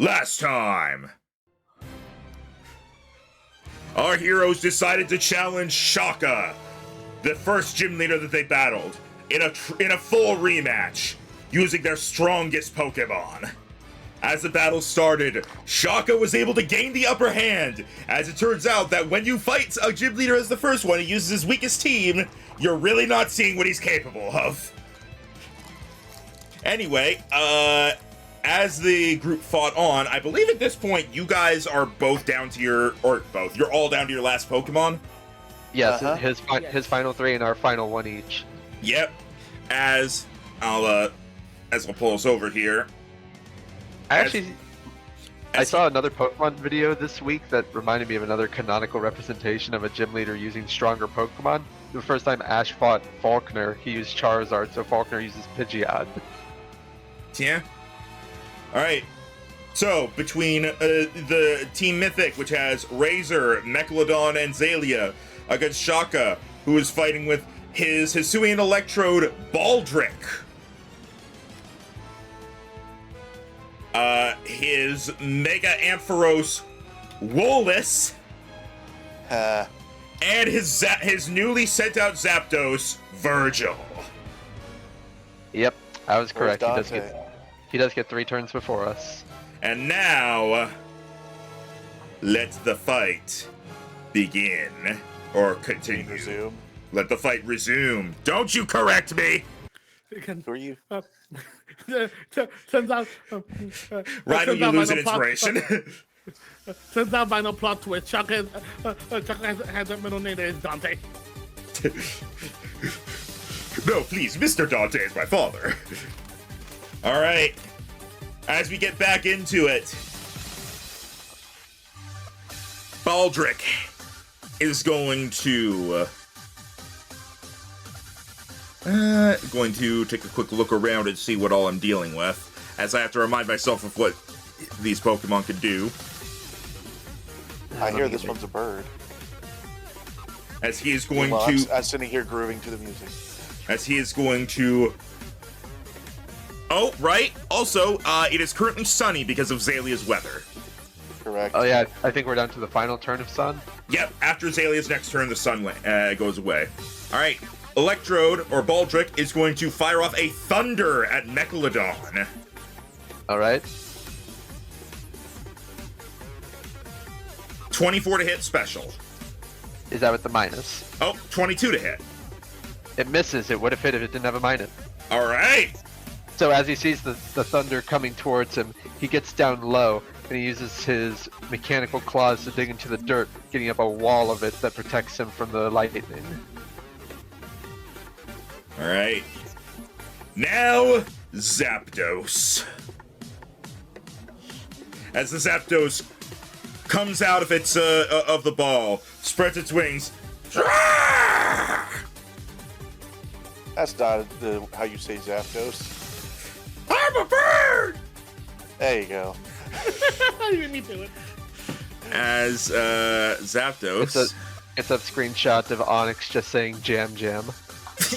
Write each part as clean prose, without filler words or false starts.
Last time, our heroes decided to challenge Shaka, the first gym leader that they battled, in a full rematch, using their strongest Pokemon. As the battle started, Shaka was able to gain the upper hand, as it turns out that when you fight a gym leader as the first one, he uses his weakest team, you're really not seeing what he's capable of. Anyway, as the group fought on, I believe at this point you guys are both down to your, or both, you're all down to your last Pokemon? Yes, his final three and our final one each. Yep. As I'll pull us over here. I saw another Pokemon video this week that reminded me of another canonical representation of a gym leader using stronger Pokemon. The first time Ash fought Faulkner, he used Charizard, so Faulkner uses Pidgeot. Yeah. Alright. So, between the Team Mythic, which has Razor, Megalodon, and Zalia, against Shaka, who is fighting with his Hisuian Electrode, Baldrick. His Mega Ampharos, Woolus. And his newly sent out Zapdos, Virgil. Yep, I was correct. He does get 3 turns before us. And now, let the fight begin. Or continue. Resume. Let the fight resume. Don't you correct me! Who are you? Turns out, Rhino, you lose an inspiration. Turns out by no plot twist, Chuck has a middle name that is Dante. No, please, Mr. Dante is my father. Alright. As we get back into it, Baldrick is going to take a quick look around and see what all I'm dealing with, as I have to remind myself of what these Pokemon could do. I hear this one's a bird. As he is going I'm sitting here grooving to the music. As he is going to... Oh, right. Also, it is currently sunny because of Zalia's weather. Correct. Oh yeah, I think we're down to the final turn of Sun. Yep, after Zalia's next turn, the sun goes away. Alright, Electrode, or Baldrick, is going to fire off a Thunder at Megalodon. Alright. 24 to hit, special. Is that with the minus? Oh, 22 to hit. It misses. It would have hit if it didn't have a minus. Alright! So as he sees the thunder coming towards him, he gets down low, and he uses his mechanical claws to dig into the dirt, getting up a wall of it that protects him from the lightning. Alright. Now, Zapdos. As the Zapdos comes out of its of the ball, spreads its wings. That's not how you say Zapdos. I'm a bird! There you go. You made me do it. As Zapdos... It's a screenshot of Onyx just saying jam jam.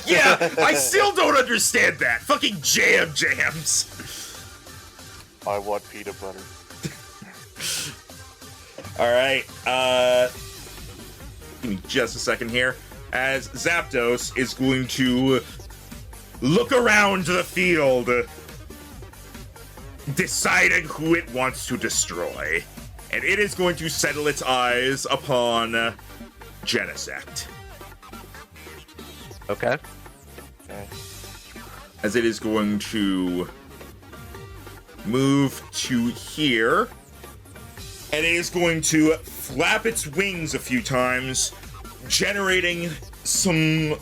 Yeah, I still don't understand that. Fucking jams. I want peanut butter. Alright, give me just a second here. As Zapdos is going to look around the field, deciding who it wants to destroy. And it is going to settle its eyes upon Genesect. Okay. As it is going to move to here. And it is going to flap its wings a few times, generating some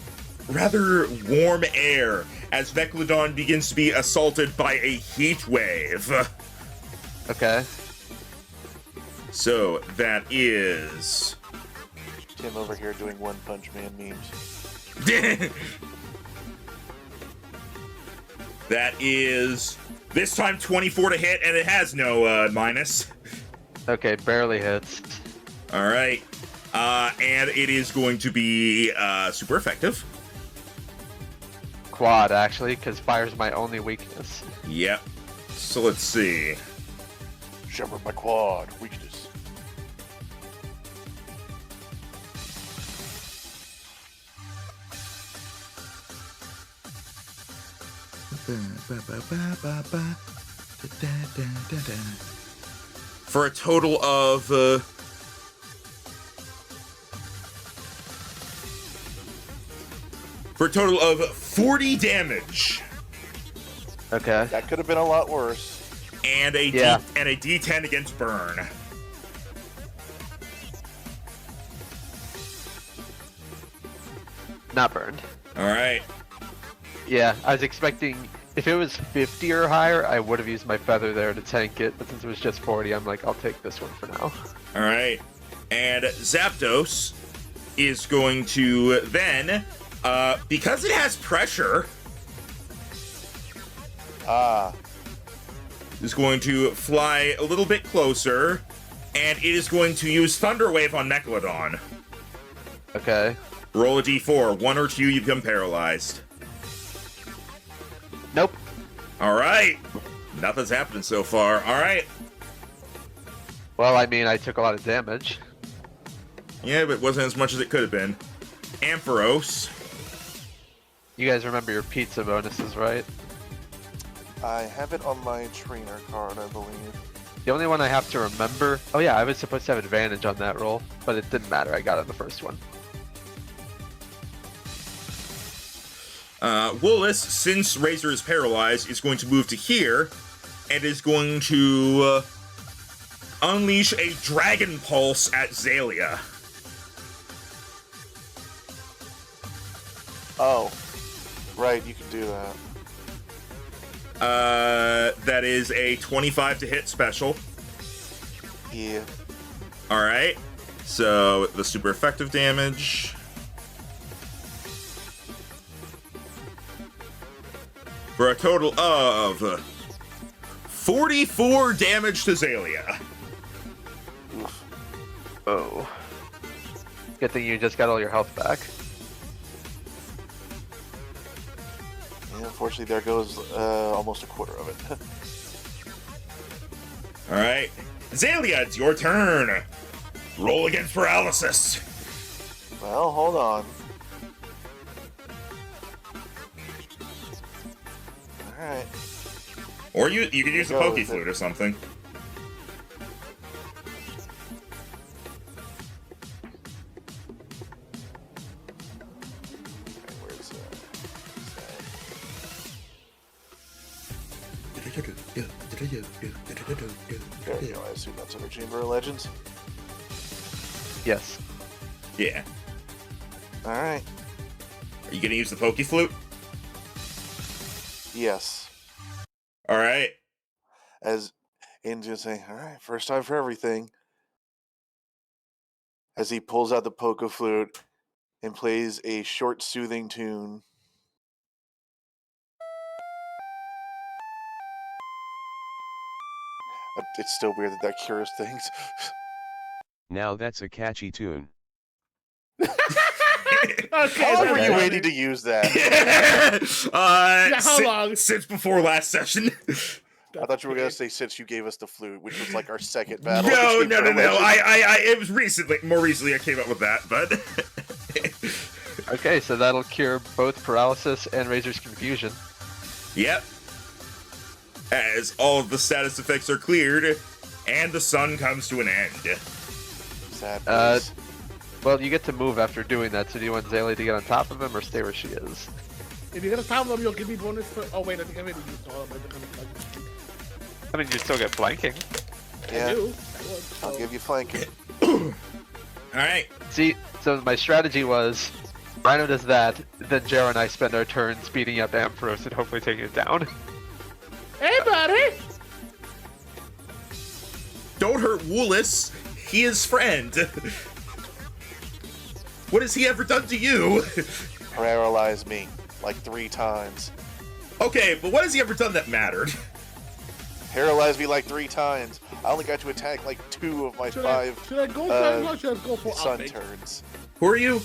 rather warm air as Megalodon begins to be assaulted by a heat wave. Okay. So that is... Tim over here doing One Punch Man memes. That is this time 24 to hit, and it has no minus. Okay, barely hits. All right. And it is going to be super effective. Quad, actually, because fire's my only weakness. Yep. So let's see. Shepherd my quad. Weakness. For a total of 40 damage. Okay. That could have been a lot worse. And a Yeah. and a D10 against burn. Not burned. All right. Yeah, I was expecting if it was 50 or higher, I would have used my feather there to tank it. But since it was just 40, I'm like, I'll take this one for now. All right. And Zapdos is going to then, because it has pressure, is going to fly a little bit closer, and it is going to use Thunder Wave on Megalodon. Okay. Roll a d4. 1 or 2, you become paralyzed. Nope. All right. Nothing's happened so far. All right. Well, I mean, I took a lot of damage. Yeah, but it wasn't as much as it could have been. Ampharos. You guys remember your pizza bonuses, right? I have it on my trainer card, I believe. The only one I have to remember... Oh yeah, I was supposed to have advantage on that roll, but it didn't matter. I got it on the first one. Woolus, since Razor is paralyzed, is going to move to here and is going to unleash a Dragon Pulse at Zalia. Oh, right, you can do that. That is a 25 to hit special. Yeah. Alright, so the super effective damage. For a total of 44 damage to Zalia. Oof. Oh. Good thing you just got all your health back. Yeah, unfortunately, there goes almost a quarter of it. Alright. Zalia, it's your turn. Roll against paralysis. Well, hold on. Alright. Or you can use the Go Poke with Flute it. or something. Where's There we go. I assume that's under Chamber of Legends. Yes. Yeah. Alright. Are you gonna use the Poke Flute? Yes. Alright. As in just saying, alright, first time for everything. As he pulls out the Poke Flute and plays a short, soothing tune. It's still weird that cures things. Now that's a catchy tune. Okay, How long were that's you funny. waiting to use that? Yeah, how long? Since before last session. I thought you were gonna say since you gave us the flute, which was like our second battle. No, with no, no, Chamber of no. Legends. It was recently, more recently I came up with that, but. Okay, so that'll cure both paralysis and Razor's confusion. Yep. As all of the status effects are cleared, and the sun comes to an end. Sad Uh, face. Well, you get to move after doing that, so do you want Zalia to get on top of him or stay where she is? If you get a top of them, you'll give me bonus for. Oh wait, I think I already used all of my different. I mean, you still get flanking. I Yeah, do. I would, I'll so- give you flanking. Alright. See, so my strategy was, Rhino does that, then Jero and I spend our turns beating up Ampharos and hopefully taking it down. Hey, buddy. Don't hurt Woolus. He is friend. What has he ever done to you? Paralyze me like 3 times. Okay, but what has he ever done that mattered? Paralyze me like 3 times. I only got to attack like 2 of my Should 5 I go for or should I go for sun outrage? turns. Who are you?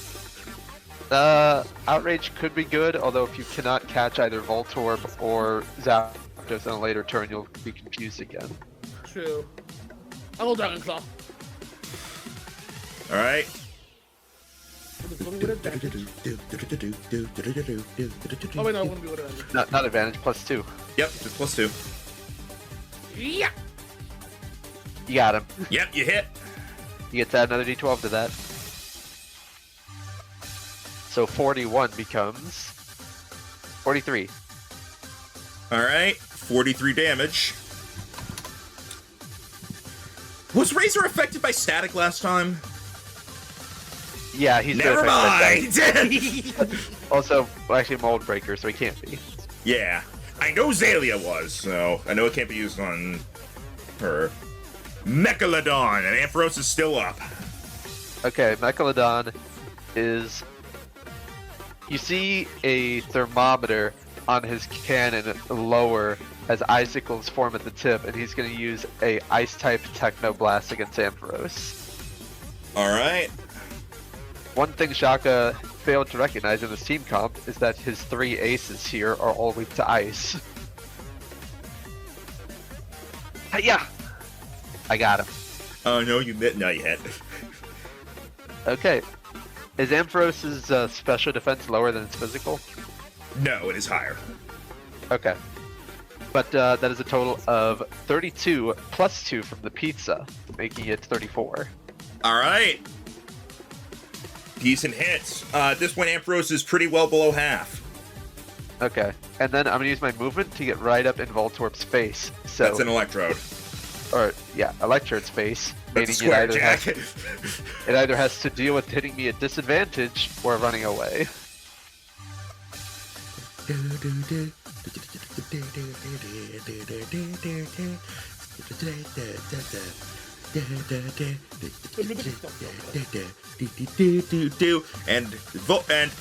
Outrage could be good, although if you cannot catch either Voltorb or Zapdos on a later turn, you'll be confused again. True. I'll go Dragon Claw. All right. Oh wait, no, I wouldn't be with it. Not advantage, +2. Yep, just +2. Yeah. You got him. Yep, you hit. You get to add another d12 to that. So 41 becomes 43. All right, 43 damage. Was Razor affected by static last time? Yeah, he's Never been affected by mind. that. Also, well, actually, Mold Breaker, so he can't be. Yeah, I know Zalia was, so I know it can't be used on her. Mechalodon, and Ampharos is still up. Okay, Mechalodon is... You see a thermometer on his cannon lower as icicles form at the tip, and he's going to use a Ice-type Techno Blast against Ampharos. All right. One thing Shaka failed to recognize in this team comp is that his 3 aces here are all weak to ice. Yeah, I got him. Oh no, you hit. No, you hit. Okay, is Ampharos' special defense lower than its physical? No, it is higher. Okay, but that is a total of 32 plus 2 from the pizza, making it 34. All right. Decent hits. This one, Ampharos is pretty well below half. Okay, and then I'm gonna use my movement to get right up in Voltorp's face. So That's an electrode. Or yeah, Electrode's face. That's a square, Jack. It either has to deal with hitting me at disadvantage or running away. And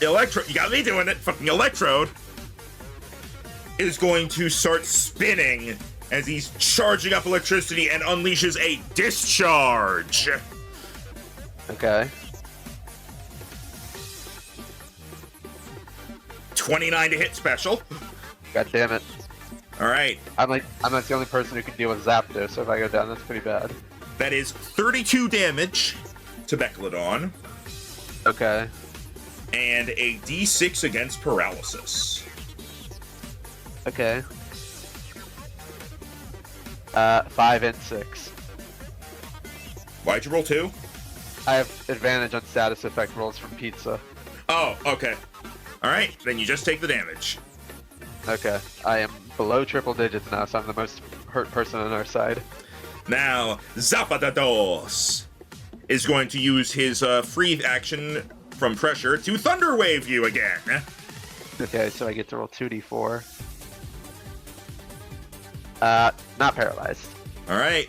Electrode, you got me doing it. Fucking Electrode is going to start spinning as he's charging up electricity and unleashes a discharge. Okay. 29 to hit special. God damn it. All right. I'm not the only person who can deal with Zapdos, so if I go down, that's pretty bad. That is 32 damage to Mechalodon Okay. and a d6 against paralysis. Okay. 5 and 6. Why'd you roll 2? I have advantage on status effect rolls from pizza. Oh, okay. All right, then you just take the damage. Okay. I am below triple digits now, so I'm the most hurt person on our side. Now, Zapatados is going to use his free action from pressure to Thunder Wave you again. Okay, so I get to roll 2d4. Not paralyzed. All right.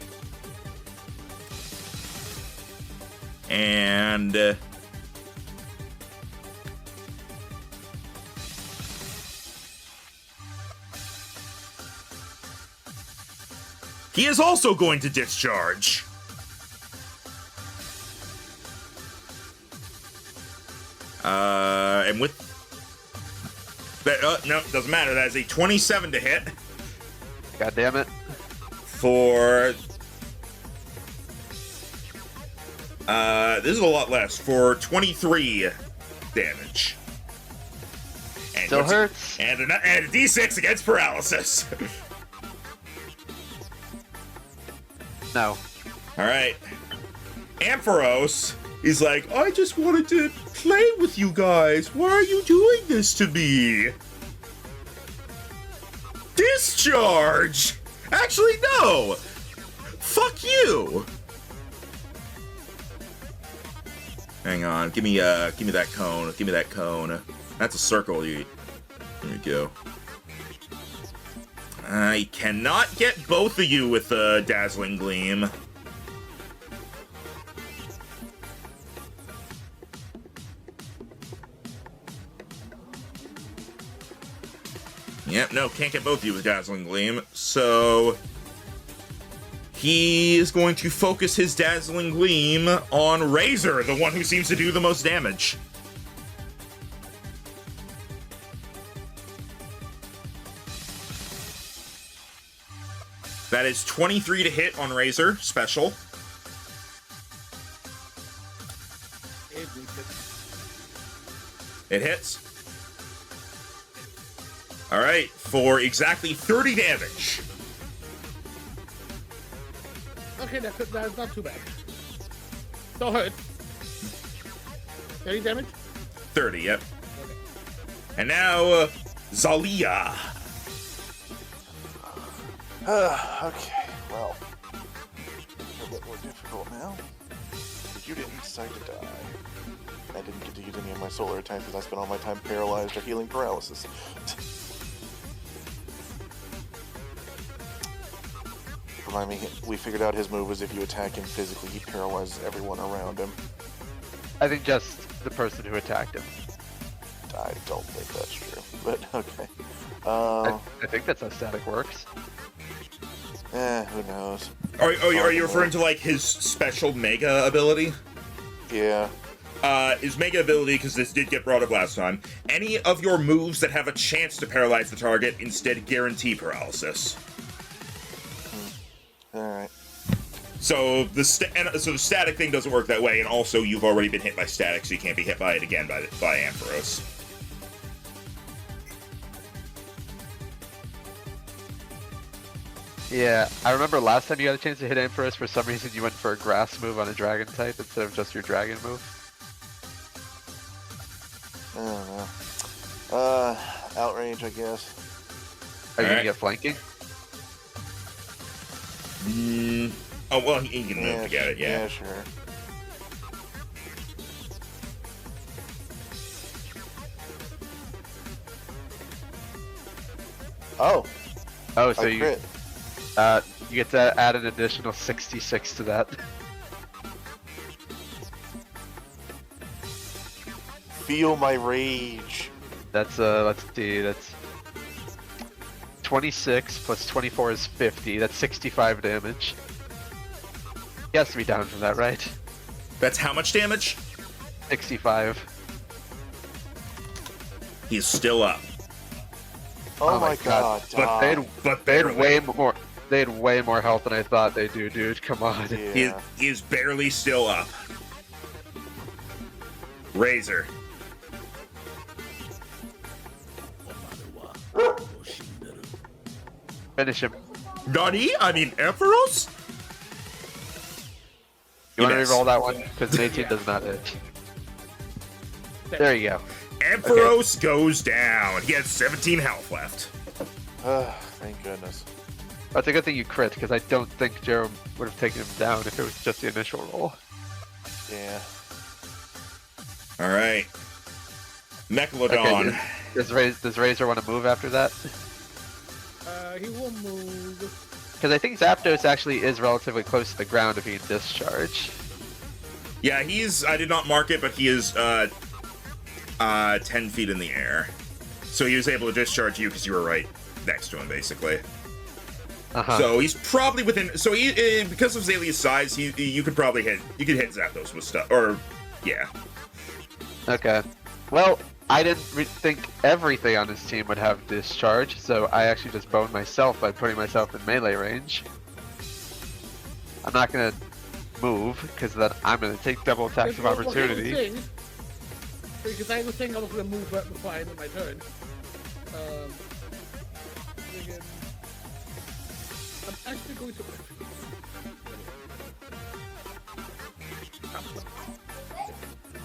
And he is also going to discharge. And with that, no, doesn't matter. That is a 27 to hit God damn it. for. This is a lot less for 23 damage. And Still hurts. And a d6 against paralysis. No. All right. Ampharos is like, I just wanted to play with you guys. Why are you doing this to me? Discharge! Actually, no! Fuck you! Hang on, give me that cone. Give me that cone. That's a circle. There you go. I cannot get both of you with a Dazzling Gleam. Yep, no, can't get both of you with Dazzling Gleam. So he is going to focus his Dazzling Gleam on Razor, the one who seems to do the most damage. That is 23 to hit on Razor, special. It hits. Alright, for exactly 30 damage. Okay, that's not too bad. Don't hurt. 30 damage? 30, yep. Okay. And now, Zalia. Okay, well. A bit more difficult now. But you didn't decide to die. I didn't get to use any of my solar attacks because I spent all my time paralyzed or healing paralysis. Remind me, we figured out his move was if you attack him physically, he paralyzes everyone around him. I think just the person who attacked him. I don't think that's true, but okay. I think that's how static works. Who knows? Are you referring to, like, his special Mega ability? Yeah. His Mega ability, because this did get brought up last time, any of your moves that have a chance to paralyze the target instead guarantee paralysis. Alright. So the static thing doesn't work that way, and also you've already been hit by static, so you can't be hit by it again by Ampharos. Yeah, I remember last time you got a chance to hit Ampharos, for some reason you went for a grass move on a dragon type instead of just your dragon move. I don't know. Outrange, I guess. Are you Alright. gonna get flanking? Oh, well, he can move to get it, yeah. Yeah, sure. Oh, Oh, so I you crit. you get to add an additional 66 to that. Feel my rage. That's let's see, that's 26 plus 24 is 50. That's 65 damage. He has to be down from that, right? That's how much damage? 65. He's still up. Oh my god. They had way more. They had way more health than I thought they do, dude. Come on. Yeah. He is barely still up. Razor. Finish him. Nani? I mean, Ampharos? You want to Yes. reroll that one? Because an 18 does not hit. There you go. Ampharos goes down. He has 17 health left. Thank goodness. That's a good thing you crit, because I don't think Jerome would have taken him down if it was just the initial roll. Yeah. All right. Mechalodon. Okay, does Razor want to move after that? He will move. Because I think Zapdos actually is relatively close to the ground if he can discharge. Yeah, I did not mark it, but he is 10 feet in the air. So he was able to discharge you because you were right next to him, basically. Uh-huh. So he's probably within. So he, because of Zalia's size, you could probably hit. You could hit Zapdos with stuff, or yeah. Okay. Well, I didn't think everything on his team would have discharge, so I actually just boned myself by putting myself in melee range. I'm not gonna move, because then I'm gonna take double attacks of opportunity. Because I was saying I was going to move right before I ended my turn. I'm actually going to...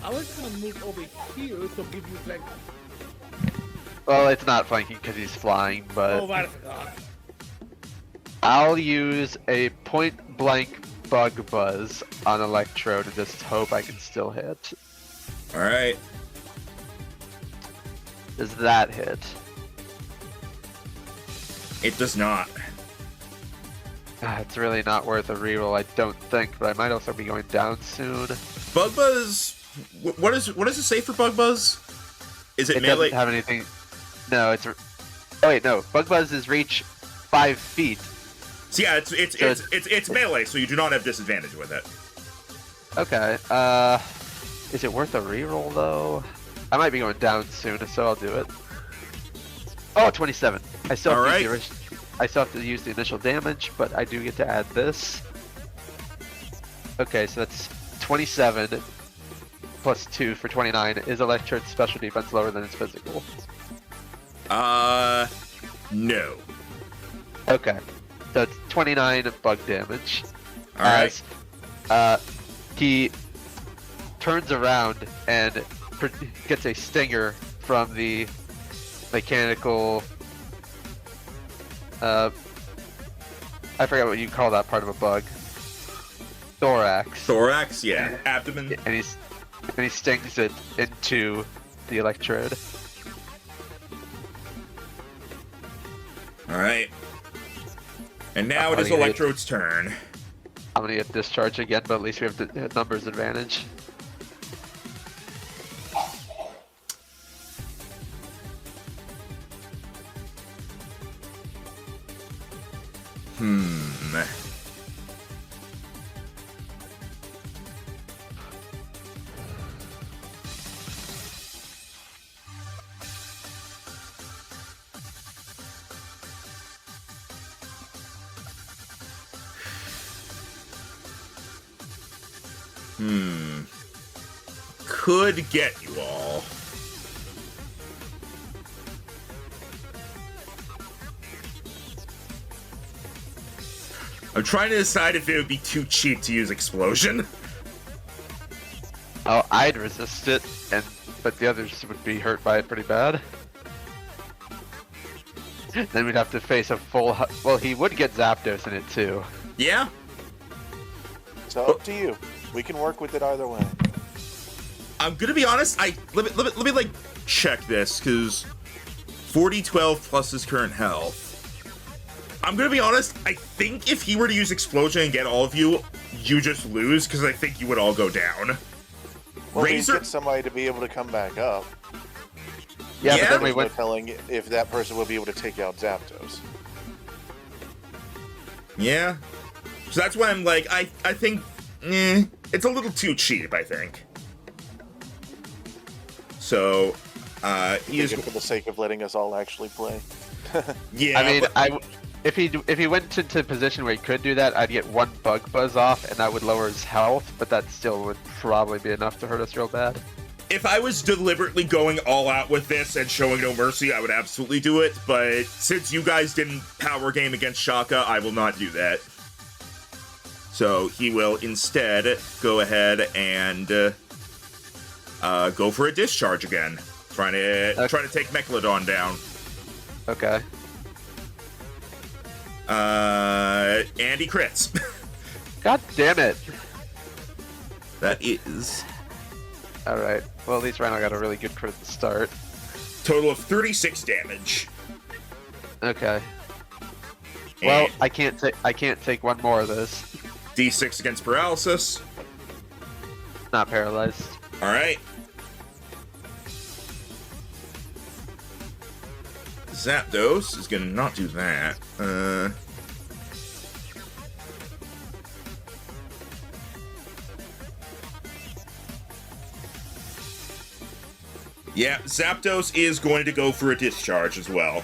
I was going to move over here to give you like... Well, it's not flanking because he's flying, but Oh, I forgot. I'll use a point-blank bug buzz on Electro to just hope I can still hit. All right. Does that hit? It does not. It's really not worth a reroll, I don't think, but I might also be going down soon. Bug Buzz. What does it say for Bug Buzz? Is it It melee? doesn't have anything. No, it's. Oh wait, no. Bug Buzz is reach 5 feet. So yeah, it's melee, so you do not have disadvantage with it. Okay. Is it worth a reroll though? I might be going down soon, so I'll do it. Oh, 27. I still All beat right. the original. I still have to use the initial damage, but I do get to add this. Okay, so that's 27 plus 2 for 29. Is Electrode's special defense lower than its physical? No. Okay, so it's 29 bug damage. All right. He turns around and gets a stinger from the mechanical. I forgot what you call that part of a bug. Thorax. Thorax, yeah. Abdomen. And he stings it into the electrode. All right. And now it is Electrode's turn. I'm gonna get discharge again, but at least we have the numbers advantage. Could get you all. I'm trying to decide if it would be too cheap to use Explosion. Oh, I'd resist it, but the others would be hurt by it pretty bad. Then we'd have to face a full. Well, he would get Zapdos in it too. Yeah. So up to you. We can work with it either way. I'm gonna be honest. Let me like check this because 40-12 plus his current health. I'm gonna be honest. I think if he were to use Explosion and get all of you, you just lose because I think you would all go down. Well, Razor, get somebody to be able to come back up. Yeah, Yeah, but then we There's no went. telling if that person will be able to take out Zapdos. yeah. So that's why I'm like, I think, it's a little too cheap. I think. So, he is For the sake of letting us all actually play. yeah. I mean, but- if he went into a position where he could do that, I'd get one bug buzz off, and that would lower his health. But that still would probably be enough to hurt us real bad. If I was deliberately going all out with this and showing no mercy, I would absolutely do it, but since you guys didn't power game against Shaka, I will not do that. So he will instead go ahead and go for a discharge again, trying to take Megalodon down. Okay. And he crits. God damn it! That is All right. Well, at least Rhino got a really good crit to start. total of 36 damage. Okay. Well, And I can't take one more of this. D6 against paralysis. Not paralyzed. All right. Zapdos is gonna not do that. Yeah, Zapdos is going to go for a discharge as well.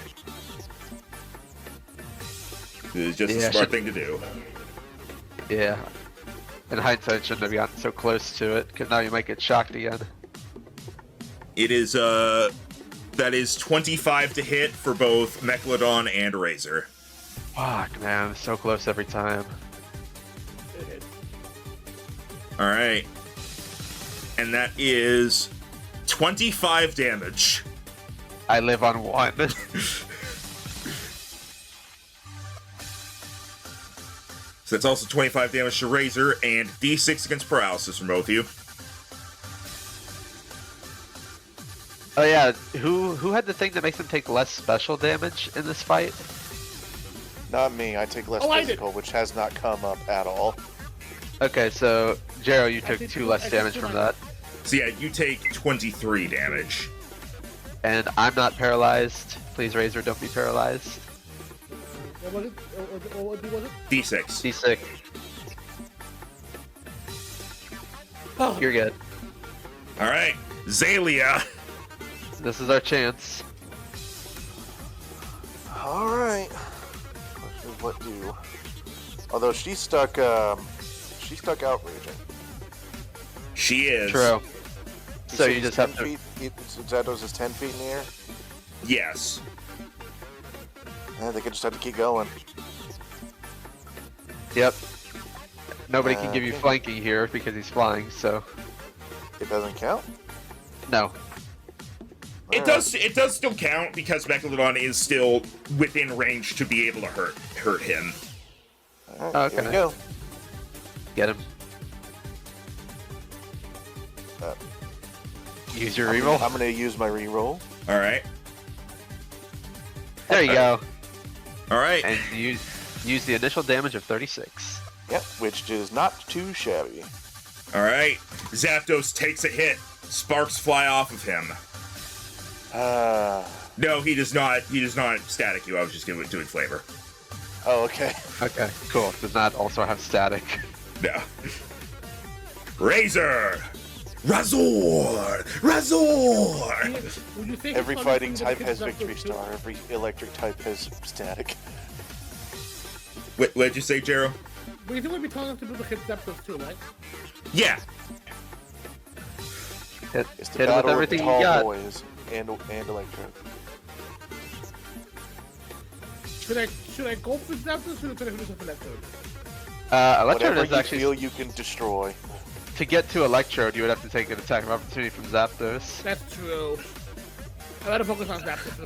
It's just a smart thing to do. Yeah. In hindsight, shouldn't have gotten so close to it, because now you might get shocked again. It is, that is 25 to hit for both Megalodon and Razor. Fuck, man. So close every time. Alright. And that is 25 damage. I live on one. So that's also 25 damage to Razor and D6 against paralysis from both of you. Oh yeah, who had the thing that makes them take less special damage in this fight? Not me. I take less I did. physical, which has not come up at all. Okay, so Jero, you took did 2 too. less I did damage too from much. that, So yeah, you take 23 damage. and I'm not paralyzed. Please, Razor, don't be paralyzed. What was it? What was it? D6. D6, Oh, you're good. Alright, Zalia. This is our chance. All right. what do? Although she's stuck outraging. She is. True. So say you he's just have 10 to. feet. Zapdos is 10 feet in the air. Yes. Yeah, they could just have to keep going. Yep. Nobody can give you Okay. flanking here because he's flying. So It doesn't count. no. It does still count because Megalodon is still within range to be able to hurt him. All right, here Okay. we go. Get him. Uh, Use your I'm reroll. gonna use my reroll. All right. There you go. All right. And use the initial damage of 36. Yep, which is not too shabby. All right. Zapdos takes a hit. Sparks fly off of him. No, he does not. He does not static you. I was just doing flavor. Oh, okay. Okay, cool. Does not also have static. No. Razor. Razor. Razor. Would you say Every he's fighting probably type has Zapdos victory too? star. Every electric type has static. What'd you say, Jero? But you think we'd be telling him to do the hit Zapdos too, right? Yeah. Hit, It's the hit him with battle of everything the you tall got. boys and electro. Should I go for Zapdos or should I finish with Electrode? Electrode Whatever is you actually feel you can destroy. to get to Electrode. You would have to take an attack of opportunity from Zapdos. That's true. I gotta focus on Zapdos.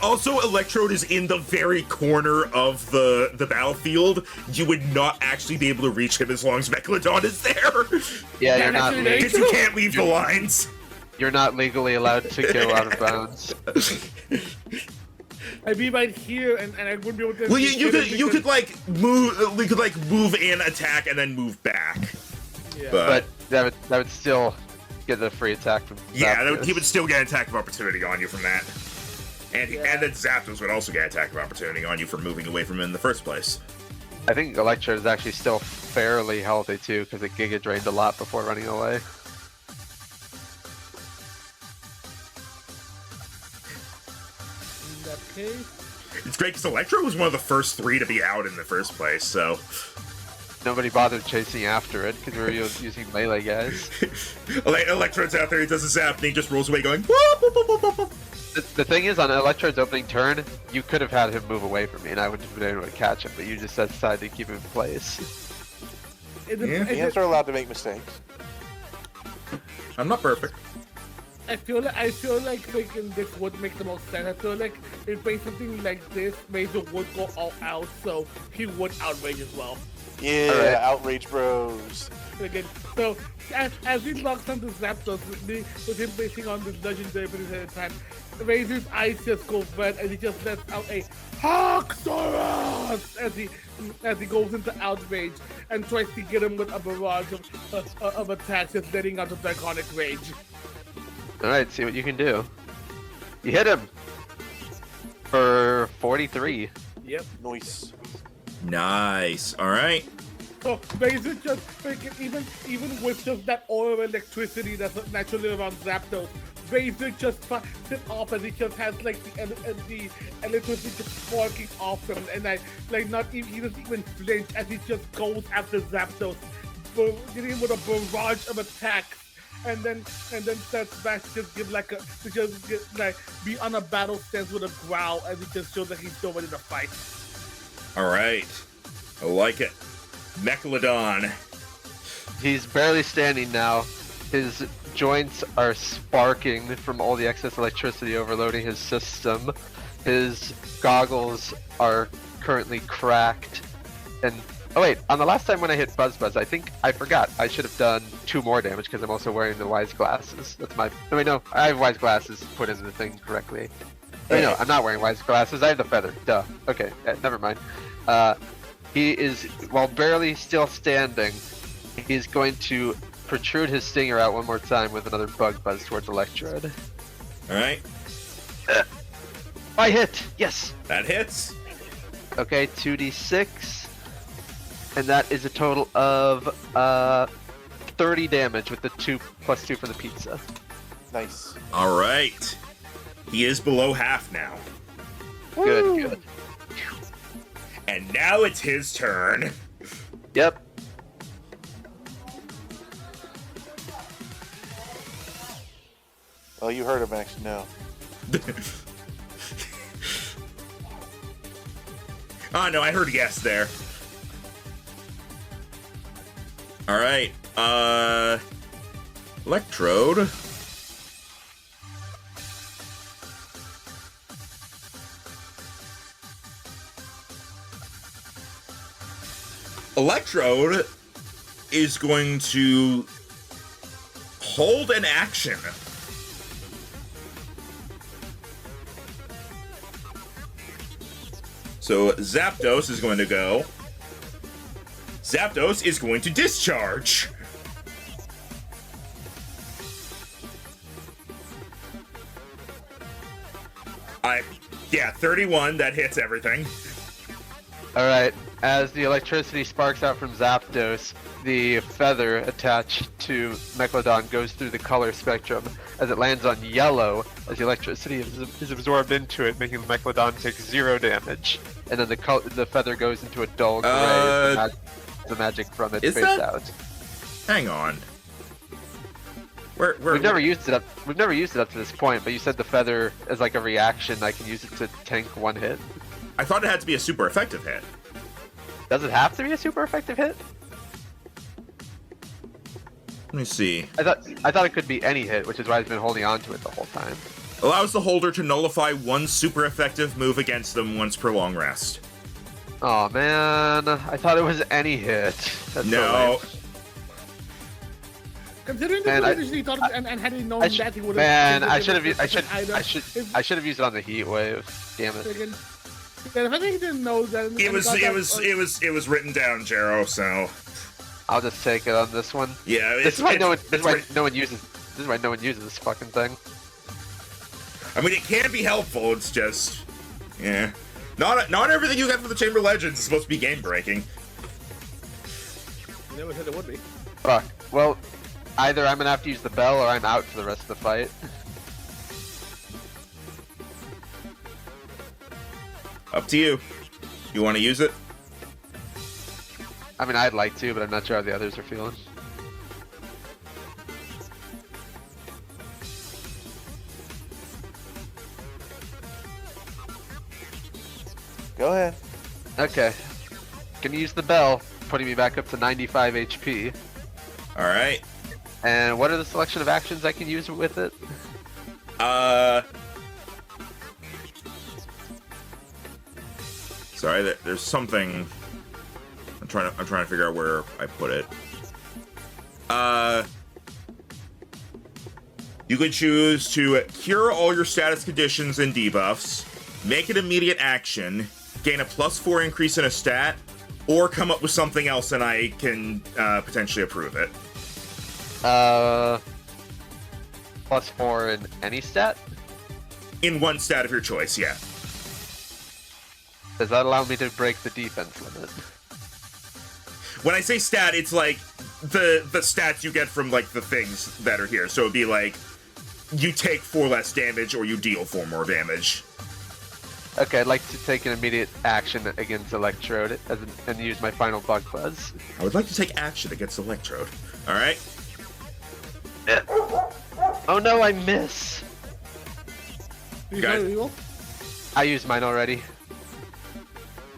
Also, Electrode is in the very corner of the battlefield. You would not actually be able to reach him as long as Megalodon is there. Yeah, Yeah, you're not. actually, Because you can't leave the lines. You're not legally allowed to go out of bounds. I'd be right here and I wouldn't be able to. Well, you could like move. We could like move in, attack, and then move back. Yeah. But that would still get a free attack from. Yeah, Zapdos. he would still get an attack of opportunity on you from that. And Yeah. and then Zapdos would also get an attack of opportunity on you for moving away from him in the first place. I think Electrode is actually still fairly healthy too, because it Giga drained a lot before running away. In that case, It's great because Electro was one of the first 3 to be out in the first place, so... Nobody bothered chasing after it because we were using melee guys. Electrode's out there, he does a zap, and he just rolls away going... "Whoop, whoop, whoop, whoop, whoop." The thing is, on Electrode's opening turn, you could have had him move away from me, and I would have been able to catch him, but you just decided to keep him in place. Yeah. Fans are allowed to make mistakes. I'm not perfect. I feel like making this would make the most sense. I feel like if made something like this, Razor would go all out, so he would outrage as well. Yeah, Alright. outrage bros. Again, so as he locks onto Zapdos with him basing on this legendary ability at the time, Razor's eyes just go red and he just lets out a Haxorus as he goes into outrage and tries to get him with a barrage of attacks, just letting out the Draconic Rage. Alright, see what you can do. You hit him! For 43. Yep. Nice. Nice. Alright. So Razor just even with just that aura of electricity that's naturally around Zapdos, Razor just fires it off as he just has like the electricity just sparking off him, and he doesn't even flinch as he just goes after Zapdos, getting him with a barrage of attacks. And then that Smash just be on a battle stance with a growl as he just shows that he's still ready to fight. Alright. I like it. Megalodon. He's barely standing now. His joints are sparking from all the excess electricity overloading his system. His goggles are currently cracked. And oh wait, on the last time when I hit Buzz, I think I forgot. I should have done 2 more damage because I'm also wearing the Wise Glasses. That's my... No, wait, no. I have Wise Glasses put into the thing correctly. Wait, no, I'm not wearing Wise Glasses. I have the Feather. Duh. Okay, never mind. He is, while barely still standing, he's going to protrude his stinger out one more time with another Bug Buzz towards Electrode. Alright. I hit! Yes! That hits. Okay, 2d6. And that is a total of 30 damage with the 2 plus 2 for the pizza. Nice. Alright. He is below half now. Good, good. And now it's his turn. Yep. Well, you heard him, actually. No. Oh, no, I heard a yes there. All right. Electrode. Electrode is going to hold an action. So Zapdos is going to go. Zapdos is going to discharge. Yeah, 31, that hits everything. Alright, as the electricity sparks out from Zapdos, the feather attached to Megalodon goes through the color spectrum. As it lands on yellow, as the electricity is absorbed into it, making the Megalodon take 0 damage. And then the feather goes into a dull gray as the magic from it fades out. Hang on. We've never used it up. We've never used it up to this point, but you said the feather as like a reaction. I can use it to tank 1 hit. I thought it had to be a super effective hit. Does it have to be a super effective hit? Let me see. I thought it could be any hit, which is why I've been holding on to it the whole time. Allows the holder to nullify 1 super effective move against them once per long rest. Oh man, I thought it was any hit. That's No. So Considering the originally thought, and had he known that, he would have. Man, I should have used it on the heat wave. Damn it. Yeah, if I think he didn't know that. It was written down, Jero. So I'll just take it on this one. Yeah, this is why no one uses. This is why no one uses this fucking thing. I mean, it can be helpful. It's just, yeah, not everything you get from the Chamber Legends is supposed to be game breaking. You never said it would be. Fuck. Well, either I'm gonna have to use the bell or I'm out for the rest of the fight. Up to you. You want to use it? I mean, I'd like to, but I'm not sure how the others are feeling. Go ahead. Okay. Gonna use the bell, putting me back up to 95 HP. Alright. And what are the selection of actions I can use with it? Sorry, there's something. I'm trying to figure out where I put it. You could choose to cure all your status conditions and debuffs, make an immediate action, gain a +4 increase in a stat, or come up with something else and I can potentially approve it. +4 in any stat? In one stat of your choice, yeah. Does that allow me to break the defense limit? When I say stat, it's like the stats you get from like the things that are here. So it'd be like you take 4 less damage or you deal 4 more damage. Okay, I'd like to take an immediate action against Electrode and use my final Bug Buzz. I would like to take action against Electrode. All right. Oh no, I miss. Guys, I used mine already.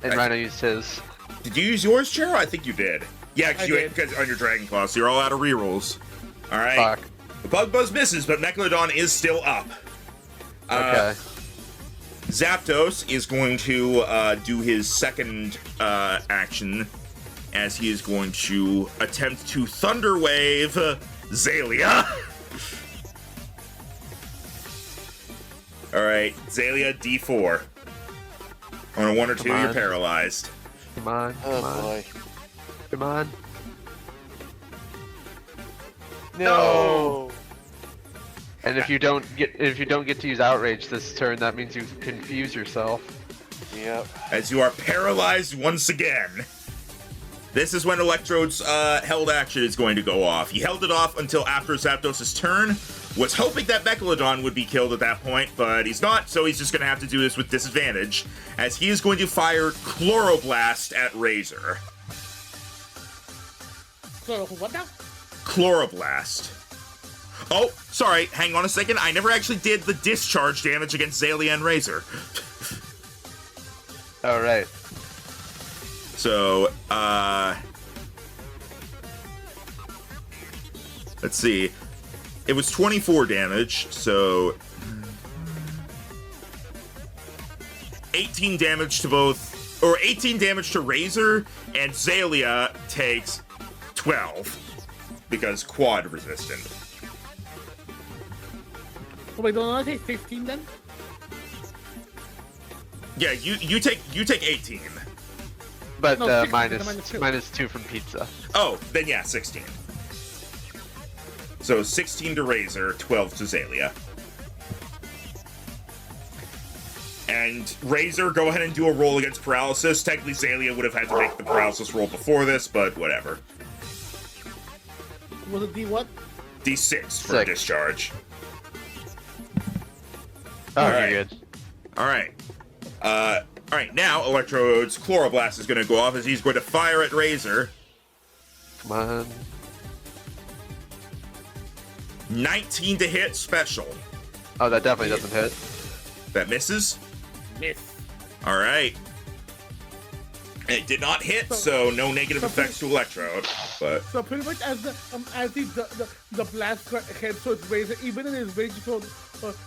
And Rhino used his. did you use yours, Chero? I think you did. Yeah, because on your Dragon Claw, so you're all out of rerolls. All right. Fuck. The Bug Buzz misses, but Megalodon is still up. Okay. Zapdos is going to do his second action, as he is going to attempt to Thunder Wave Zalia. All right, Zalia D4. On a 1 or 2, you're paralyzed. Come on. Oh Come on. boy. Come on. No. And if you don't get to use Outrage this turn, that means you confuse yourself. Yep. As you are paralyzed once again. This is when Electrode's held action is going to go off. He held it off until after Zapdos' turn, was hoping that Megalodon would be killed at that point, but he's not, so he's just going to have to do this with disadvantage, as he is going to fire Chloroblast at Razor. What now? Chloroblast. Oh, sorry, hang on a second. I never actually did the discharge damage against Zalia and Razor. Alright. So, let's see. It was 24 damage, so 18 damage to both, or 18 damage to Razor, and Zalia takes 12 because quad resistant. Oh, wait, don't I take 15 then? Yeah, you take 18. But No, 16, minus 2 from pizza. Oh, then yeah, 16. So 16 to Razor, 12 to Zalia. And Razor, go ahead and do a roll against paralysis. Technically, Zalia would have had to make the paralysis roll before this, but whatever. Was it D what? D6 for discharge. Oh, Alright. you're good. Alright, now Electrode's Chloroblast is going to go off as he's going to fire at Razor. Come on. 19 to hit, special. Oh, that definitely doesn't hit. That misses. Miss. Alright. It did not hit, so no negative effects to Electrode, but... So pretty much as the blast heads towards Razor, even in his rage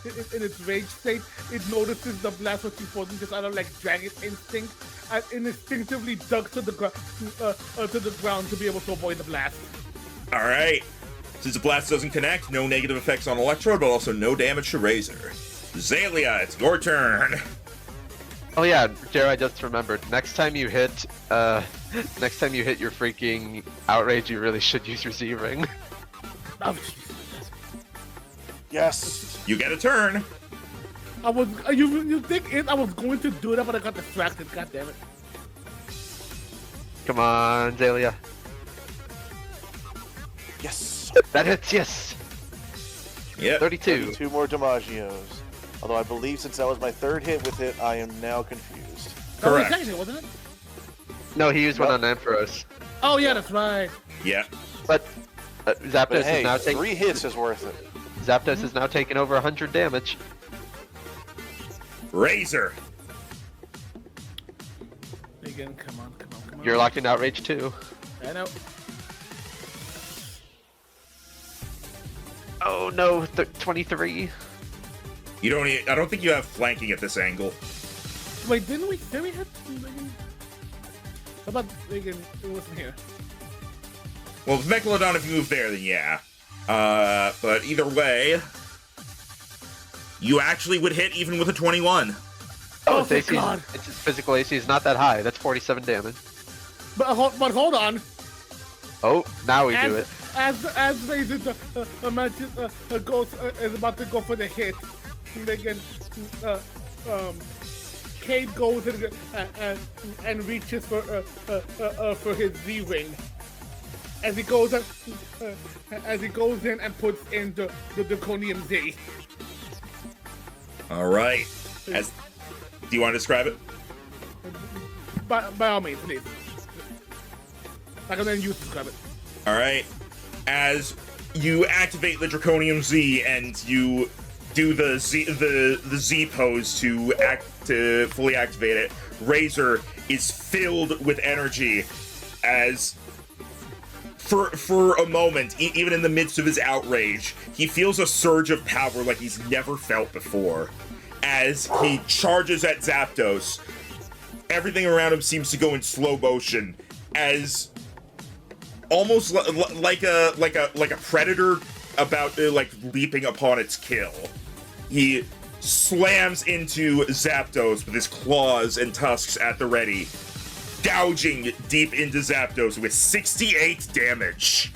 in its rage state, it notices the blast was reporting just out of like dragon instinct, and it instinctively ducks to the ground to be able to avoid the blast. Alright. Since the blast doesn't connect, no negative effects on Electrode, but also no damage to Razor. Zalia, it's your turn. Oh yeah, Jared, I just remembered. Next time you hit your freaking outrage, you really should use your Z-ring. Oh, Yes. You get a turn. I was you think I was going to do that, but I got distracted. God damn it! Come on, Zalia. Yes. That hits, yes. Yep. 32. 2 more Damagios. Although I believe since that was my 3rd hit with it, I am now confused. That was Correct. second hit, wasn't it? No, he used one on Ampharos. Oh yeah, that's right. Yep. But Zapdos But hey, is now 3 hits is worth it. Zapdos is now taking over 100 damage. Razor. Again, come on. You're locked in outrage too. I know. Oh no, 23. You don't. I don't think you have flanking at this angle. Wait, didn't we have? How about again? It wasn't here. Well, with Megalodon, if you move there, then yeah. But either way, you actually would hit even with a 21. Oh, thank God. It's his physical AC is not that high. That's 47 damage. But hold on. Oh, now we do it. As Razor goes is about to go for the hit, again, Cade goes and reaches for his Z-ring. As he goes in and puts in the Draconium Z. All right. Do you want to describe it? By all means, please. I can then use to describe it. All right. As you activate the Draconium Z and you do the Z pose to fully activate it, Razor is filled with energy as for a moment, even in the midst of his outrage, he feels a surge of power like he's never felt before. As he charges at Zapdos, everything around him seems to go in slow motion, as almost like a predator about like leaping upon its kill. He slams into Zapdos with his claws and tusks at the ready, gouging deep into Zapdos with 68 damage.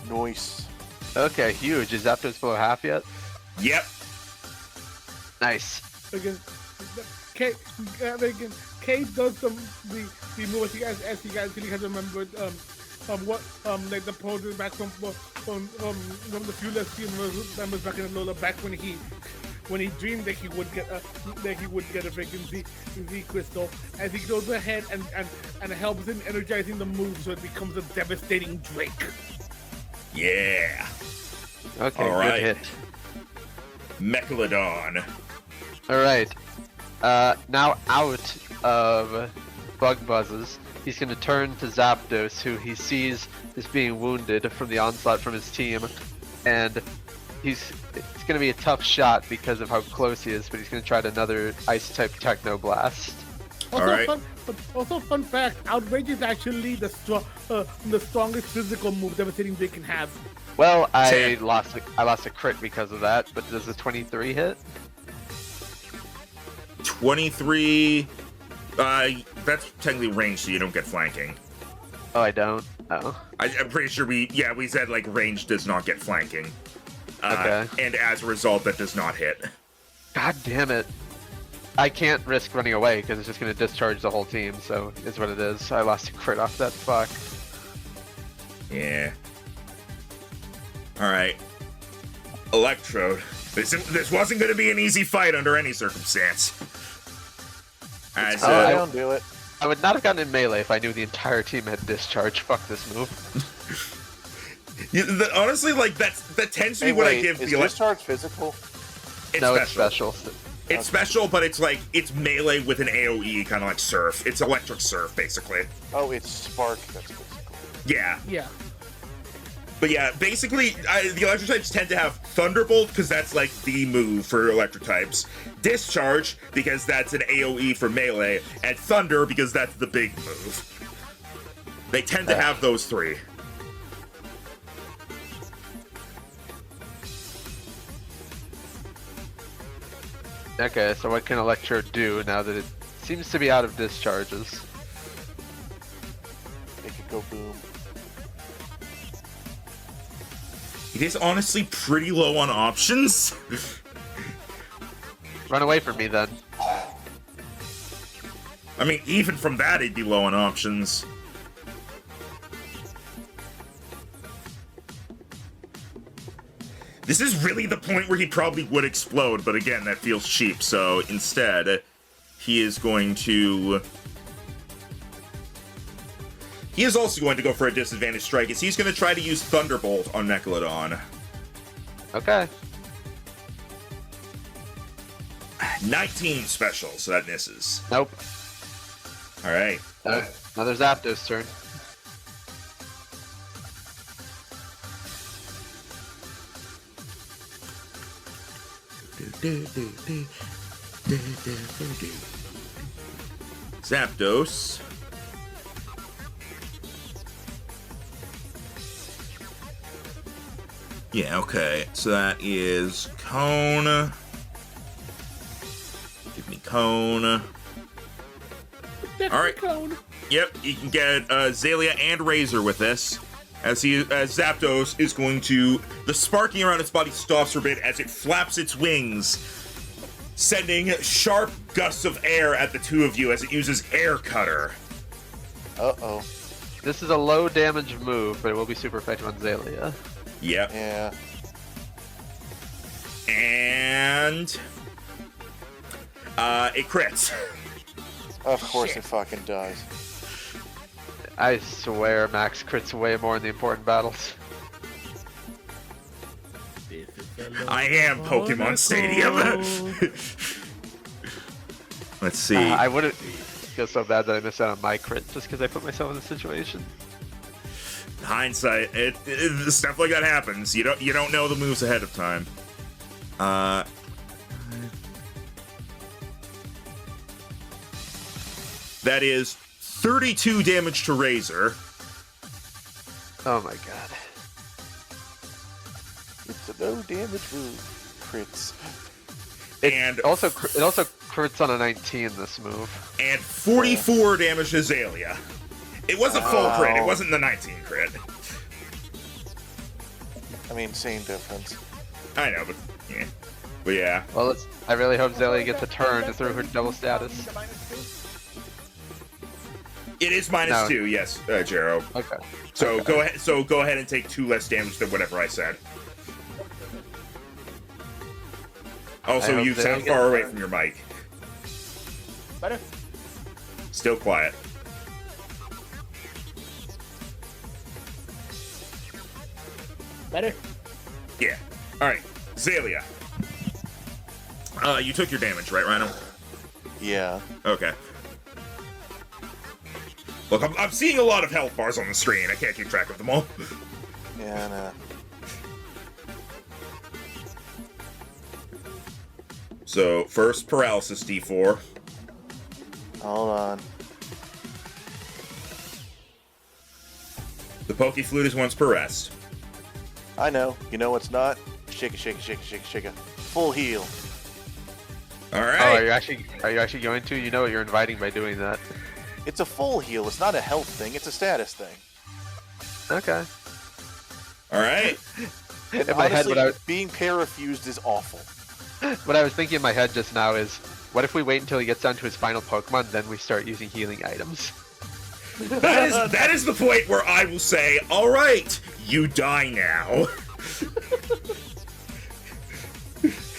Nice. Okay, huge. Is Zapdos below half yet? Yep. Nice. Again, Kate does the move as you guys really have remembered like the poses back from from the few less team members back in Alola, back when he dreamed that he would get a freaking Z crystal, as he goes ahead and helps him energizing the move so it becomes a devastating Drake. Yeah. Okay, All right. good hit. Mechalodon. Alright. Now out of Bug Buzzes, he's going to turn to Zapdos, who he sees is being wounded from the onslaught from his team, and it's going to be a tough shot because of how close he is, but he's going to try another Ice-type Techno Blast. Also, All right. fun fact: Outrage is actually the strongest physical move devastating Drake can have. Well, I 10. lost a crit because of that, but does a 23 hit? 23. That's technically range, so you don't get flanking. Oh, I don't? Oh. I'm pretty sure we said like range does not get flanking. Okay. And as a result, that does not hit. God damn it. I can't risk running away because it's just going to discharge the whole team, so it's what it is. I lost a crit off that fuck. Yeah. Alright. Electrode. This wasn't going to be an easy fight under any circumstance. As, I don't do it. I would not have gotten in melee if I knew the entire team had discharge. Fuck this move. honestly, like, that tends to be what I give is the discharge physical? It's special. It's special, but it's like, it's melee with an AoE, kind of like Surf. It's electric Surf, basically. Oh, it's spark that's physical. Yeah. Yeah. But yeah, basically, the electric types tend to have Thunderbolt, because that's like the move for electric types. Discharge, because that's an AoE for melee. And Thunder, because that's the big move. They tend to have those three. Okay, so what can Electrode do now that it seems to be out of discharges? It could go boom. It is honestly pretty low on options. Run away from me then. I mean, even from that, it'd be low on options. This is really the point where he probably would explode, but again, that feels cheap, so instead, he is going to... He is also going to go for a disadvantage strike, as he's going to try to use Thunderbolt on Mechalodon. Okay. 19 special, so that misses. Nope. Alright. Another Zapdos turn. Zapdos. Yeah, okay. So that is Cone. Give me Cone. Alright. Yep, you can get Azalea and Razor with this. As Zapdos is going to... The sparking around its body stops for a bit as it flaps its wings, sending sharp gusts of air at the two of you as it uses Air Cutter. Uh-oh. This is a low damage move, but it will be super effective on Zalia. Yep. Yeah. And... it crits. Of course it fucking does. I swear Max crits way more in the important battles. I am Pokemon Stadium. Let's see. I wouldn't feel so bad that I missed out on my crit just because I put myself in this situation. Hindsight, stuff like that happens. You don't know the moves ahead of time. That is 32 damage to Razor. Oh my god. It's a low damage move. Crits. And it also crits on a 19 this move. And 44 damage to Azalea. It was a full crit, it wasn't the 19 crit. I mean, same difference. I know, but yeah. But yeah. Well, I really hope Zalia gets a turn through her double status. It is minus No. 2, yes, Jero. Okay. So Okay. go ahead. So go ahead and take 2 less damage than whatever I said. Also, hope you they sound don't far get away from your mic. Better. Still quiet. Better. Yeah. All right, Zalia. You took your damage, right, Rhino? Yeah. Okay. Look, I'm seeing a lot of health bars on the screen. I can't keep track of them all. Yeah, nah. So, first paralysis D4. Hold on. The Poke Flute is once per rest. I know. You know what's not? Shake it, shake it, shake it, shake it, shake it. Full heal. All Oh, right. are you actually going to? You know what you're inviting by doing that. It's a full heal. It's not a health thing. It's a status thing. Okay. All right. And In my head, honestly, being parafused is awful. What I was thinking in my head just now is, what if we wait until he gets down to his final Pokemon, then we start using healing items? That is the point where I will say, all right, you die now.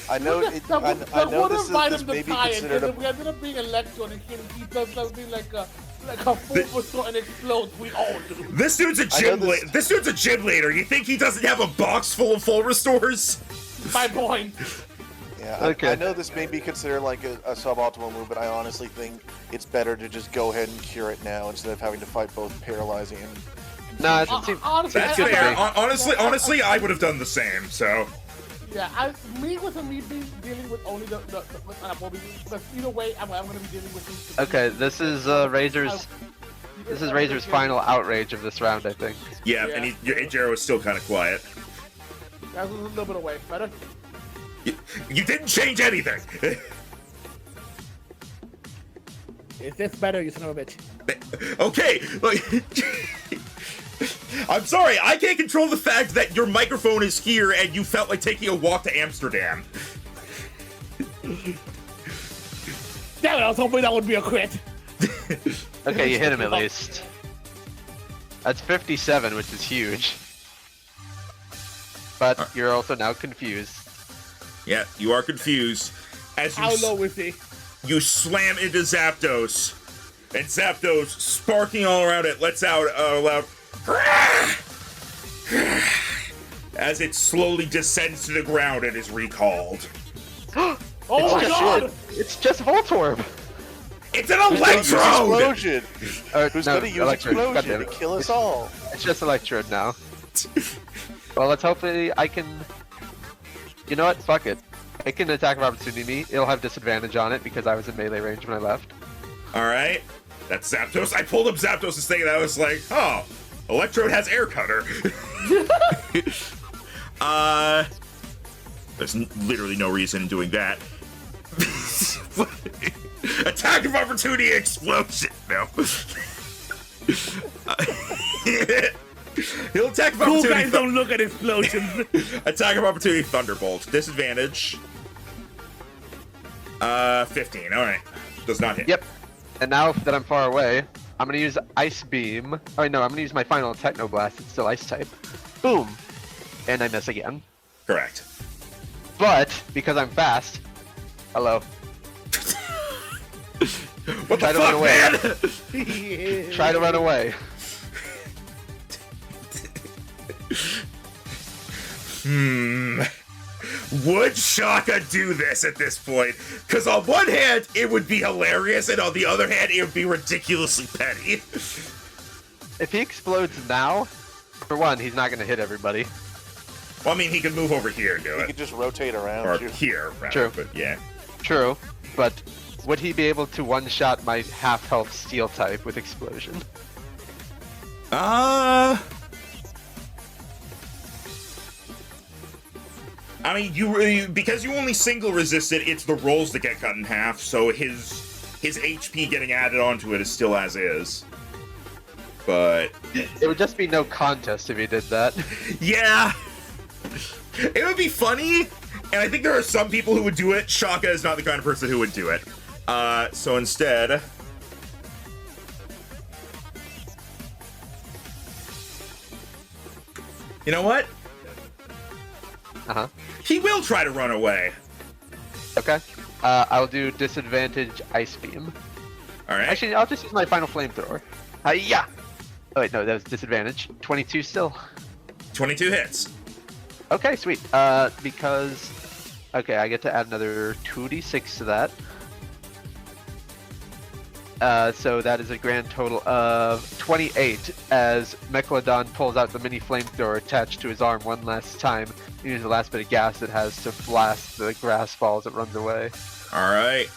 I know. I know this may be considered if we ended up being Electro and he does something like a full restore and explodes, we all do. This dude's a gym leader. This dude's a gym leader. You think he doesn't have a box full of full restores? My point. Yeah, Okay. I know this may be considered like a suboptimal move, but I honestly think it's better to just go ahead and cure it now instead of having to fight both paralyzing and. Nah, it seems Honestly, That's good to fair. me. Honestly, I would have done the same. So, yeah, me being dealing with only but either way, I'm gonna be dealing with. Okay, this is Razor's. This is Razor's final outrage of this round, I think. yeah, Yeah. and Jero is still kind of quiet. That's a little bit away. Better. You didn't change anything. Is this better, you son of a bitch? Okay, like, I'm sorry, I can't control the fact that your microphone is here and you felt like taking a walk to Amsterdam. Damn it, I was hoping that would be a crit. Okay, you hit him at least. That's 57, which is huge. But you're also now confused. Yeah, you are confused. As you How low is he? you slam into Zapdos, and Zapdos, sparking all around it, lets out a loud as it slowly descends to the ground and is recalled. Oh my god! It's just Voltorb! It's an Who's gonna use Electrode! explosion? Who's No, gonna use Electrode, explosion goddamn to it. kill us all? It's just Electrode now. Well, let's hopefully I can... You know what? Fuck it. I can attack of opportunity. It'll have disadvantage on it because I was in melee range when I left. Alright, that's Zapdos. I pulled up Zapdos' thing and I was like, oh, Electrode has Air Cutter. There's literally no reason in doing that. Attack of opportunity explosion. No. He'll attack of Cool opportunity. guys don't look at explosions. Attack of opportunity Thunderbolt. Disadvantage. 15. Alright. Does not hit. Yep. And now that I'm far away, I'm gonna use Ice Beam. Oh no, I'm gonna use my final Techno Blast. It's still Ice type. Boom! And I miss again. Correct. But, because I'm fast... Hello. What Try the to run fuck, away. man? Try to run away. Would Shaka do this at this point? Because on one hand, it would be hilarious, and on the other hand, it would be ridiculously petty. If he explodes now, for one, he's not gonna hit everybody. Well, I mean, he could move over here and do You it. could just rotate around Or you. here, rather, True. but yeah. True, but would he be able to one-shot my half-health Steel type with Explosion? I mean, because you only single resist it, it's the rolls that get cut in half, so his HP getting added onto it is still as is. But It would just be no contest if he did that. yeah, it would be funny, and I think there are some people who would do it. Shaka is not the kind of person who would do it. So instead, You know what? Uh-huh. He will try to run away. Okay. I'll do disadvantage ice beam. All right. Actually, I'll just use my final flamethrower. Hiya! Oh wait, no, that was disadvantage. 22 still. 22 hits. Okay, sweet. Because... Okay, I get to add another 2d6 to that. So that is a grand total of 28 as Megalodon pulls out the mini flamethrower attached to his arm one last time and uses the last bit of gas it has to blast the grass fall as it runs away. All right.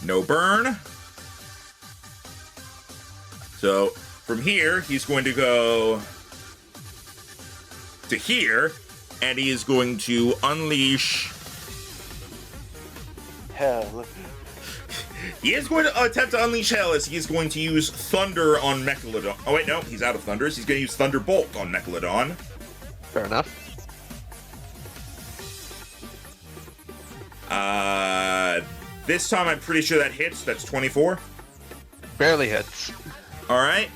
No burn. So from here, he's going to go to here, and he is going to unleash. Hell. He is going to attempt to unleash hell as he is going to use Thunder on Megalodon. Oh wait, no, he's out of Thunders. He's going to use Thunderbolt on Megalodon. Fair enough. This time I'm pretty sure that hits. That's 24. Barely hits. All right.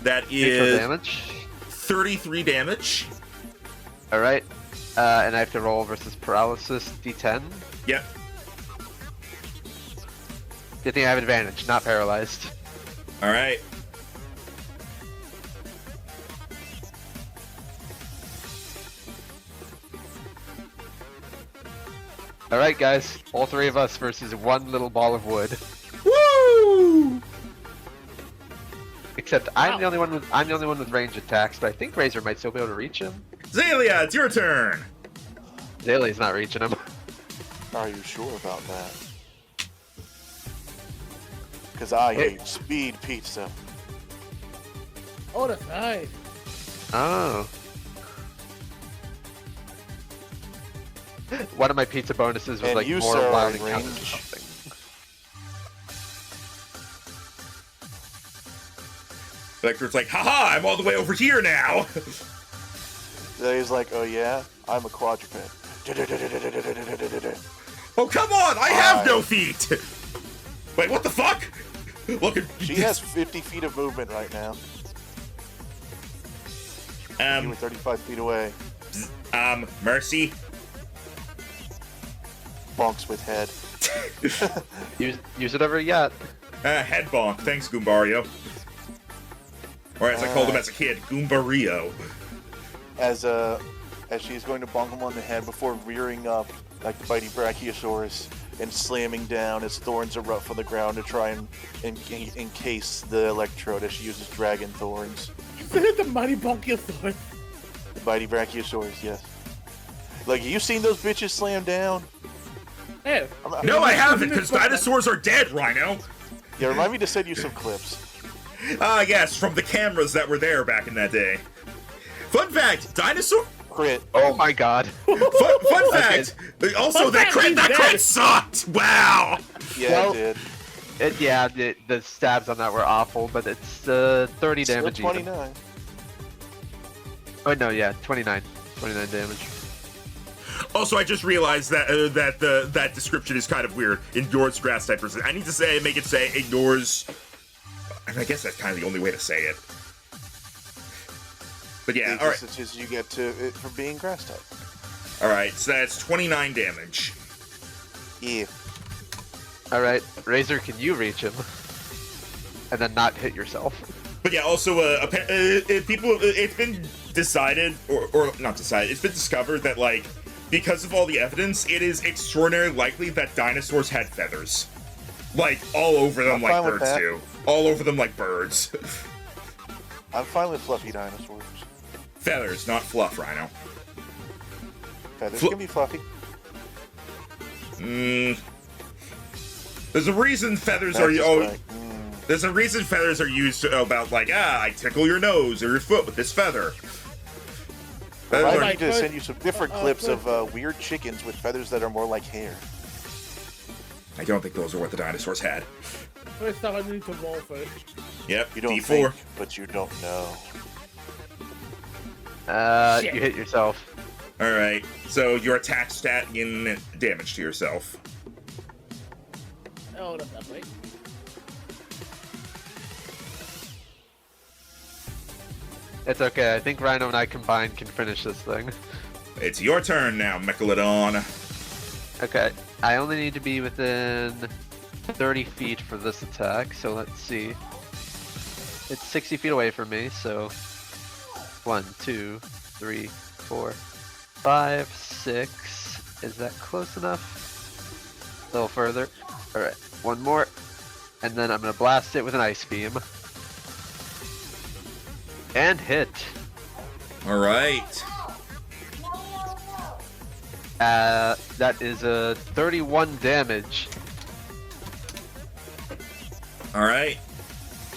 That Neutral is damage. 33 damage. Alright. And I have to roll versus paralysis d10. Yep. Good thing I have advantage, not paralyzed. All right. Alright guys, all three of us versus one little ball of wood. Woo! Except I'm the only one with range attacks, but I think Razor might still be able to reach him. Zalia, it's your turn. Zaylee's not reaching him. Are you sure about that? Because I ate speed pizza. Oh, that's nice. Oh. One of my pizza bonuses was And like you, more sir, are wild in encounters or range. something. Vector's like, haha, I'm all the way over here now. Then he's like, oh yeah, I'm a quadruped. Oh, come on, I have no feet. Wait, what the fuck? Look at She has 50 feet of movement right now. You were 35 feet away. Mercy. Bonks with head. Use it ever yet. Head bonk. Thanks, Goombario. Or as I called him as a kid, Goombario. As she's going to bonk him on the head before rearing up like the mighty Brachiosaurus and slamming down as thorns erupt from the ground to try and encase the electrode as she uses dragon thorns. The mighty Brachiosaurus. The mighty Brachiosaurus, yes. Like, you seen those bitches slam down? Hey, No, I haven't, because dinosaurs are dead, Rhino. Yeah, remind me to send you some clips. Yes, from the cameras that were there back in that day. Fun fact, dinosaur... Crit. Oh my god. Fun fact, also Fun that fact, crit he's crit dead. sucked! Wow! Yeah, Well, it did. Yeah, the stabs on that were awful, but it's 30 Still damage even. 29. Oh no, yeah, 29. 29 damage. Also, I just realized that that description is kind of weird. Ignores grass typers. I need to make it say ignores... I guess that's kind of the only way to say it. But yeah, The alright. distances you get to it for being grass type. Alright, so that's 29 damage. Yeah. Alright, Razor, can you reach him? And then not hit yourself. But yeah, also, it's been decided, or not decided, it's been discovered that, like, because of all the evidence, it is extraordinarily likely that dinosaurs had feathers. Like, all over them I'm like fine with birds that. do. All over them like birds. I'm fine with fluffy dinosaurs. Feathers, not fluff, Rhino. Feathers can be fluffy. There's a reason feathers That's are... just Oh, like, there's a reason feathers are used about, like, I tickle your nose or your foot with this feather. Feathers I are- need to send you some different clips first- of weird chickens with feathers that are more like hair. I don't think those are what the dinosaurs had. First off, I need to roll first. Yep, You don't D4. think, but you don't know. Shit. You hit yourself. Alright, so your attack stat in damage to yourself. Oh, that's not right. It's okay. I think Rhino and I combined can finish this thing. It's your turn now, Mechalodon. Okay. I only need to be within 30 feet for this attack, so let's see. It's 60 feet away from me, so 1, 2, 3, 4, 5, 6. Is that close enough? A little further. Alright, one more. And then I'm gonna blast it with an ice beam. And hit. Alright. That is a 31 damage. Alright.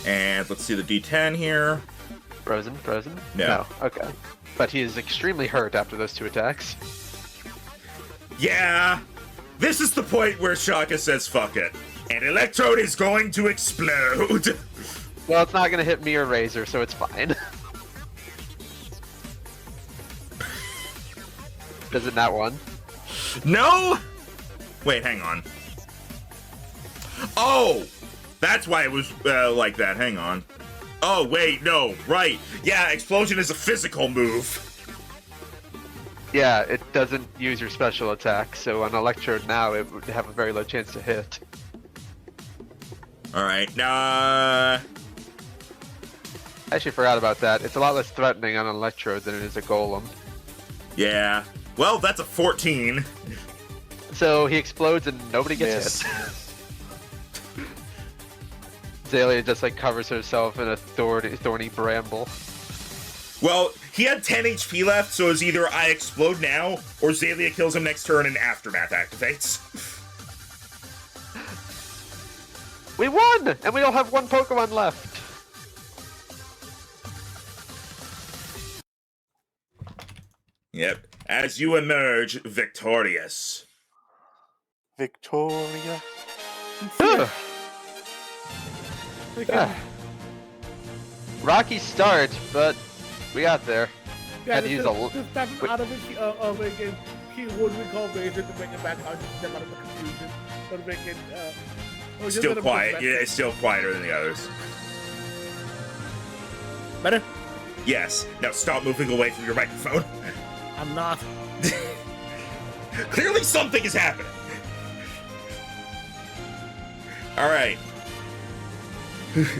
And let's see the D10 here. Frozen? No. Okay. But he is extremely hurt after those 2 attacks. Yeah. This is the point where Shaka says fuck it. And Electrode is going to explode. Well, it's not gonna hit me or Razor, so it's fine. Does it not one? No! Wait, hang on. Oh! That's why it was like that. Hang on. Oh, wait, no. Right. Yeah, explosion is a physical move. Yeah, it doesn't use your special attack, so on Electrode now it would have a very low chance to hit. Alright, now... I actually forgot about that. It's a lot less threatening on an Electrode than it is a Golem. Yeah. Well, that's a 14. So he explodes and nobody gets hit. Zalia just like covers herself in a thorny bramble. Well, he had 10 HP left, so it's either I explode now, or Zalia kills him next turn and Aftermath activates. We won! And we all have 1 Pokemon left! Yep. As you emerge victorious. Victoria. Ugh. Rocky start, but we got there. Yeah, Had to use a this time out of it, he would recall Razor to bring it back out, to them out of the confusion. But make it, Still quiet. Yeah, it's still quieter than the others. Better? Yes. Now stop moving away from your microphone. I'm not. Clearly something is happening. Alright.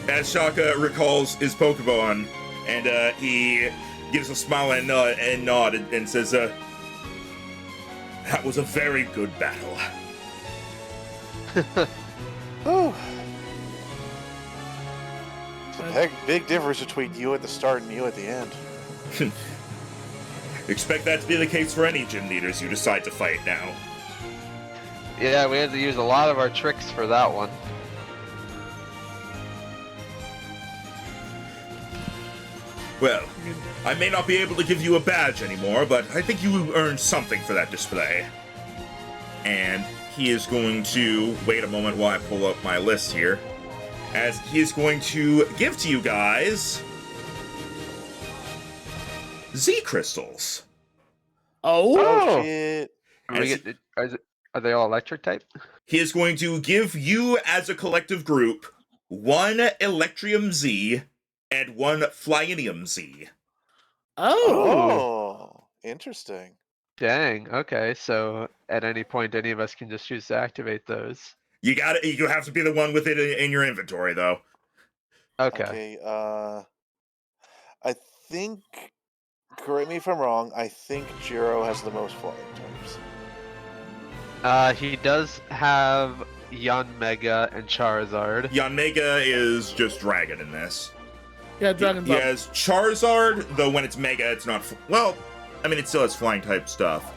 As Shaka recalls his Pokemon, and he gives a smile and nod and says, that was a very good battle. Oh. It's a big difference between you at the start and you at the end. Expect that to be the case for any gym leaders you decide to fight now. Yeah, we had to use a lot of our tricks for that one. Well, I may not be able to give you a badge anymore, but I think you earned something for that display. And he is going to... Wait a moment while I pull up my list here. As he is going to give to you guys... Z crystals. Oh shit. Are they all electric type? He is going to give you, as a collective group, 1 Electrium Z and 1 Flyinium Z. Oh, interesting. Dang, okay, so at any point any of us can just choose to activate those. You have to be the one with it in your inventory, though. Okay. I think, correct me if I'm wrong, I think Jiro has the most flying types. He does have Yanmega and Charizard. Yanmega is just Dragon in this. Yeah, Dragon He has Charizard, though when it's Mega, it's not... Well, I mean, it still has flying type stuff.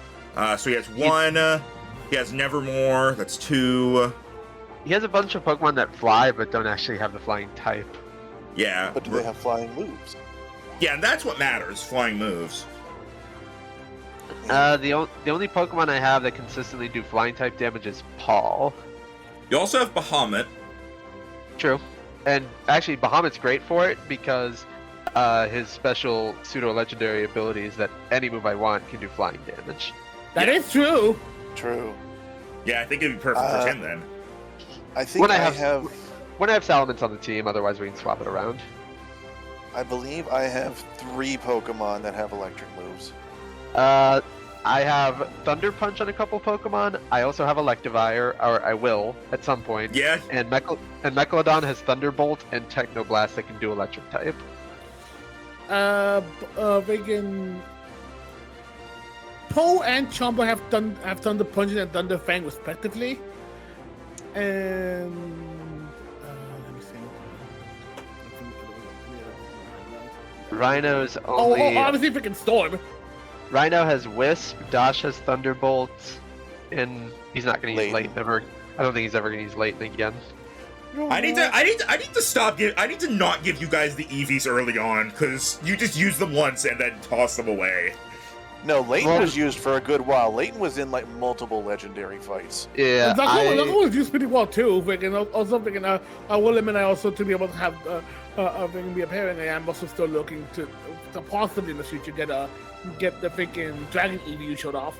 So he has 1, he has Nevermore, that's 2. He has a bunch of Pokemon that fly, but don't actually have the flying type. Yeah. But do they have flying moves? Yeah, and that's what matters, flying moves. The only Pokemon I have that consistently do flying type damage is Paul. You also have Bahamut. True. And actually, Bahamut's great for it because his special pseudo-legendary ability is that any move I want can do flying damage. That is true. True. Yeah, I think it'd be perfect for him then. I think When I have Salamence on the team, otherwise we can swap it around. I believe I have 3 Pokemon that have electric moves. I have Thunder Punch on a couple Pokemon. I also have Electivire, or I will at some point. Yeah. And Megalodon has Thunderbolt and Technoblast that can do Electric type. Friggin' Poe and Chombo have Thunder Punch and Thunder Fang respectively. And let me see. Rhino's only. Obviously freaking Storm. Rhino has Wisp, Dash has Thunderbolt, and he's not going to use Leighton ever. I don't think he's ever going to use Leighton again. I need to stop. I need to not give you guys the Eevees early on, because you just use them once and then toss them away. No, Leighton was used for a good while. Leighton was in like multiple legendary fights. Yeah, that was used pretty well too. Also, I will admit, I also to be able to have be a parent. I am also still looking to possibly in the future get the freaking Dragon Eevee you showed off.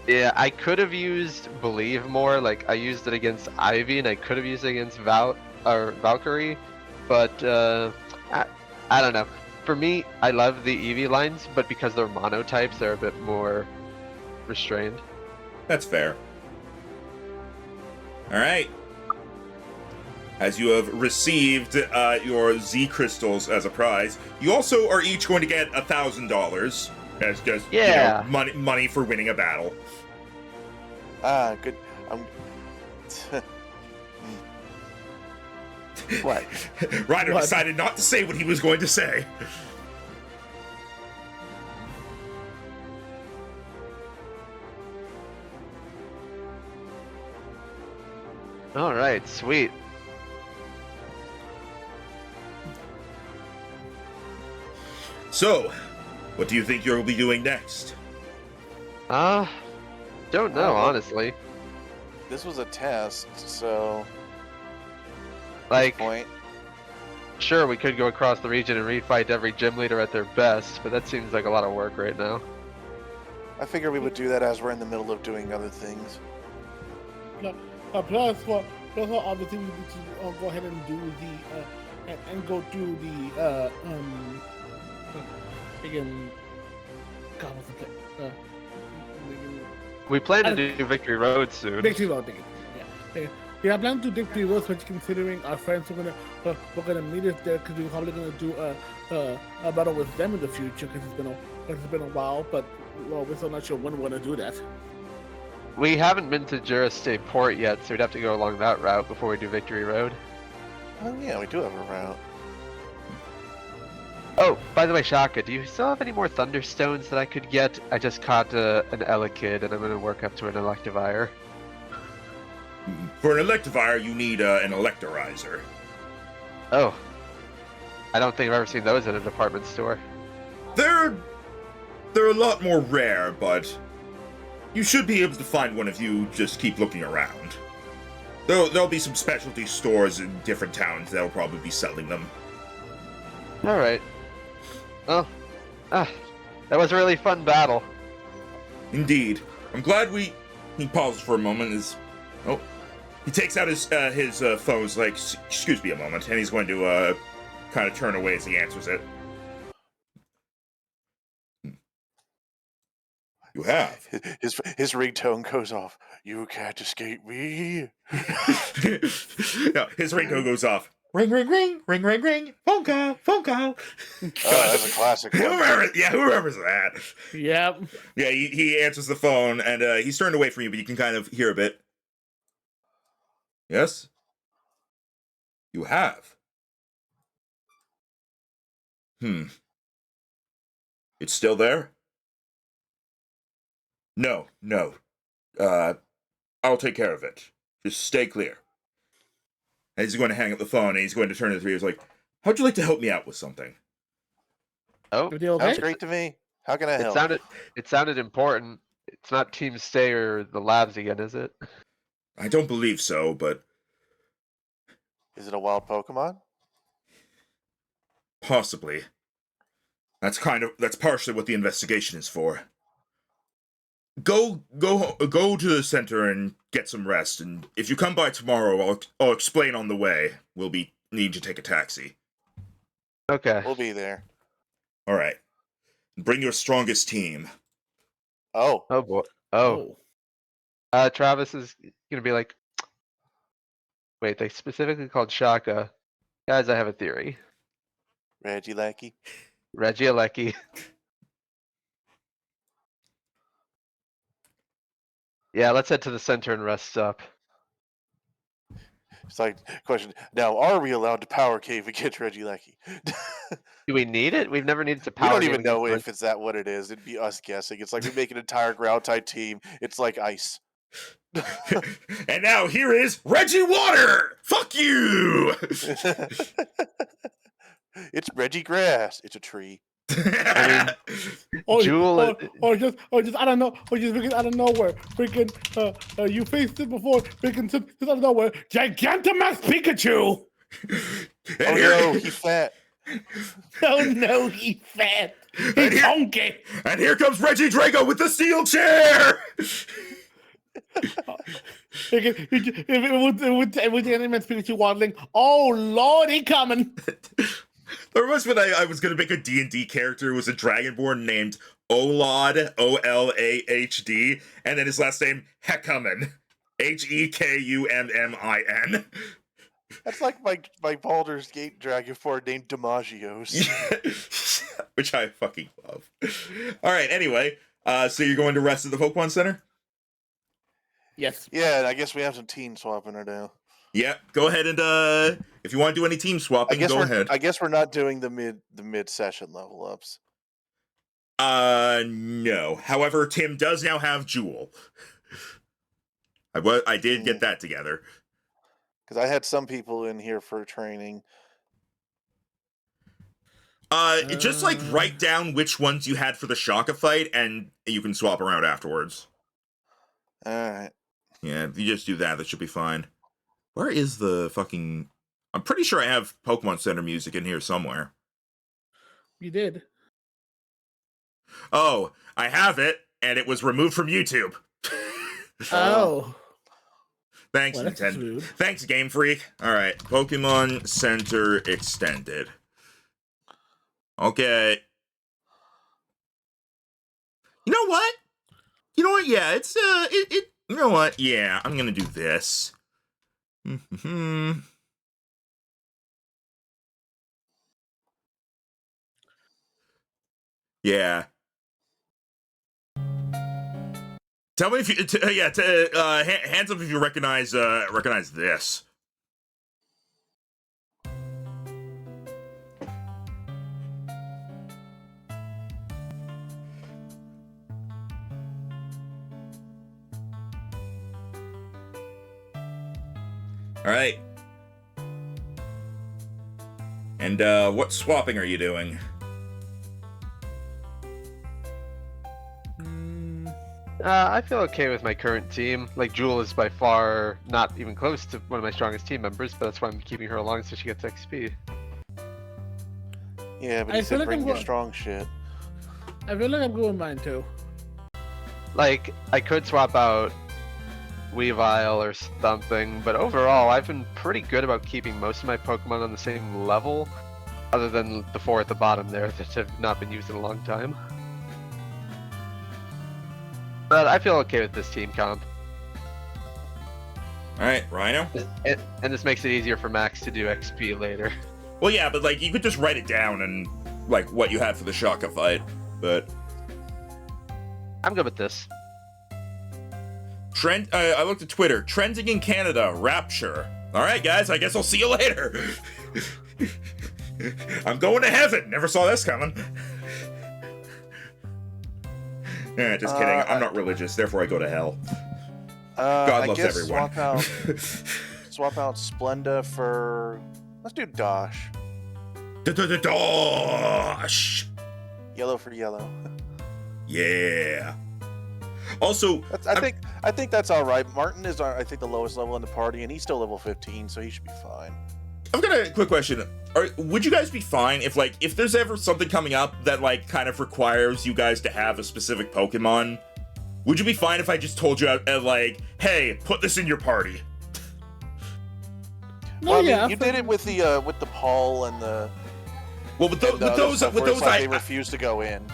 Yeah, I could have used Believe more. Like I used it against Ivy, and I could have used it against Valkyrie, but I don't know. For me, I love the Eevee lines, but because they're monotypes, they're a bit more restrained. That's fair. All right. As you have received your Z crystals as a prize, you also are each going to get $1,000 as just money for winning a battle. Good. What? Ryder decided not to say what he was going to say. All right, sweet. So, what do you think you'll be doing next? Don't know, honestly. This was a test, so... Like, point. Sure, we could go across the region and refight every gym leader at their best, but that seems like a lot of work right now. I figure we would do that as we're in the middle of doing other things. Plus, obviously, we need to go ahead and do the and go through the again. God, what's the we plan to do Victory Road soon. Victory Road, yeah. Yeah, I plan to do Victory Road, especially considering our friends we're gonna meet us there, because we're probably gonna do a battle with them in the future, because it's been a while, but well, we're still not sure when we're gonna do that. We haven't been to Jura State Port yet, so we'd have to go along that route before we do Victory Road. Oh yeah, we do have a route. Oh, by the way, Shaka, do you still have any more Thunderstones that I could get? I just caught an Elekid, and I'm going to work up to an Electivire. For an Electivire, you need an Electorizer. Oh. I don't think I've ever seen those in a department store. They're a lot more rare, but you should be able to find one if you just keep looking around. There'll be some specialty stores in different towns that'll probably be selling them. Alright. Well, that was a really fun battle. Indeed. I'm glad he pauses for a moment. He takes out his phone, like, excuse me a moment, and he's going to kind of turn away as he answers it. You have. His ringtone goes off. You can't escape me. No, his ringtone goes off. Ring, ring, ring, ring, ring, ring. Phone call, phone call. That's a classic one. Who remembers that? Yep. Yeah, he answers the phone, and he's turned away from you, but you can kind of hear a bit. Yes? You have. It's still there? No. I'll take care of it. Just stay clear. And he's going to hang up the phone, and he's going to turn to the three. He's like, how'd you like to help me out with something? Oh, Okay? Sounds great to me. How can I help? It sounded important. It's not Team Stay or the labs again, is it? I don't believe so, but Is it a wild Pokemon? possibly. That's partially what the investigation is for. Go to the center and get some rest, and if you come by tomorrow, I'll explain on the way. We'll need to take a taxi. Okay. We'll be there. All right. Bring your strongest team. Oh, Oh boy. Oh. Travis is gonna be like, wait, they specifically called Shaka. Guys, I have a theory. Reggie Lackey. Reggie Alecki. Yeah, let's head to the center and rest up. It's like, question. Now, are we allowed to power cave against Reggie Lackey? Do we need it? We've never needed to We power don't game even know against if it's that what it is. It'd be us guessing. It's like we make an entire ground type team. It's like ice. And now here is Reggie Water! Fuck you! It's Reggie Grass. It's a tree. Jewel. Or just I don't know, or just freaking out of nowhere, freaking you faced it before, freaking just out of nowhere, Gigantamax Pikachu. Oh no, he's fat. Oh no, he's fat. He's hungry. And here comes Reggie Drago with the steel chair! It was the Animax Pikachu waddling. Oh Lord, he coming. There was when I was gonna make a D&D character who was a Dragonborn named Olad, O-L-A-H-D, and then his last name Hekumin, H-E-K-U-M-M-I-N. That's like my Baldur's Gate Dragonborn named Demagios. Which I fucking love. Alright, anyway, so you're going to rest at the Pokemon Center? Yes. Yeah, and I guess we have some team swapping to do. Yeah, go ahead and if you want to do any team swapping, go ahead. I guess we're not doing the mid session level ups. No. However, Tim does now have Jewel. I did get that together. Because I had some people in here for training. Just like write down which ones you had for the Shaka fight, and you can swap around afterwards. All right. Yeah, if you just do that, that should be fine. Where is the fucking... I'm pretty sure I have Pokemon Center music in here somewhere. You did. Oh, I have it, and it was removed from YouTube. Oh. Thanks, Well, that's Nintendo. rude. Thanks, Game Freak. All right, Pokemon Center Extended. Okay. You know what? Yeah, it's you know what? Yeah, I'm gonna do this. Yeah. Tell me if you, hands up if you recognize this. All right. And what swapping are you doing? I feel okay with my current team. Like, Jewel is by far not even close to one of my strongest team members, but that's why I'm keeping her along so she gets XP. Yeah, but I he feel said like bring I'm your go- strong shit. I feel like I'm going mine too. Like, I could swap out Weavile or something, but overall, I've been pretty good about keeping most of my Pokemon on the same level, other than the 4 at the bottom there that have not been used in a long time. But I feel okay with this team comp. Alright, Rhino? And this makes it easier for Max to do XP later. Well, yeah, but, like, you could just write it down and, like, what you had for the Shaka fight, but... I'm good with this. Trend, I looked at Twitter. Trending in Canada, Rapture. Alright, guys, I guess I'll see you later. I'm going to heaven. Never saw this coming. Just kidding. I'm not religious, therefore I go to hell. God loves everyone. Swap out Splenda for... Let's do Dosh. Dosh! Yellow for yellow. Yeah. Also, I think that's all right. Martin is, I think, the lowest level in the party, and he's still level 15, so he should be fine. I've got a quick question. Would you guys be fine if there's ever something coming up that, like, kind of requires you guys to have a specific Pokemon? Would you be fine if I just told you, like, hey, put this in your party? No, Well, yeah. you did it with the Paul and the Well, with And the other those, stuff with where it's those, like they refuse to go in.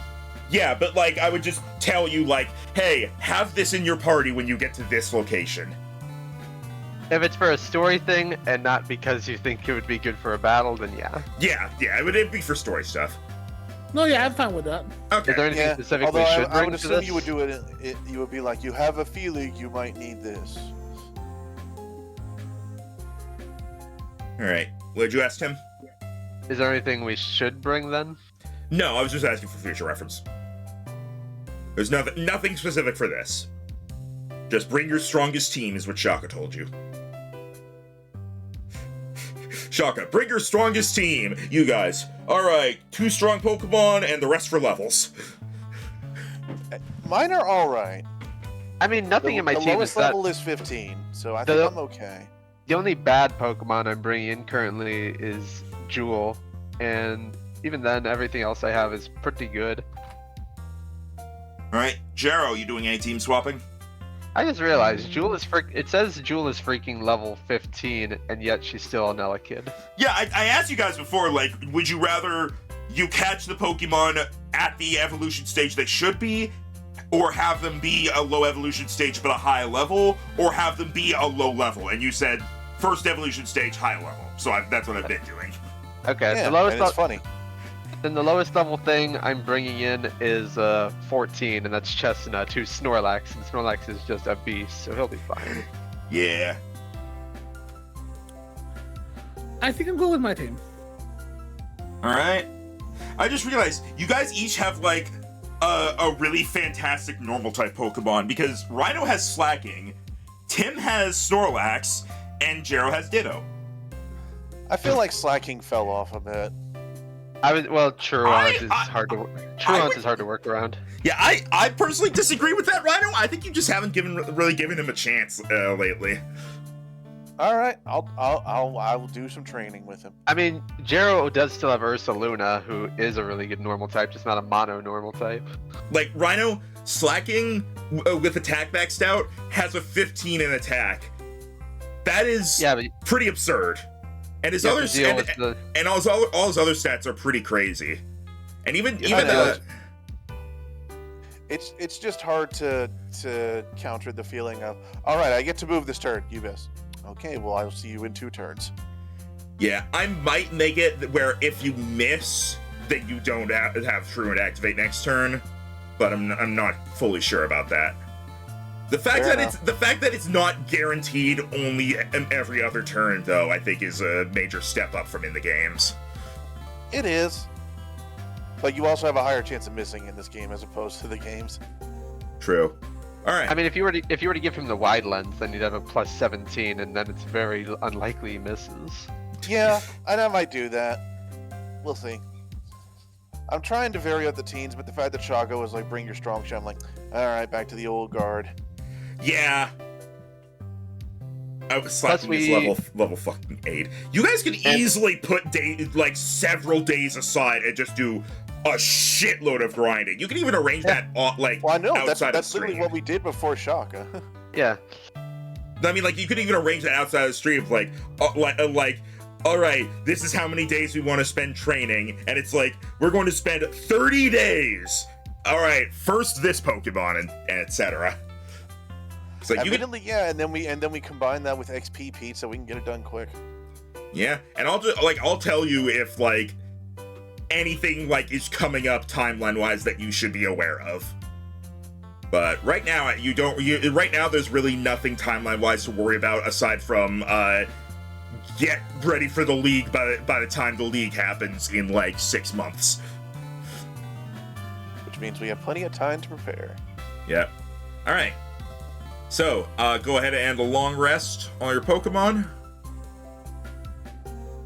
yeah, but like I would just tell you like, hey, have this in your party when you get to this location. If it's for a story thing and not because you think it would be good for a battle, then yeah. Yeah, it'd be for story stuff. No, yeah, I'm fine with that. Okay. Is there anything Yeah, specific although we should I bring would to assume this? you would do it, you would be like, you have a feeling you might need this. All right. What did you ask him? Is there anything we should bring then? No, I was just asking for future reference. There's nothing specific for this. Just bring your strongest team is what Shaka told you. Shaka, bring your strongest team, you guys. Alright, 2 strong Pokemon and the rest for levels. Mine are alright. I mean, nothing in my the team is lowest that. level is 15, so I think I'm okay. The only bad Pokemon I'm bringing in currently is Jewel, and even then, everything else I have is pretty good. Alright, Jero, you doing any team swapping? I just realized Jewel is it says Jewel is freaking level 15, and yet she's still an Elekid. Yeah, I asked you guys before, like, would you rather you catch the Pokemon at the evolution stage they should be, or have them be a low evolution stage but a high level, or have them be a low level? And you said first evolution stage, high level. So that's what I've been doing. Okay, Yeah, the lowest and it's funny. then the lowest level thing I'm bringing in is 14, and that's Chestnut, who's Snorlax, and Snorlax is just a beast, so he'll be fine. Yeah. I think I'm good with my team. Alright. I just realized you guys each have like a really fantastic normal type Pokemon because Rhino has Slacking, Tim has Snorlax, and Jero has Ditto. I feel like Slacking fell off a bit. Truant is hard to is hard to work around. Yeah, I personally disagree with that, Rhino. I think you just haven't really given him a chance lately. All right, I'll do some training with him. I mean, Jero does still have Ursa Luna, who is a really good normal type, just not a mono normal type. Like Rhino Slacking with attack maxed out has a 15 in attack. That is pretty absurd. And his other and all his other stats are pretty crazy. And even it's just hard to counter the feeling of, all right, I get to move this turn. You miss. Okay, well, I'll see you in 2 turns. Yeah, I might make it where if you miss, that you don't have Truant activate next turn, but I'm not fully sure about that. The fact that it's not guaranteed only every other turn, though, I think is a major step up from in the games. It is, but you also have a higher chance of missing in this game as opposed to the games. True. All right. I mean, if you were to give him the wide lens, then you'd have a plus 17, and then it's very unlikely he misses. Yeah, and I might do that. We'll see. I'm trying to vary out the teens, but the fact that Shago is like, bring your strong shot, I'm like, all right, back to the old guard. Yeah. I was slapping this level fucking 8. You guys could easily put several days aside and just do a shitload of grinding. You can even arrange that like well, I know outside that's of stream. literally what we did before Shaka. Yeah. I mean, like you could even arrange that outside of the stream, like all right, this is how many days we want to spend training, and it's like we're going to spend 30 days. All right, first this Pokemon and etc. So Admittedly, yeah, and then we combine that with XP Pete so we can get it done quick. Yeah, and I'll tell you if like anything like is coming up timeline wise that you should be aware of. But right now right now there's really nothing timeline wise to worry about aside from get ready for the league by the time the league happens in like 6 months. Which means we have plenty of time to prepare. Yeah. All right. So, go ahead and end a long rest on your Pokemon.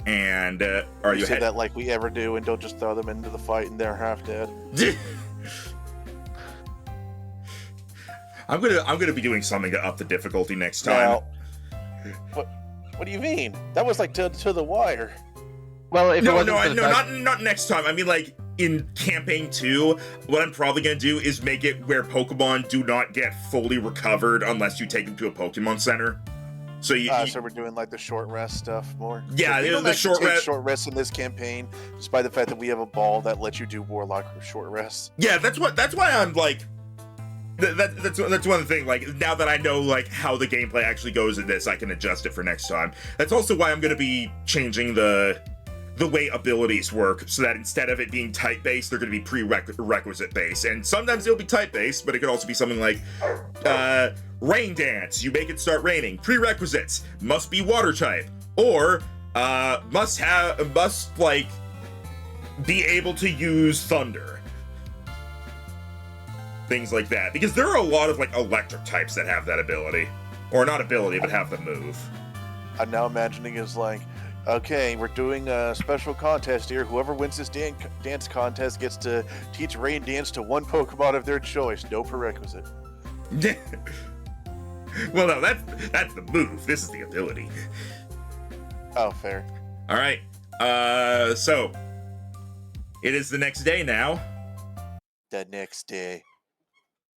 And, are you say that like we ever do and don't just throw them into the fight and they're half dead. I'm gonna be doing something to up the difficulty next time. Now, what do you mean? That was like to the wire. Well, if not next time. I mean, like, in Campaign 2, what I'm probably going to do is make it where Pokemon do not get fully recovered unless you take them to a Pokemon Center. So So we're doing like the short rest stuff more. Yeah, we don't the actually short take rest. short rests in this campaign, despite the fact that we have a ball that lets you do warlock short rests. Yeah, that's why I'm like. That's one thing. Like, now that I know like how the gameplay actually goes in this, I can adjust it for next time. That's also why I'm gonna be changing the way abilities work, so that instead of it being type based, they're gonna be prerequisite based. And sometimes it'll be type based, but it could also be something like rain dance. You make it start raining. Prerequisites must be water type, or must like be able to use thunder. Things like that, because there are a lot of like electric types that have that ability, or not ability, but have the move. I'm now imagining is like, okay, we're doing a special contest here. Whoever wins this dance contest gets to teach rain dance to one Pokemon of their choice. No prerequisite. Well, no, that's the move. This is the ability. Oh, fair. All right. So it is the next day now. The next day.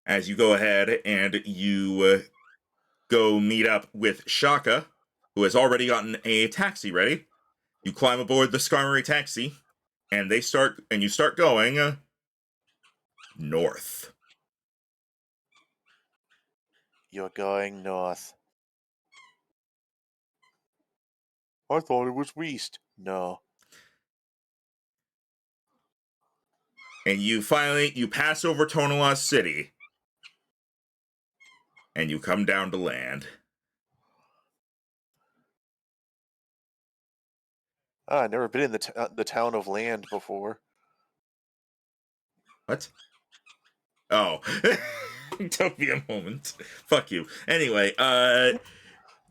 As you go ahead and you go meet up with Shaka, who has already gotten a taxi ready. You climb aboard the Skarmory taxi, and you start going north. You're going north. I thought it was west. No. And you pass over Tonala City, and you come down to land. I've never been in the town of Land before. What? Oh. Took me a moment. Fuck you. Anyway,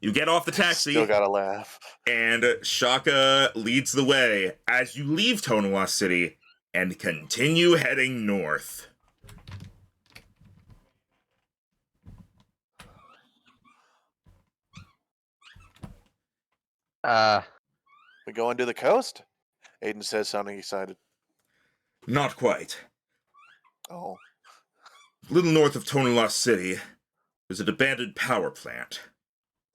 you get off the taxi. Still gotta laugh. And Shaka leads the way as you leave Tonala City and continue heading north. We going to the coast? Aiden says, sounding excited. Not quite. Oh. A little north of Tonala City, there's an abandoned power plant.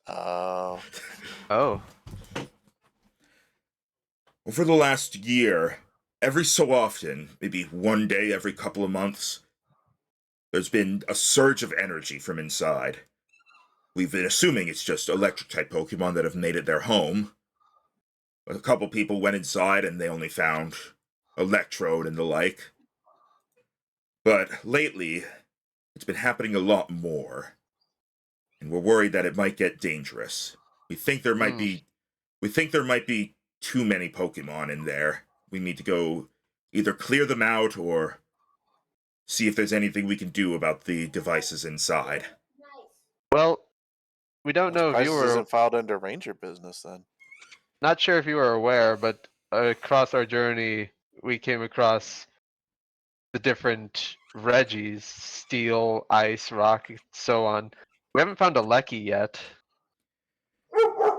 Oh. Over the last year, every so often, maybe one day every couple of months, there's been a surge of energy from inside. We've been assuming it's just electric-type Pokemon that have made it their home. A couple people went inside and they only found Electrode and the like. But lately, it's been happening a lot more. And we're worried that it might get dangerous. We think there might be too many Pokemon in there. We need to go either clear them out or see if there's anything we can do about the devices inside. Well, we don't know if you This were isn't filed under Ranger business then. not sure if you were aware, but across our journey, we came across the different Reggies, Steel, Ice, Rock, so on. We haven't found a Lecky yet.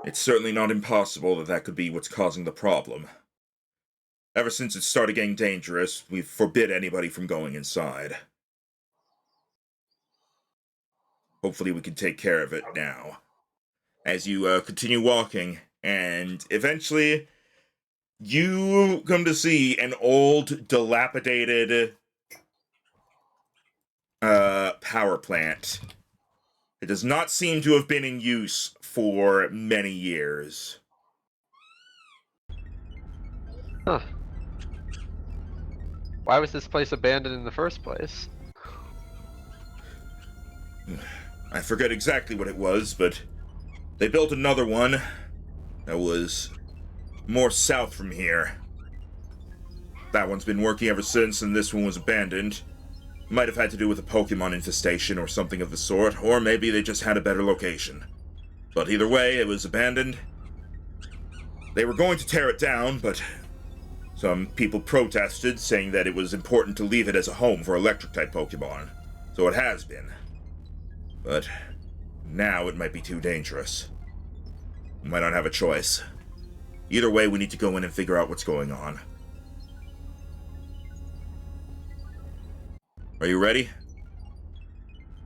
It's certainly not impossible that that could be what's causing the problem. Ever since it started getting dangerous, we've forbid anybody from going inside. Hopefully we can take care of it now. As you continue walking, and eventually you come to see an old, dilapidated power plant. It does not seem to have been in use for many years. Huh. Why was this place abandoned in the first place? I forget exactly what it was, but they built another one that was more south from here. That one's been working ever since, and this one was abandoned. Might have had to do with a Pokemon infestation or something of the sort, or maybe they just had a better location. But either way, it was abandoned. They were going to tear it down, but some people protested, saying that it was important to leave it as a home for electric-type Pokemon. So it has been. But now it might be too dangerous. We might not have a choice. Either way, we need to go in and figure out what's going on. Are you ready?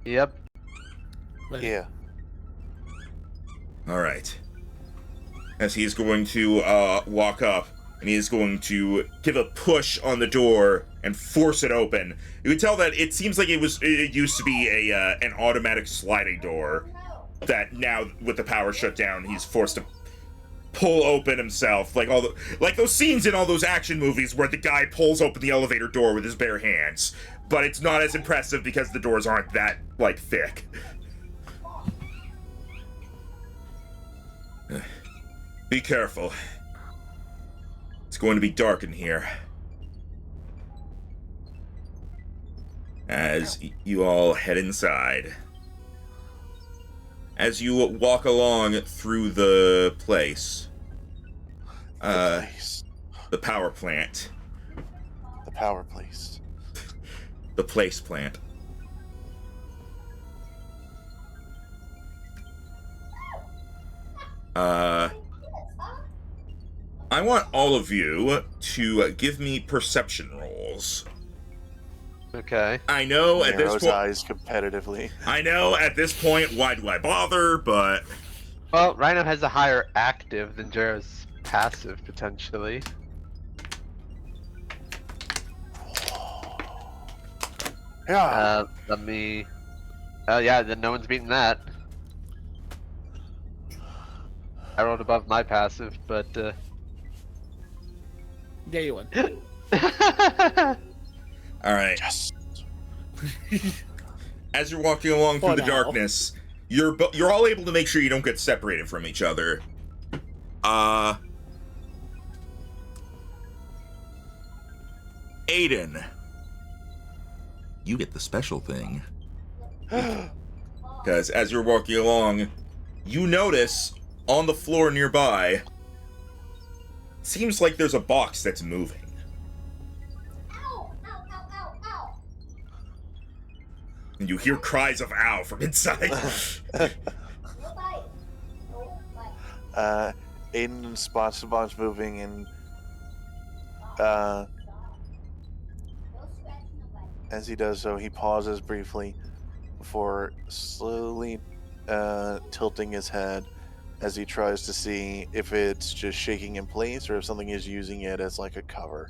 Yep. Yeah. Alright. As he's going to walk up, and he's going to give a push on the door and force it open. You can tell that it seems like it used to be an automatic sliding door that now, with the power shut down, he's forced to pull open himself, like those scenes in all those action movies where the guy pulls open the elevator door with his bare hands. But it's not as impressive because the doors aren't that, like, thick. Be careful. It's going to be dark in here. As you all head inside. As you walk along through the place. The power plant. The power place. The place plant. I want all of you to give me perception rolls. Okay. I know at this Narrows point. eyes competitively. I know at this point. Why do I bother? But Well, Rhino has a higher active than Jero's passive, potentially. Yeah. Let me... Oh yeah, then no one's beating that. I rolled above my passive, but... Yeah, you won. all right. Yes. As you're walking along through For the now. darkness, you're all able to make sure you don't get separated from each other. Aiden, you get the special thing. Because as you're walking along, you notice on the floor nearby, seems like there's a box that's moving. And you hear cries of ow from inside. Aiden spots the box moving and as he does so, he pauses briefly before slowly tilting his head as he tries to see if it's just shaking in place or if something is using it as like a cover.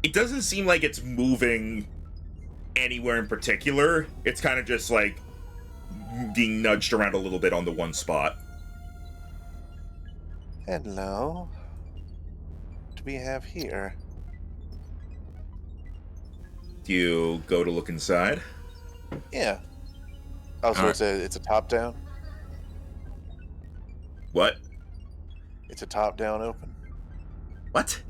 It doesn't seem like it's moving anywhere in particular. It's kind of just like being nudged around a little bit on the one spot. Hello. What do we have here? Do you go to look inside? Yeah. Oh, so Alright. it's a top down? What? It's a top down open. What?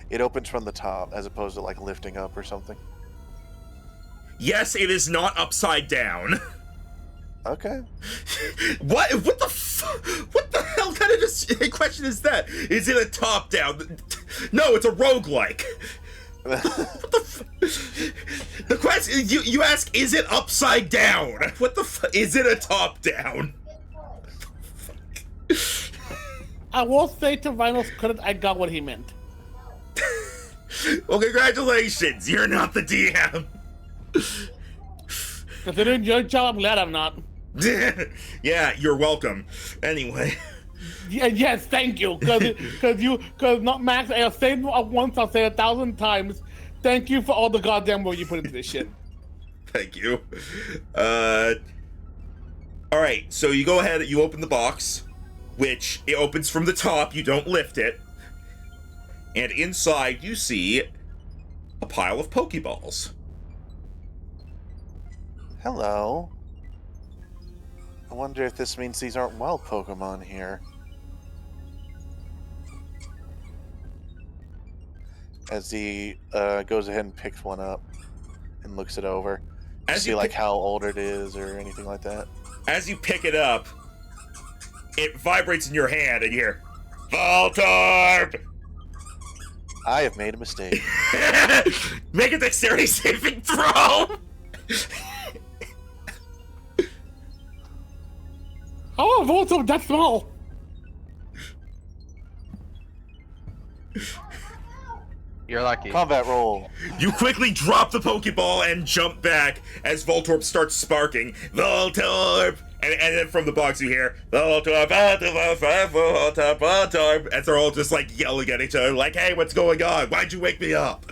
It opens from the top as opposed to like lifting up or something. Yes, it is not upside down. Okay. What the hell kind of question is that? Is it a top down? No, it's a roguelike. What the question, you ask, is it upside down? What the is it a top down? I will say to Rhino's credit, I got what he meant. Well, congratulations, you're not the DM. Considering your job, I'm glad I'm not. Yeah, you're welcome. Anyway. Yeah, yes, thank you. Because not Max, I'll say it once, I'll say it 1,000 times. Thank you for all the goddamn work you put into this shit. Thank you. Alright, so you go ahead, you open the box, which it opens from the top, you don't lift it. And inside you see a pile of Pokeballs. Hello. I wonder if this means these aren't wild Pokemon here. As he goes ahead and picks one up and looks it over. To As see you like pick- how old it is or anything like that. As you pick it up, it vibrates in your hand and you hear, Voltorb! I have made a mistake. Make a dexterity saving throw! How are Voltorb that small? You're lucky. Combat roll. You quickly drop the Pokeball and jump back as Voltorb starts sparking. Voltorb! And then from the box you hear Voltorb, Voltorb, Voltorb, and they're all just like yelling at each other, like, "Hey, what's going on? Why'd you wake me up?"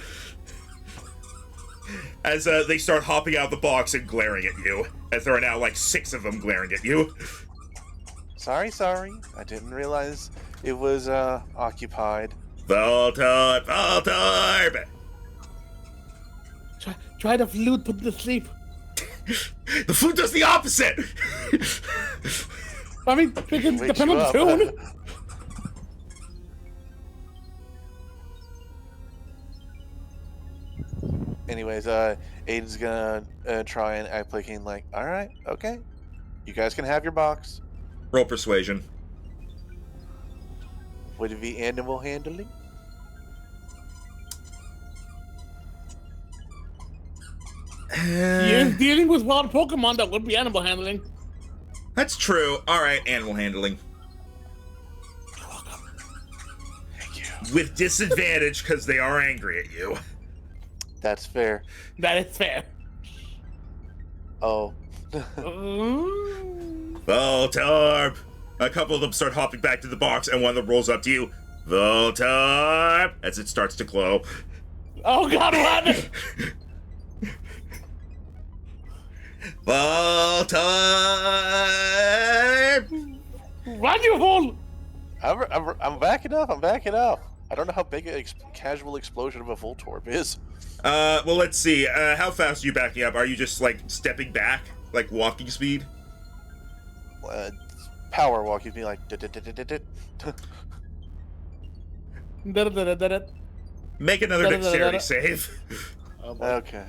As they start hopping out of the box and glaring at you, as there are now like 6 of them glaring at you. Sorry. I didn't realize it was occupied. Voltorb, Voltorb. Try the flute, put to sleep. The flute does the opposite. I mean, it can Wake depend you on the up. tune. Anyways, Aiden's gonna try and act like he's like, all right, okay, you guys can have your box. Roll persuasion. Would it be animal handling? He is dealing with wild Pokemon that would be animal handling. That's true. All right, animal handling. Thank you. With disadvantage because they are angry at you. That's fair. That is fair. Oh. Voltorb! A couple of them start hopping back to the box, and one of them rolls up to you. Voltorb! As it starts to glow. Oh God, what happened? Voltorb! Run, you fool! I'm backing up. I'm backing up. I don't know how big a casual explosion of a Voltorb is. Well, let's see. How fast are you backing up? Are you just, like, stepping back? Like, walking speed? Power walk, you'd be like, dit. Make another dexterity save. Okay.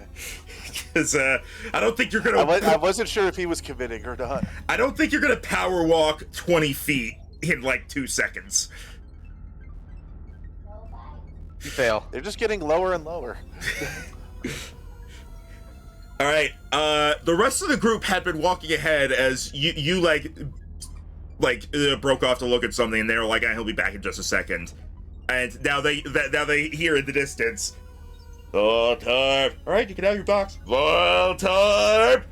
Because, I don't think you're gonna... I wasn't sure if he was committing or not. I don't think you're gonna power walk 20 feet in, like, 2 seconds. You fail. They're just getting lower and lower. All right. The rest of the group had been walking ahead as you broke off to look at something, and they were like, "He'll be back in just a second." And now they hear in the distance, Voltorb. All right, you can have your box. Voltorb.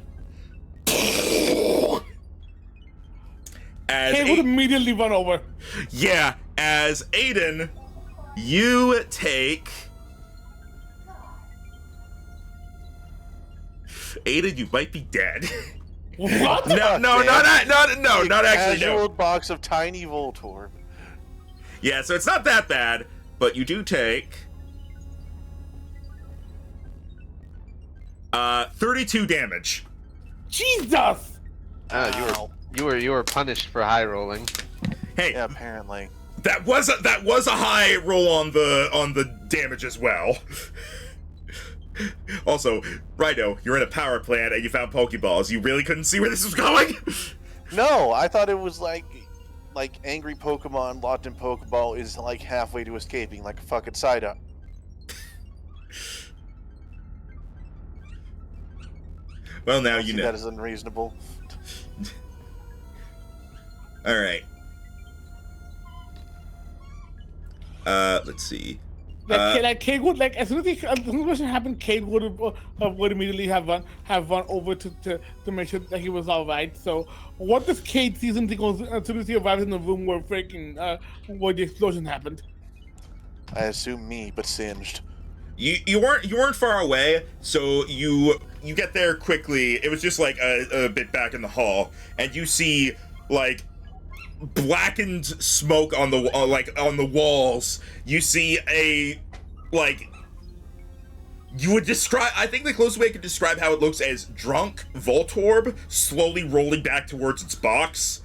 As Kate would immediately run over. yeah, as Aiden, you take. Aiden, you might be dead. What? No, not actually. Casual No. box of tiny Voltorb. Yeah, so it's not that bad, but you do take 32 damage. Jesus! You were punished for high rolling. Hey, Yeah, apparently. that was a high roll on the damage as well. Also, Rhino, you're in a power plant and you found Pokeballs. You really couldn't see where this was going? No, I thought it was like angry Pokemon locked in Pokeball is like halfway to escaping, like a fucking Psyduck. Well, now you know. That is unreasonable. All right. Let's see. Like Kate would, like, as soon as this happened, Kate would immediately have run over to make sure that he was all right. So what does Kate see as soon as he arrives in the room where where the explosion happened? I assume me, but singed. You weren't far away, so you get there quickly. It was just like a bit back in the hall, and you see like blackened smoke on the walls. You see a you would describe. I think the closest way I could describe how it looks as drunk Voltorb slowly rolling back towards its box,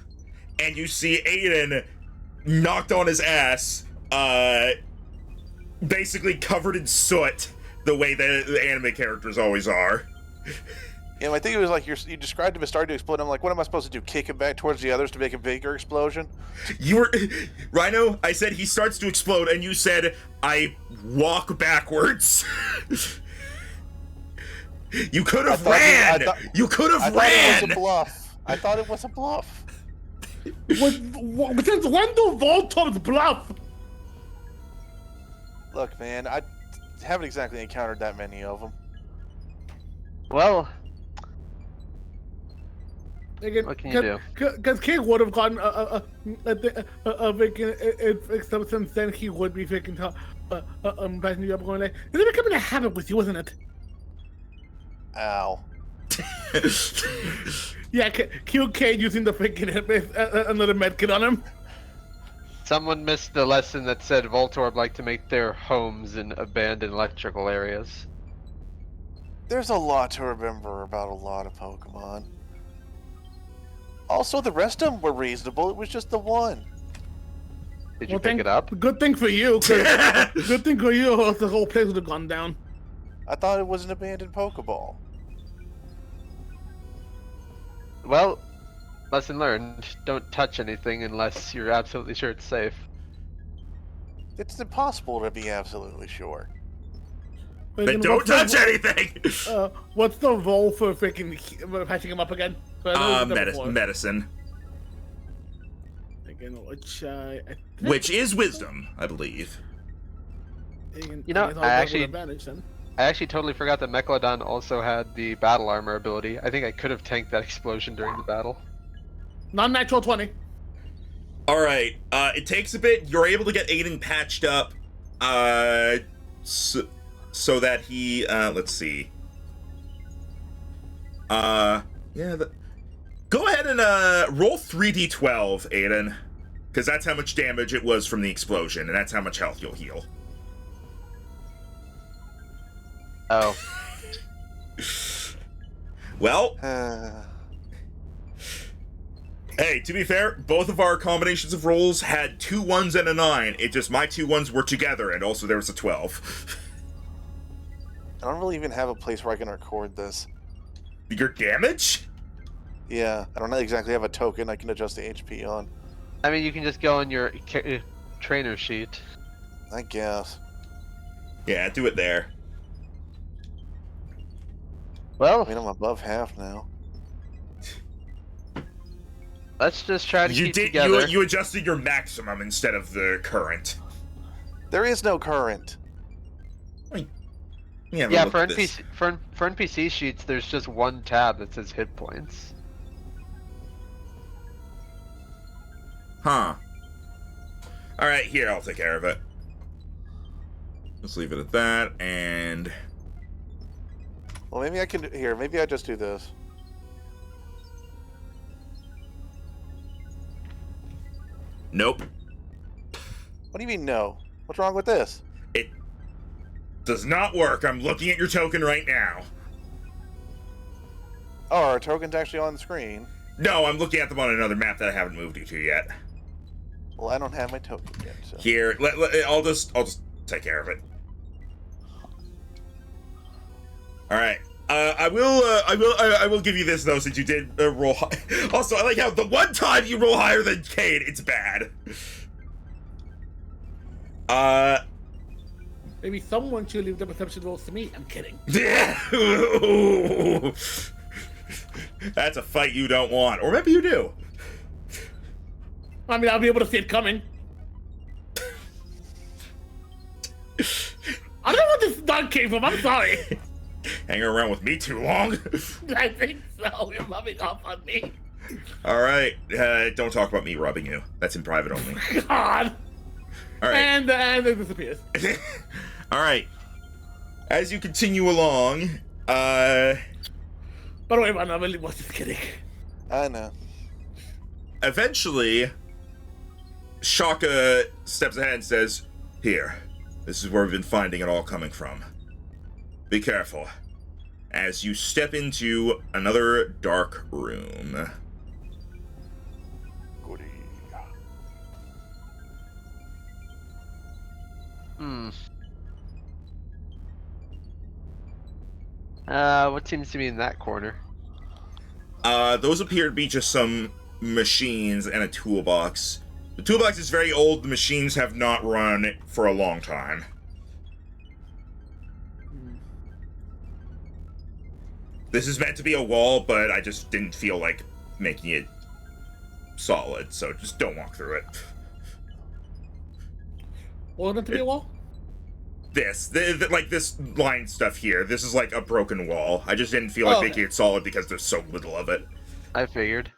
and you see Aiden knocked on his ass, basically covered in soot, the way the anime characters always are. Yeah, I think it was like you described him as starting to explode. I'm like, what am I supposed to do? Kick him back towards the others to make a bigger explosion? You were Rhino. I said he starts to explode, and you said I walk backwards. You could have ran. You could have ran. It was a bluff. I thought it was a bluff. Since when do Voltorbs bluff? Look, man, I haven't exactly encountered that many of them. Well, What can you do? Because King would have gotten a except since then he would be thinking backing you up going like, it's becoming a habit with you, isn't it? Ow. Yeah, QK using the freaking another medkit on him. Someone missed the lesson that said Voltorb like to make their homes in abandoned electrical areas. There's a lot to remember about a lot of Pokemon. Also, the rest of them were reasonable. It was just the one. Did you pick it up? Good thing for you. Good thing for you. Or the whole place would have gone down. I thought it was an abandoned Pokeball. Well, lesson learned. Don't touch anything unless you're absolutely sure it's safe. It's impossible to be absolutely sure. Then don't touch anything! What's the roll for freaking patching him up again? Medicine. Again, which is wisdom, I believe. You know, I actually totally forgot that Megalodon also had the battle armor ability. I think I could have tanked that explosion during the battle. Non-natural 20. Alright, it takes a bit. You're able to get Aiden patched up, so that he, let's see. Go ahead and, roll 3d12, Aiden. Because that's how much damage it was from the explosion, and that's how much health you'll heal. Oh. Well. Hey, to be fair, both of our combinations of rolls had 2 1s and a 9. It just, my 2 1s were together, and also there was a 12. I don't really even have a place where I can record this. Your damage? Yeah, I don't exactly have a token I can adjust the HP on. I mean, you can just go on your trainer sheet. I guess. Yeah, do it there. Well, I mean, I'm above half now. let's just try to keep together. You adjusted your maximum instead of the current. There is no current. Yeah, for NPC sheets, there's just one tab that says hit points. Huh. Alright, here, I'll take care of it. Let's leave it at that, and... Well, maybe I can... Here, maybe I just do this. Nope. What do you mean, no? What's wrong with this? It does not work. I'm looking at your token right now. Oh, our token's actually on the screen. No, I'm looking at them on another map that I haven't moved you to yet. Well, I don't have my token yet, so... Here, I'll just take care of it. All right. I will give you this though, since you did roll high. Also, I like how the one time you roll higher than Cade, it's bad. Maybe someone should leave the perception rolls to me. I'm kidding. That's a fight you don't want, or maybe you do. I mean, I'll be able to see it coming. I don't know what this dog came from. I'm sorry. Hanging around with me too long? I think so. You're rubbing off on me. All right. Don't talk about me rubbing you. That's in private only. God. All right. And it disappears. All right. As you continue along, By the way, man, I really was just kidding. I know. Eventually, Shaka steps ahead and says, "Here, this is where we've been finding it all coming from. Be careful as you step into another dark room." Goody. What seems to be in that corner? Those appear to be just some machines and a toolbox. The toolbox is very old. The machines have not run for a long time. This is meant to be a wall, but I just didn't feel like making it solid, so just don't walk through it. Was it meant to be a wall? Like this line stuff here, this is like a broken wall. I just didn't feel like making it solid because there's so little of it. I figured.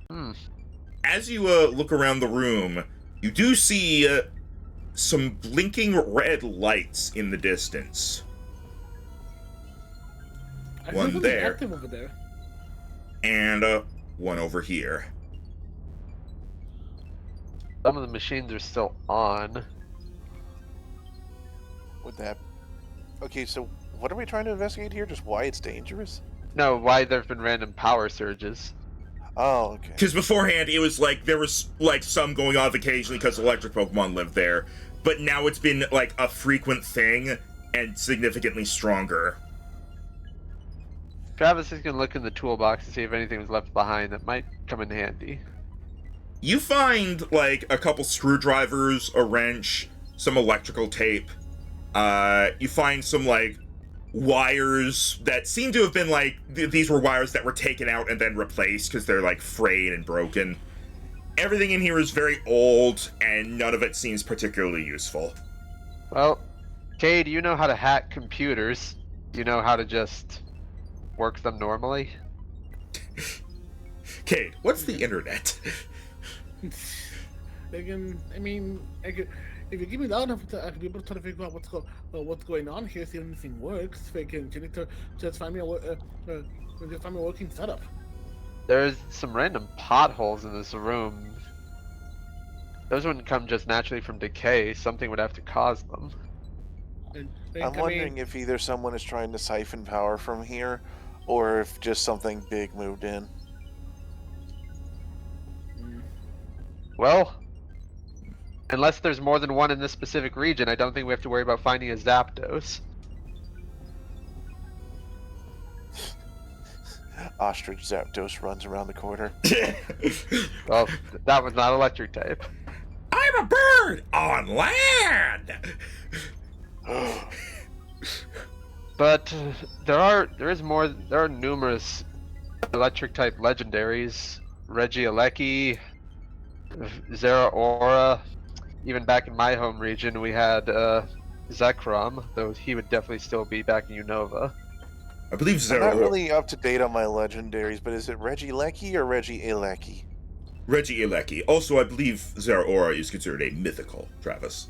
Hmm. As you look around the room, you do see some blinking red lights in the distance. I see One something there. active over there. And one over here. Some of the machines are still on. Would that... Okay, so what are we trying to investigate here? Just why it's dangerous? No, why there've been random power surges. Oh, okay. Because beforehand, it was like there was like some going off occasionally because electric Pokemon lived there. But now it's been like a frequent thing and significantly stronger. Travis is gonna look in the toolbox to see if anything was left behind that might come in handy. You find like a couple screwdrivers, a wrench, some electrical tape. You find some like wires that seem to have been like these were wires that were taken out and then replaced because they're like frayed and broken. Everything in here is very old and none of it seems particularly useful. Well, Cade, you know how to hack computers. Do you know how to just work them normally? Cade, what's the internet? If you give me that enough, I could be able to try to figure out what's going on here, see if anything works. You need to just find me a working setup. There's some random potholes in this room. Those wouldn't come just naturally from decay. Something would have to cause them. I'm wondering if either someone is trying to siphon power from here, or if just something big moved in. Well, unless there's more than one in this specific region, I don't think we have to worry about finding a Zapdos. Ostrich Zapdos runs around the corner. Well, that was not electric type. I'm a bird on land. But there are numerous electric type legendaries. Regieleki, Zeraora. Even back in my home region, we had Zekrom, though he would definitely still be back in Unova. I believe I'm not Zeraora. really up to date on my legendaries, but is it Regieleki or Regieleki? Regieleki. Also, I believe Zeraora is considered a mythical, Travis.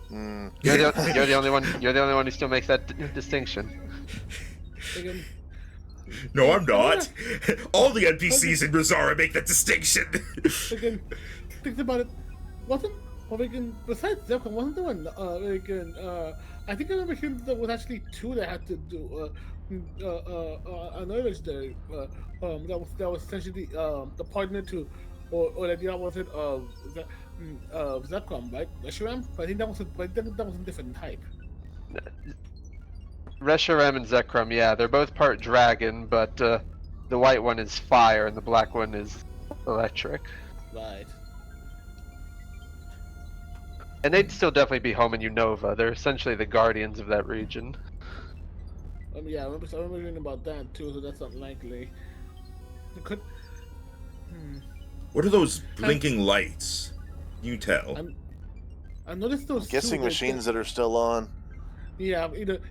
You're the only one. You're the only one who still makes that distinction. No, I'm not. All the NPCs in Resara make that distinction. Again, think about it. Besides Zekrom, wasn't there one? I think I remember hearing there was actually two that had to do another legendary. That was essentially the partner to, or the opposite of Zekrom, right? Reshiram? But I think that was a different type. Reshiram and Zekrom, yeah, they're both part dragon, but the white one is fire and the black one is electric. Right. And they'd still definitely be home in Unova. They're essentially the guardians of that region. Yeah, I remember reading about that too, so that's unlikely. It could. What are those blinking lights? You tell. I noticed those. I'm guessing machines that are still on. Yeah,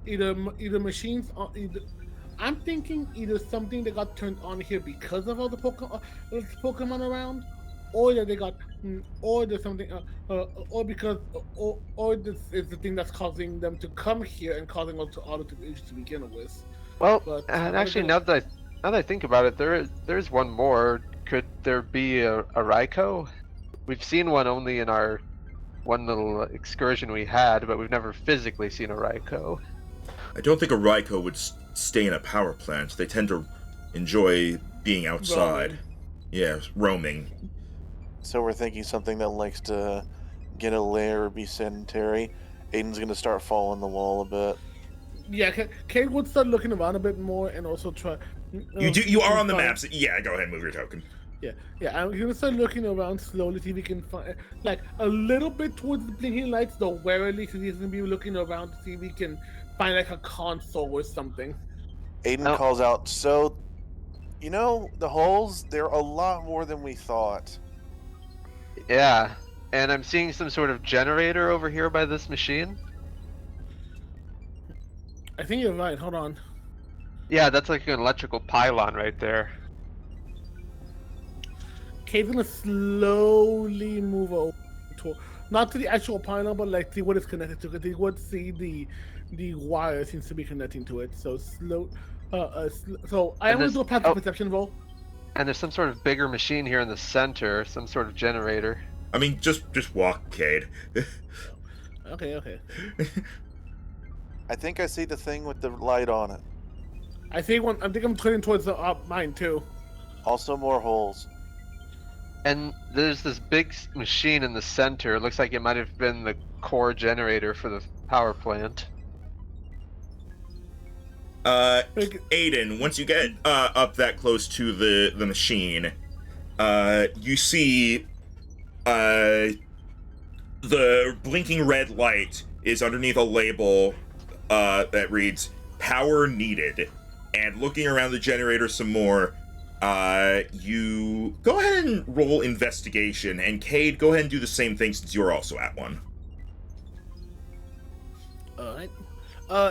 either machines. I'm thinking either something that got turned on here because of all the Pokemon around, or that they got, or there's something, or because, or this is the thing that's causing them to come here and causing all to issue to begin with. Well, But, actually, now that I think about it, there's one more. Could there be a Raikou? We've seen one only in our one little excursion we had, but we've never physically seen a Raikou. I don't think a Raikou would stay in a power plant. They tend to enjoy being outside. Yeah, roaming. So we're thinking something that likes to get a lair or be sedentary. Aiden's gonna start following the wall a bit. Yeah, Kate would start looking around a bit more and also try. You are on the maps. Yeah, go ahead and move your token. Yeah. I'm gonna start looking around slowly, see if we can find like a little bit towards the blinking lights, though warily, so he's gonna be looking around to see if we can find like a console or something. Aiden calls out, so, you know, the holes, they're a lot more than we thought. Yeah, and I'm seeing some sort of generator over here by this machine. I think you're right, hold on. Yeah, that's like an electrical pylon right there. Kate's gonna slowly move over to, not to the actual pylon, but like see what it's connected to, because he would see the wire seems to be connecting to it. So so I am And gonna this, do a passive perception roll. and there's some sort of bigger machine here in the center, some sort of generator. I mean, just walk, Cade. Okay. I think I see the thing with the light on it. I think I'm turning towards the mine too. Also more holes. And there's this big machine in the center. It looks like it might have been the core generator for the power plant. Aiden, once you get up that close to the machine, you see the blinking red light is underneath a label that reads "Power Needed." And looking around the generator some more, you go ahead and roll investigation, and Cade, go ahead and do the same thing since you're also at one. Alright.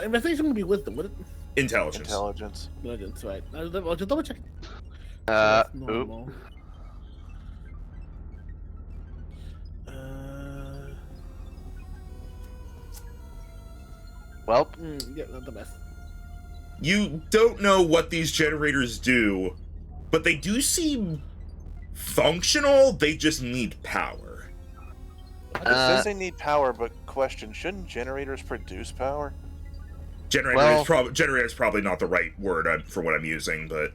Investigation would be wisdom, would it? Intelligence. Intelligence. Right. I'll just double check. Oop. Normal. Well, Yeah, not the best. You don't know what these generators do, but they do seem functional. They just need power. It says they need power, but question, shouldn't generators produce power? Generator is probably not the right word for what I'm using, but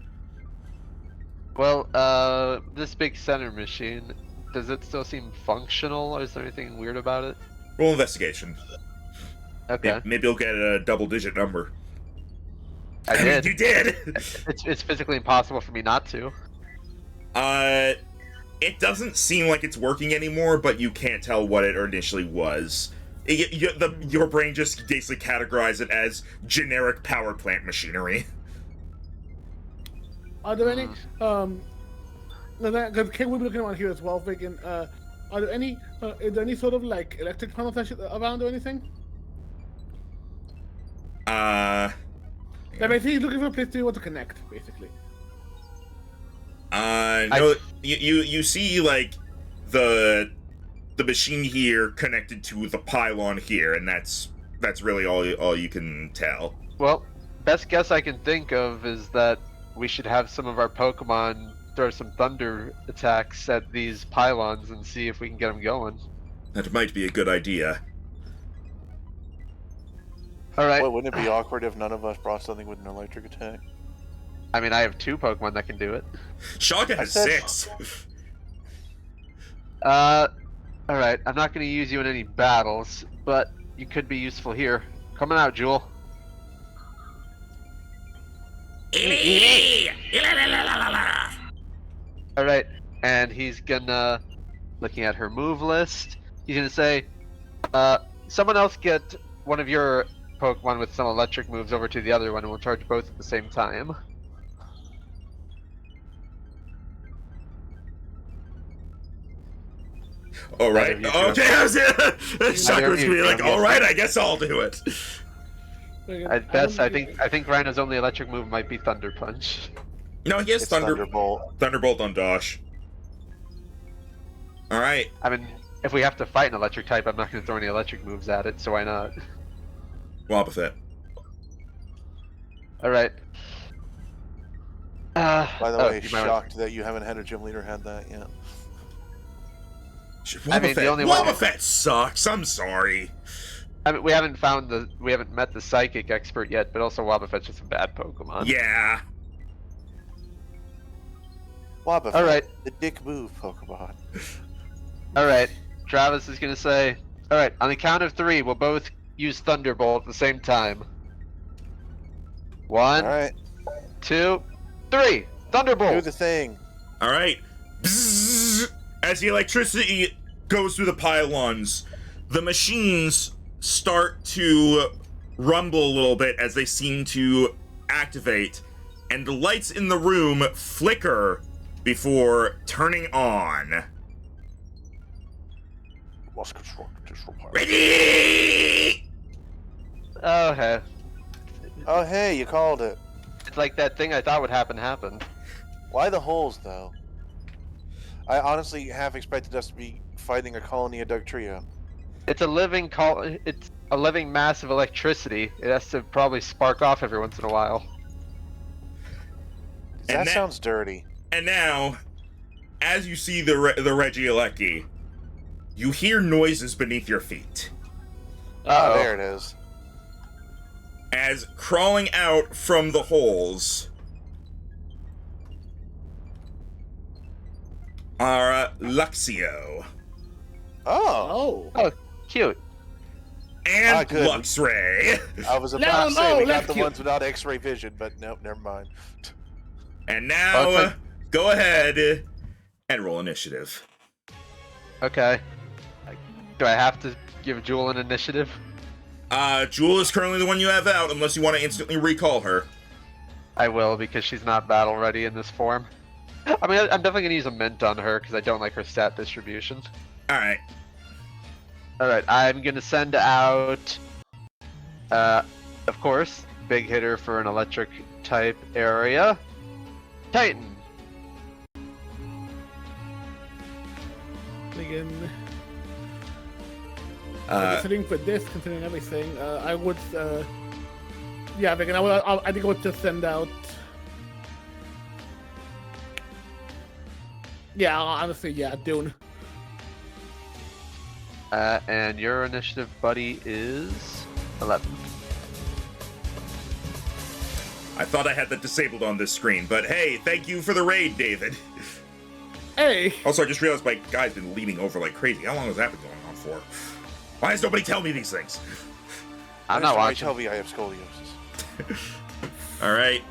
this big center machine, does it still seem functional, or is there anything weird about it? roll investigation. Okay. Maybe you'll get a double-digit number. I mean, did. you did. It's physically impossible for me not to. It doesn't seem like it's working anymore, but you can't tell what it initially was. Your brain just basically categorized it as generic power plant machinery. Are there any because Kate will be looking around here as well, thinking, are there any is there any sort of like electric panels around or anything? Basically he's looking for a place to be able to connect, basically. No, you see like the machine here connected to the pylon here, and that's really all you can tell. Well, best guess I can think of is that we should have some of our Pokemon throw some thunder attacks at these pylons and see if we can get them going. That might be a good idea. All right. Well, wouldn't it be awkward if none of us brought something with an electric attack? I mean, I have 2 Pokemon that can do it. Shaka has said 6. Alright, I'm not going to use you in any battles, but you could be useful here. Coming out, Jewel. Alright, and he's gonna, looking at her move list, he's gonna say, someone else get one of your Pokemon with some electric moves over to the other one, and we'll charge both at the same time. All right. Okay. Shaka's gonna be like, all right, I guess I'll do it. At best, I think Rhino's only electric move might be Thunder Punch. No, he has It's Thunderbolt. Thunderbolt on Dosh. All right. I mean, if we have to fight an electric type, I'm not going to throw any electric moves at it, so why not? Wobbuffet. Alright. By the way, shocked that you haven't had a gym leader had that yet. Wobbuffet sucks. I'm sorry. I mean, we haven't met the psychic expert yet, but also Wobbuffet's just a bad Pokemon. Yeah. Wobbuffet, Alright. the dick move Pokemon. Alright, Travis is gonna say, alright, on the count of 3, we'll both use Thunderbolt at the same time. 1, Alright, 2, 3! Thunderbolt! do the thing. All right. Bzzz. As the electricity goes through the pylons, the machines start to rumble a little bit as they seem to activate, and the lights in the room flicker before turning on. Must construct additional power. Ready! Oh, hey. Oh, hey, you called it. just like that thing I thought would happen happened. Why the holes, though? I honestly half expected us to be fighting a colony of Dugtrio. It's a living it's a living mass of electricity. It has to probably spark off every once in a while. That sounds dirty. And now, as you see the Regieleki, you hear noises beneath your feet. Oh, there it is. As crawling out from the holes are Luxio Oh. Oh, cute. and good. Luxray. I was about to say, no, we got that's the cute. ones without X-ray vision, but nope, never mind. And now, Oh, it's go ahead and roll initiative. Okay. Do I have to give Jewel an initiative? Jewel is currently the one you have out, unless you want to instantly recall her. I will, because she's not battle ready in this form. I mean, I'm definitely gonna use a mint on her because I don't like her stat distribution. Alright. Alright, I'm gonna send out, of course, big hitter for an electric type area, Titan. Again, considering for this, considering everything, I would, yeah, again, I think I would just send out. Yeah, honestly, yeah, Dune. And your initiative, buddy, is 11. I thought I had that disabled on this screen, but hey, thank you for the raid, David. Hey! Also, I just realized my guy's been leaning over like crazy. How long has that been going on for? Why does nobody tell me these things? I'm not Why watching. tell me I have scoliosis. Alright.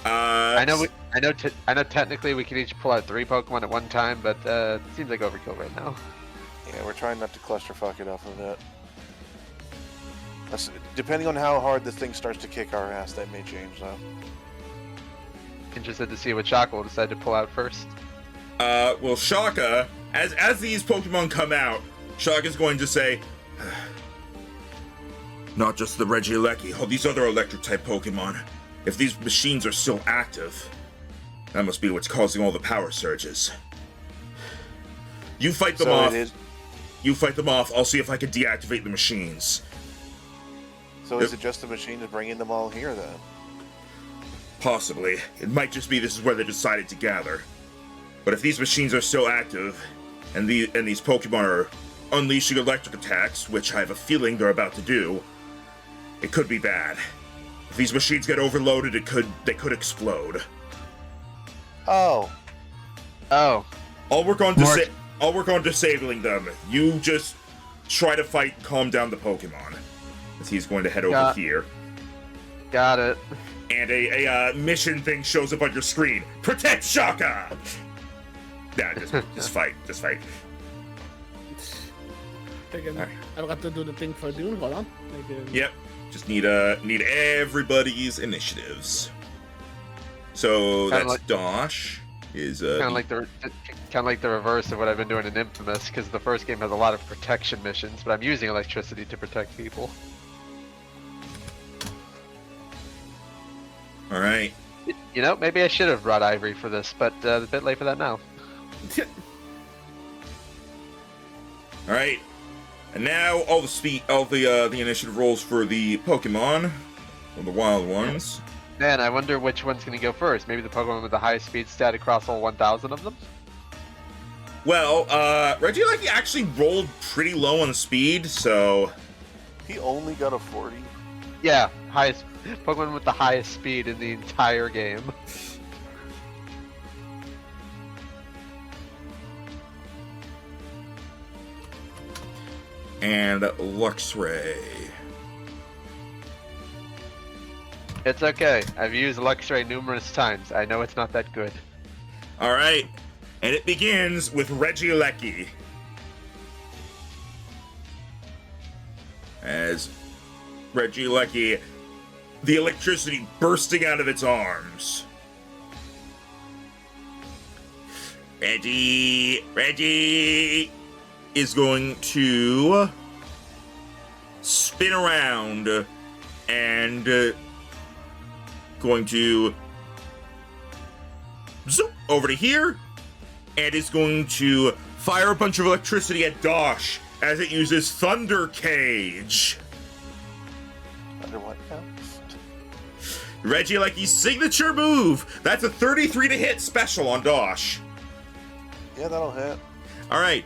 I know technically we can each pull out 3 Pokemon at one time, but it seems like overkill right now. Yeah, we're trying not to clusterfuck it off of that. Depending on how hard the thing starts to kick our ass, that may change, though. Interested to see what Shaka will decide to pull out first. Well, Shaka, as these Pokemon come out, Shaka's going to say, not just the Regieleki, all these other electric-type Pokemon. If these machines are still active, that must be what's causing all the power surges. You fight them off. You fight them off. I'll see if I can deactivate the machines. So is it just the machine that's bringing them all here, then? Possibly. It might just be this is where they decided to gather. But if these machines are still active, and these Pokemon are unleashing electric attacks, which I have a feeling they're about to do, it could be bad. If these machines get overloaded, they could explode. Oh. Oh. I'll work on disabling them. You just try to fight, calm down the Pokemon. As he's going to head over here. Got it. And a mission thing shows up on your screen. Protect Shaka! Yeah, just fight. Just fight. Again, I've got to do the thing for Dune. Hold on. Yep. Just need everybody's initiatives. So Kinda that's like- Dosh. Is Kind of like the reverse of what I've been doing in Infamous, because the first game has a lot of protection missions, but I'm using electricity to protect people. all right. You know, maybe I should have brought Ivory for this, but a bit late for that now. All right. And now all the initiative rolls for the Pokemon, or the wild ones. Man, I wonder which one's going to go first. Maybe the Pokemon with the highest speed stat across all 1,000 of them? Well, Regieleki actually rolled pretty low on speed, so He only got a 40. Yeah, highest Pokemon with the highest speed in the entire game. and Luxray. It's okay. I've used Luxray numerous times. I know it's not that good. All right, and it begins with Regieleki. As Regieleki, the electricity bursting out of its arms. Reggie is going to spin around and going to zoom over to here, and is going to fire a bunch of electricity at Dosh as it uses Thunder Cage. Under what now? Regieleki's signature move. That's a 33 to hit special on Dosh. Yeah, that'll hit. All right.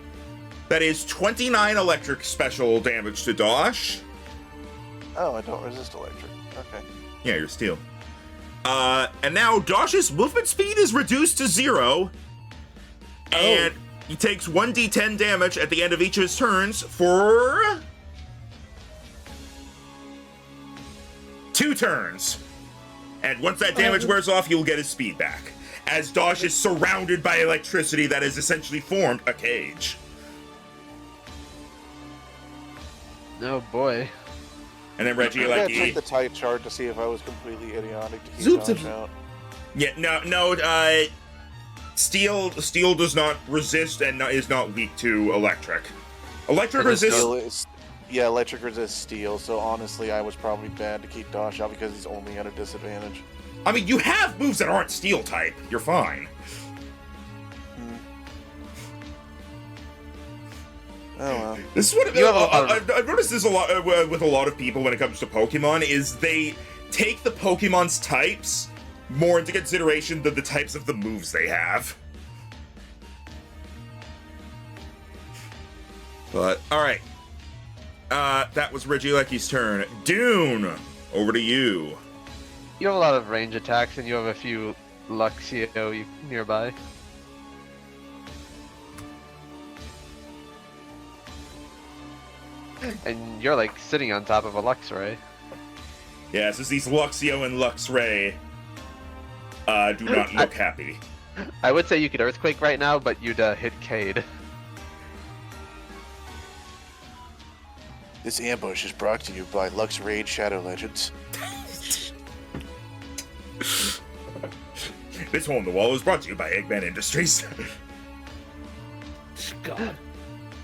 That is 29 electric special damage to Dosh. Oh, I don't resist electric. Okay. Yeah, you're steel. And now Dosh's movement speed is reduced to 0. And he takes 1d10 damage at the end of each of his turns for 2 turns. And once that damage wears off, you'll get his speed back. As Dosh is surrounded by electricity that has essentially formed a cage. Oh boy. And then I'm gonna check Regieleki. the tight chart to see if I was completely idiotic to keep Zoop, Dosh zoop. out. Yeah, no, steel does not resist and is not weak to electric. Electric And resists. Steel is, yeah, electric resists steel, so honestly, I was probably bad to keep Dosh out because he's only at a disadvantage. I mean, you have moves that aren't steel type. You're fine. Oh well. This is what You have a lot of- I've noticed this a lot with a lot of people when it comes to Pokemon is they take the Pokemon's types more into consideration than the types of the moves they have. But all right, that was Regieleki's turn. Dune, over to you. You have a lot of range attacks, and you have a few Luxio nearby. And you're like sitting on top of a Luxray. Yeah, so these Luxio and Luxray do not look happy. I would say you could Earthquake right now, but you'd hit Cade. This ambush is brought to you by Lux Raid Shadow Legends. This hole in the wall is brought to you by Eggman Industries. God.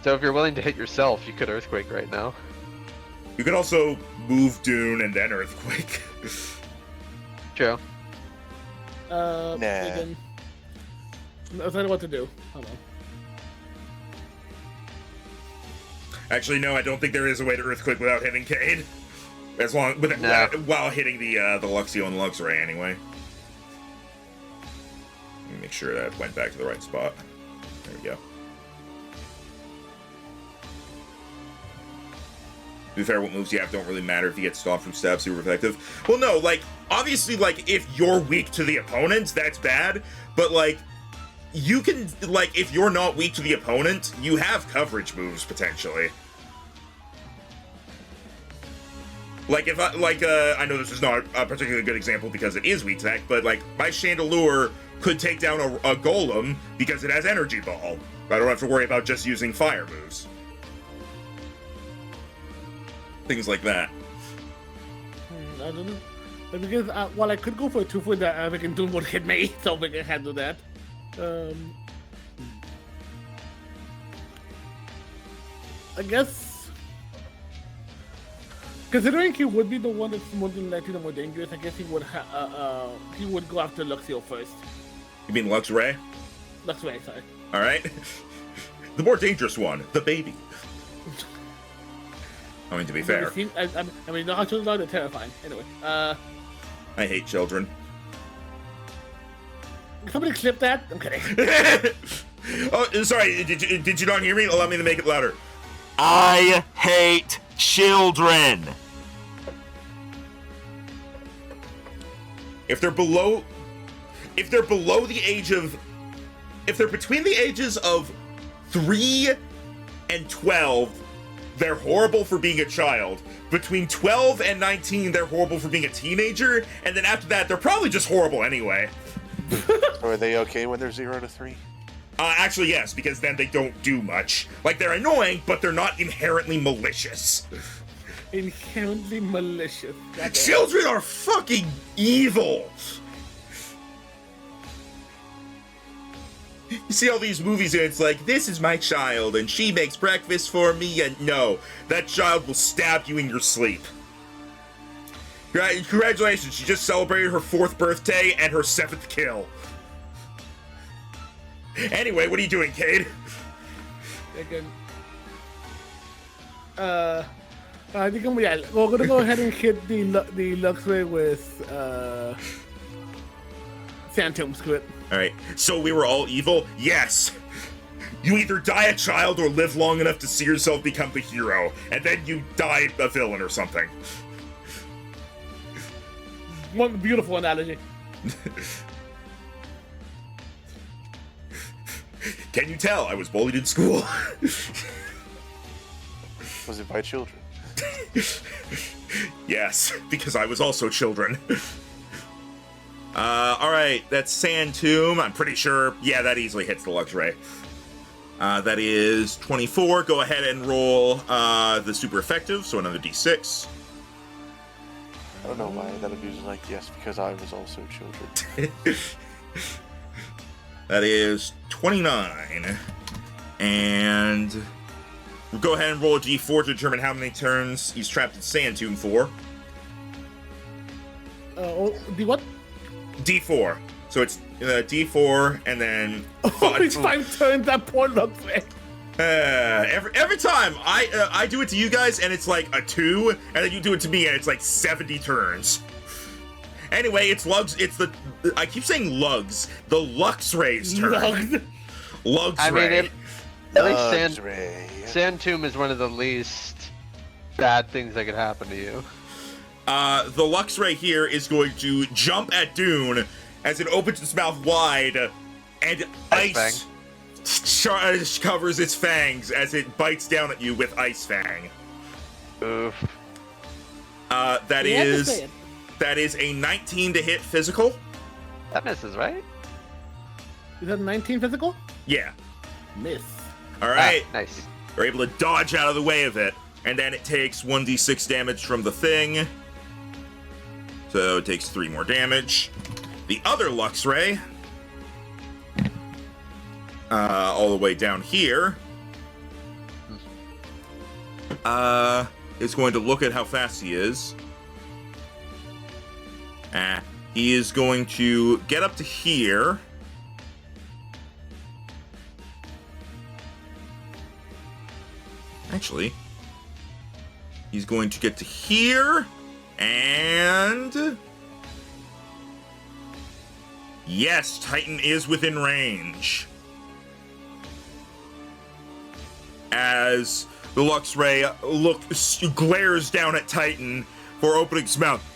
So if you're willing to hit yourself, you could Earthquake right now. You could also move Dune and then Earthquake. True. Nah. Again. I don't know what to do. Hold on. Actually, no, I don't think there is a way to Earthquake without hitting Cade. As long with No. while hitting the Luxio and Luxray anyway. Let me make sure that went back to the right spot. There we go. To be fair, what moves you have don't really matter if you get stopped from stab super effective. Well, no, like, obviously, like, if you're weak to the opponent, that's bad, but, like, you can, like, if you're not weak to the opponent, you have coverage moves, potentially. Like, if I know this is not a particularly good example because it is weak to that, but, like, my Chandelure could take down a Golem because it has Energy Ball. I don't have to worry about just using fire moves. Things like that. I don't know. Because, well, I could go for a 2-foot that freaking Doom would hit me, so we can handle that. I guess, considering he would be the one that's more than likely the more dangerous, I guess he would go after Luxio first. You mean Luxray? Luxray, sorry. All right. The more dangerous one, the baby. I mean, to be fair, I mean, the Hunter are terrifying. Anyway, I hate children. somebody clip that? I'm kidding. Oh, sorry. Did you not hear me? Allow me to make it louder. I hate children. If they're below the age of, if they're between the ages of 3 and 12, they're horrible for being a child. Between 12 and 19, they're horrible for being a teenager, and then after that, they're probably just horrible anyway. So are they okay when they're 0 to 3? Actually, yes, because then they don't do much. Like, they're annoying, but they're not inherently malicious. Inherently malicious. Goddamn. Children are fucking evil! You see all these movies and it's like, this is my child, and she makes breakfast for me, and no, that child will stab you in your sleep. Congratulations, she just celebrated her 4th birthday and her 7th kill. Anyway, what are you doing, Cade? Again. I think we're gonna go ahead and hit the Luxray with Sand Tomb. Screw it. Alright, so we were all evil? Yes! You either die a child or live long enough to see yourself become the hero, and then you die a villain or something. One beautiful analogy. Can you tell I was bullied in school? Was it by children? Yes, because I was also children. Alright, that's Sand Tomb. I'm pretty sure, yeah, that easily hits the Luxray. That is 24. Go ahead and roll the super effective, so another d6. I don't know why that would be like, yes, because I was also children. That is 29. And we'll go ahead and roll a d4 to determine how many turns he's trapped in Sand Tomb for. The what? D4. So it's D4 and then. It's 5 turns. That poor Luxray. Every time I do it to you guys and it's like a 2, and then you do it to me and it's like 70 turns. Anyway, it's Lugs. It's the I keep saying Lugs. The Luxray's turn. Luxray. I mean, at least Sand Tomb is one of the least bad things that could happen to you. The Luxray here is going to jump at Dune as it opens its mouth wide, and ice covers its fangs as it bites down at you with Ice Fang. Oof. That is a 19 to hit physical. That misses, right? Is that 19 physical? Yeah. Miss. All right. Nice. You're able to dodge out of the way of it, and then it takes 1d6 damage from the thing. So it takes 3 more damage. The other Luxray, all the way down here, is going to look at how fast he is. He is going to get up to here. Actually, he's going to get to here, and yes, Titan is within range. As the Luxray glares down at Titan for opening its mouth,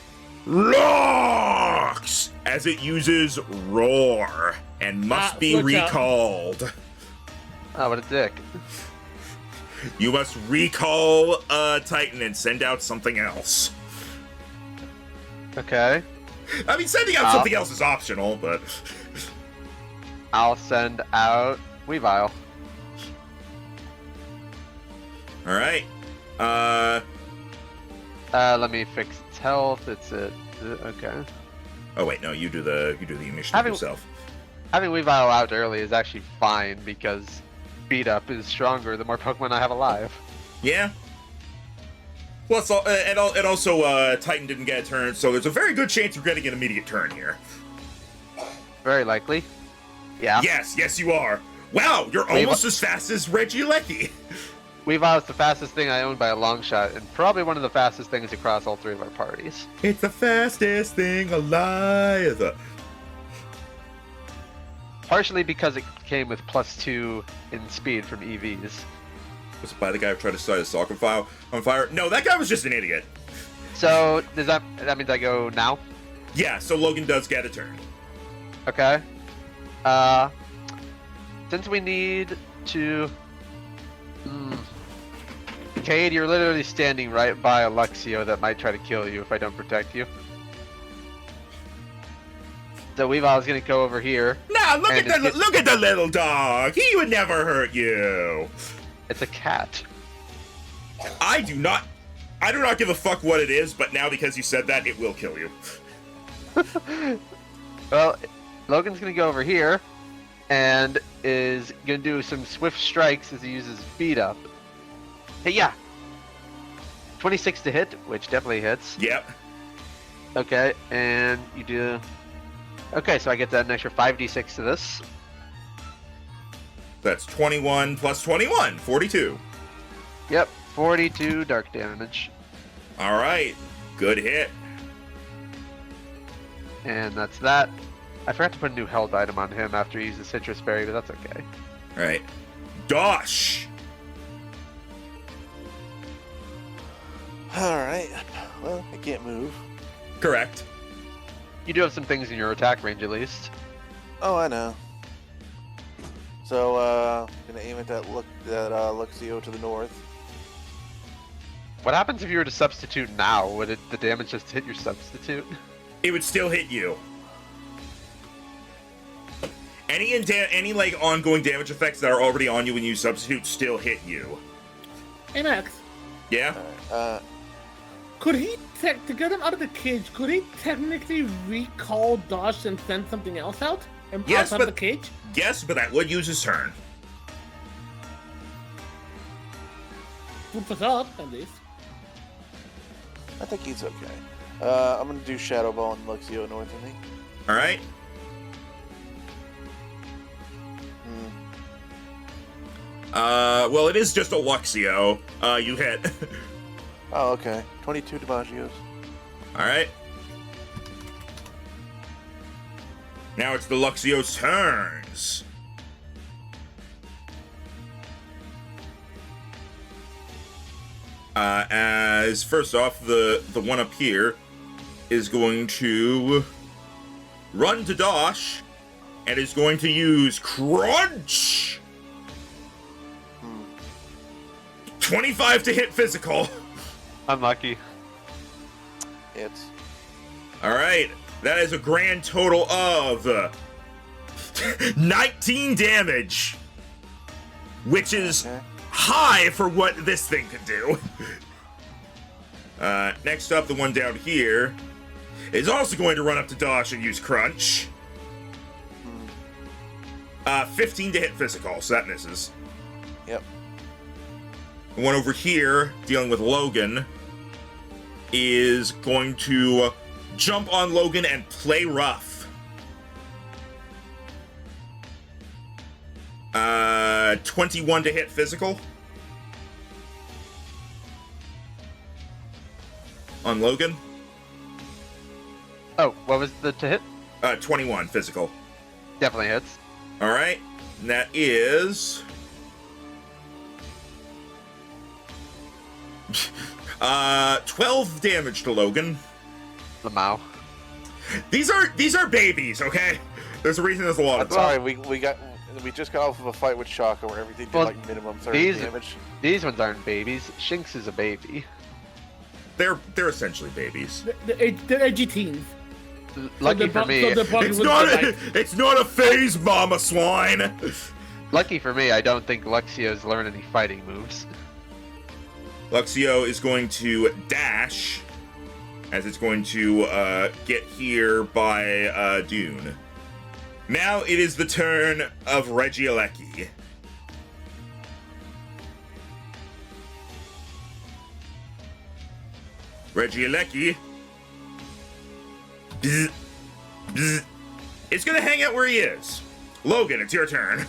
looks as it uses Roar and must be recalled. Oh, what a dick. You must recall Titan and send out something else. Okay. I mean, sending out something else is optional, but... I'll send out Weavile. Alright. Let me fix its health. It's okay. Oh wait, no, you do the initiative yourself. Having Weavile out early is actually fine because Beat Up is stronger the more Pokemon I have alive. Yeah. Well, and also Titan didn't get a turn, so there's a very good chance you're getting an immediate turn here. Very likely. Yeah. Yes, you are. Wow, you're almost as fast as Regieleki. Weavile is the fastest thing I own by a long shot, and probably one of the fastest things across all 3 of our parties. It's the fastest thing alive. Partially because it came with +2 in speed from EVs. Was it by the guy who tried to start a soccer file on fire? No, that guy was just an idiot. So, does that means I go now? Yeah, so Logan does get a turn. Okay. Since we need to... Cade, you're literally standing right by Alexio that might try to kill you if I don't protect you. So Weavile's gonna go over here. Nah, look at the little dog. He would never hurt you. It's a cat. I do not give a fuck what it is, but now because you said that, it will kill you. Well, Logan's gonna go over here and is gonna do some swift strikes as he uses Beat Up. Hey, yeah. 26 to hit, which definitely hits. Yep. Okay, and you do. Okay, so I get that an extra 5d6 to this. That's 21 plus 21, 42. Yep, 42 dark damage. All right, good hit. And that's that. I forgot to put a new health item on him after he used the citrus berry, but that's okay. All right, Dosh. Alright. Well, I can't move. Correct. You do have some things in your attack range at least. Oh, I know. So, gonna aim at that Luxio to the north. What happens if you were to substitute now? Would the damage just hit your substitute? It would still hit you. Any like ongoing damage effects that are already on you when you substitute still hit you. Hey Max, Yeah. could he to get him out of the cage? Could he technically recall Dosh and send something else out? And Yes, outside but the cage? yes, but that would use his turn. Food for thought, at least. I think he's okay. I'm gonna do Shadow Ball and Luxio north of me. All right. Well, it is just a Luxio. You hit. Oh, okay. 22 DiMaggio's. All right. Now it's the Luxio's turns. As first off, the one up here is going to run to Dosh and is going to use Crunch. 25 to hit physical. Unlucky. It's All right, that is a grand total of 19 damage, which is okay. high for what this thing can do. Next up, the one down here is also going to run up to Dosh and use Crunch. 15 to hit physical, so that misses. Yep. The one over here, dealing with Logan, is going to jump on Logan and play rough. 21 to hit physical. On Logan. Oh, what was the to hit? 21 physical. Definitely hits. Alright, and that is... 12 damage to Logan. Lamau. These are babies, okay? There's a reason there's a lot of I'm sorry, we just got off of a fight with Shaka where everything did Well, like minimum 30 these- damage. These ones aren't babies. Shinx is a baby. They're essentially babies. They're edgy teens. Lucky for me. It's not a phase, mama swine. Lucky for me, I don't think Luxio's learned any fighting moves. Luxio is going to dash, as it's going to get here by Dune. Now it is the turn of Regieleki. Regieleki. Bzz, bzz. It's gonna hang out where he is. Logan, it's your turn.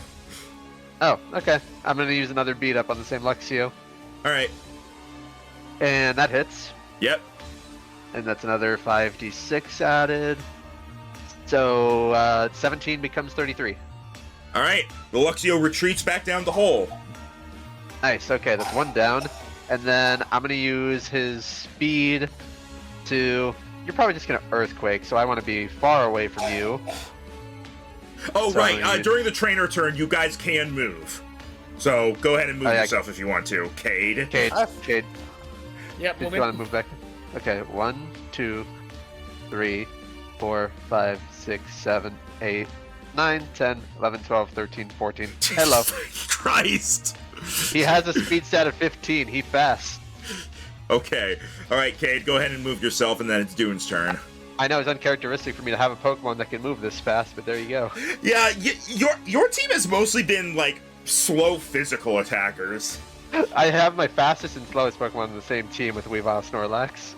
Oh, okay. I'm gonna use another beat up on the same Luxio. Alright. And that hits. Yep. And that's another 5d6 added. So 17 becomes 33. Alright. The Luxio retreats back down the hole. Nice, okay, that's one down. And then I'm gonna use his speed to... You're probably just gonna Earthquake, so I want to be far away from you. Oh, So right. you- During the trainer turn, you guys can move. So go ahead and move Oh, yeah. yourself if you want to. Cade. Cade, I've- Cade, Yep, if you moving. want to move back. Okay, 1, 2, 3, 4, 5, 6, 7, 8, 9, 10, 11, 12, 13, 14. Hello. Christ. He has a speed stat of 15. He fast. Okay. Alright, Cade, go ahead and move yourself, and then it's Dune's turn. I know it's uncharacteristic for me to have a Pokemon that can move this fast, but there you go. Yeah, your team has mostly been, like, slow physical attackers. I have my fastest and slowest Pokemon on the same team with Weavile Snorlax.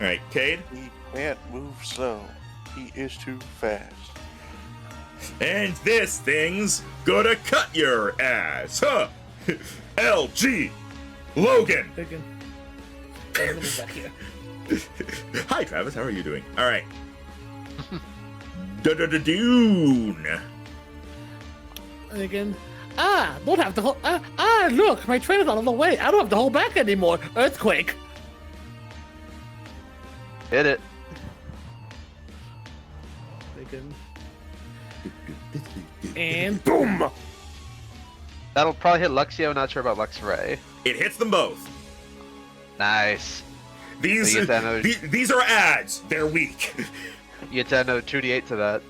Alright, Cade. He can't move slow. He is too fast. And this thing's gonna cut your ass, huh? LG Logan. Freaking. I'm gonna move back here. Hi, Travis. How are you doing? All right. Dune. Again. Don't have to hold. Look, my train is out of the way. I don't have to hold back anymore. Earthquake. Hit it. Again. And boom. That'll probably hit Luxio. Not sure about Luxray. It hits them both. Nice. These So you get that another- these are ads. They're weak. You get to add another 2d8 to that.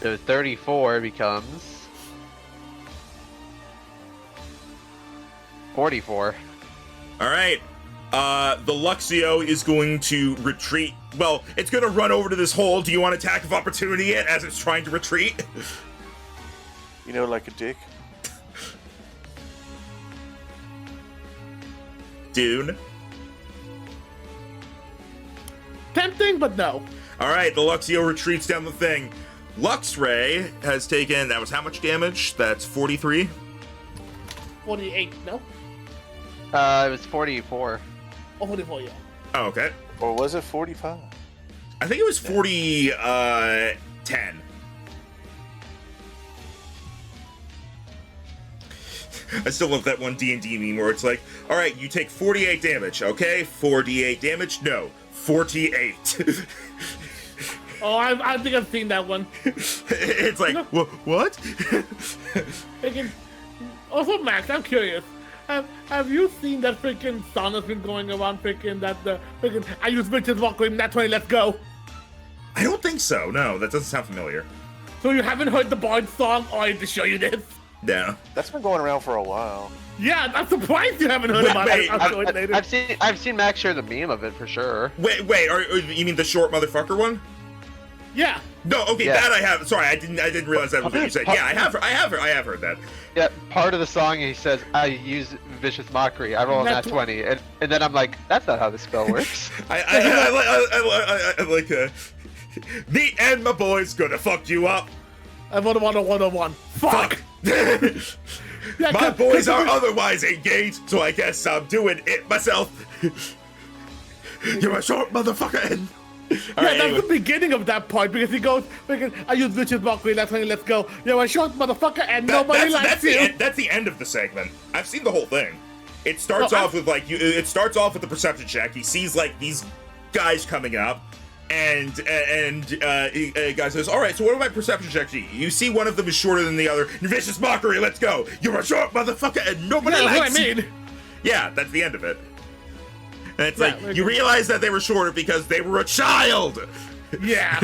So 34 becomes 44. All right. The Luxio is going to retreat. Well, it's going to run over to this hole. Do you want attack of opportunity it as it's trying to retreat? You know, like a dick. Dune. Tempting, but no. All right, the Luxio retreats down the thing. Luxray has taken, that was how much damage? That's 43? 48, no? It was 44. Oh, 44, yeah. Oh, okay. Or was it 45? I think it was 40, 10. I still love that one D&D meme where it's like, all right, you take 48 damage, okay? 48 damage? No, 48. Oh, I think I've seen that one. It's like, what? Freaking. Also, Max, I'm curious. Have you seen that freaking song that's been going around freaking that the freaking I use bitches walk with that 20, let's go. I don't think so. No, that doesn't sound familiar. So you haven't heard the Bard song? Oh, I need to show you this. No. That's been going around for a while. Yeah, I'm surprised you haven't heard about Wait, it. I'll show it later. I've seen Max share the meme of it for sure. Wait, you mean the short motherfucker one? Yeah. No, okay, Yeah. that I have. Sorry, I didn't realize that was what you said. Yeah, I have heard that. Yeah, part of the song he says, I use vicious mockery. I roll a nat 20, and then I'm like, that's not how the spell works. I like me and my boys gonna fuck you up. I want 101. Fuck. Yeah, My boys are otherwise engaged, so I guess I'm doing it myself. You're a short motherfucker. And... Yeah, that's the beginning of that part because he goes, I use bitches mockery, that's when let's go. You're a short motherfucker and nobody likes you. That's the end of the segment. I've seen the whole thing. It starts off with like it starts off with the perception check. He sees like these guys coming up, and guy says, "All right, so what are my perception checks? You see one of them is shorter than the other. Vicious mockery. Let's go. You're a short motherfucker, and nobody Yeah, that's likes what I you." mean. Yeah, that's the end of it. And it's Yeah, like you realize that they were shorter because they were a child. Yeah.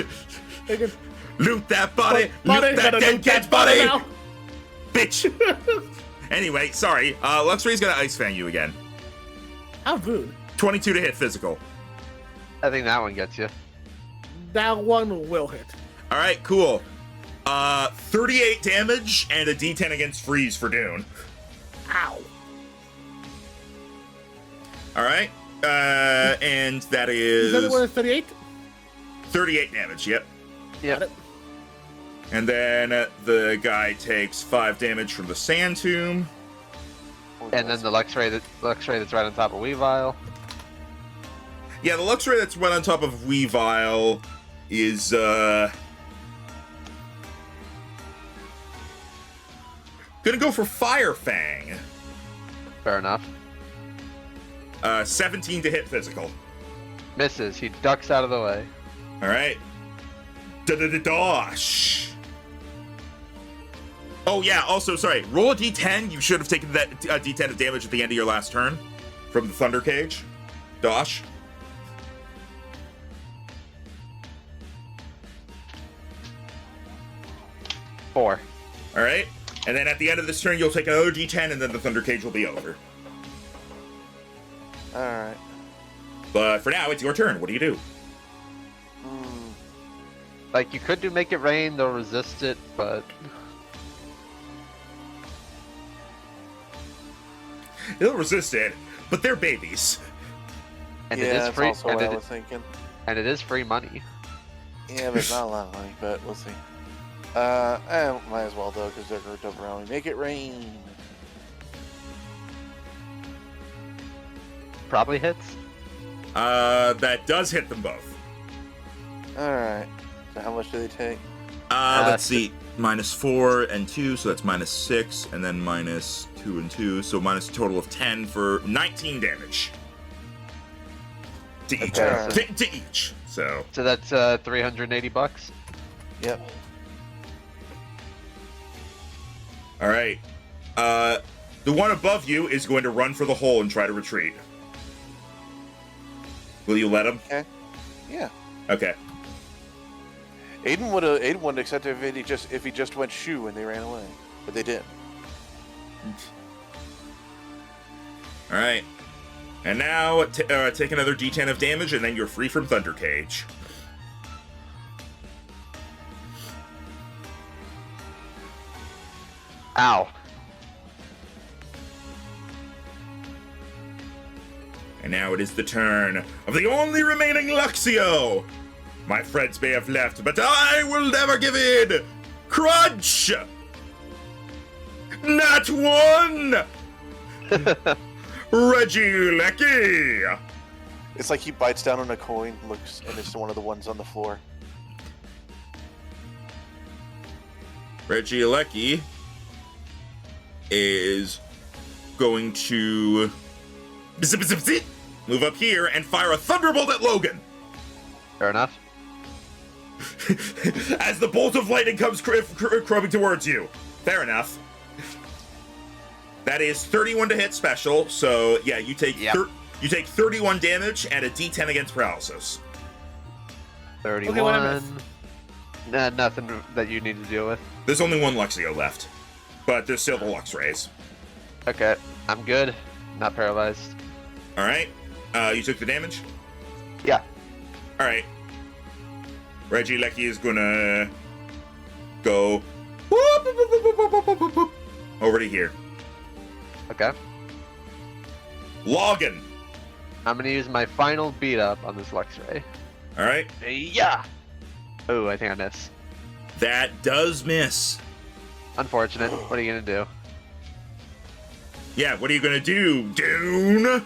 Loot that body. Buddy, Loot that gotta dead loot kid's that body body. now. Bitch. Anyway, sorry. Luxray's gonna Ice Fang you again. How rude. 22 to hit physical. I think that one gets you. That one will hit. All right, cool. 38 damage and a D10 against freeze for Dune. Ow. All right. And that is Is that one 38? 38 damage. Yep. Yeah. And then the guy takes 5 damage from the Sand Tomb. And then the Luxray that's right on top of Weavile. Yeah, the Luxray that's right on top of Weavile is gonna go for Fire Fang. Fair enough. 17 to hit physical. Misses. He ducks out of the way. All right. Dosh. Oh yeah. Also, sorry. Roll a D10. You should have taken that D10 of damage at the end of your last turn from the Thunder Cage. Dosh. Four. All right. And then at the end of this turn, you'll take another D10, and then the Thunder Cage will be over. Alright. But for now, it's your turn. What do you do? Like, you could do Make It Rain, they'll resist it, but... They'll resist it, but they're babies. And yeah, it is that's free. also what I was thinking. And it is free money. Yeah, but it's not a lot of money, but we'll see. Might as well, though, because they're going to dump around. Make it rain! Probably hits. That does hit them both. Alright. So how much do they take? Let's see. -4 and 2, so that's -6, and then -2 and 2, so minus a total of 10 for 19 damage. To each. Okay. To each. So that's $380. Yep. alright. The one above you is going to run for the hole and try to retreat. Will you let him? Okay. Yeah. Okay. Aiden would have accepted if he just went shoo and they ran away. But they didn't. Alright. And now, take another d10 of damage, and then you're free from Thunder Cage. Ow. And now it is the turn of the only remaining Luxio! My friends may have left, but I will never give in! Crunch! Nat 1! Reggie Lecky! It's like he bites down on a coin, looks, and it's one of the ones on the floor. Reggie Lecky is going to move up here and fire a Thunderbolt at Logan! Fair enough. As the bolt of lightning comes crumbing towards you. Fair enough. That is 31 to hit special, so yeah, you take you take 31 damage and a d10 against paralysis. 31. Nah, nothing that you need to deal with. There's only one Luxio left, but there's still the Lux Rays. Okay, I'm good. Not paralyzed. All right, you took the damage. Yeah. All right. Reggie Lecky is gonna go over to here. Okay. Logan. I'm gonna use my final beat up on this Lux Ray. All right. Yeah. Oh, I think I missed. That does miss. Unfortunate. What are you gonna do? Yeah, what are you gonna do, Dune?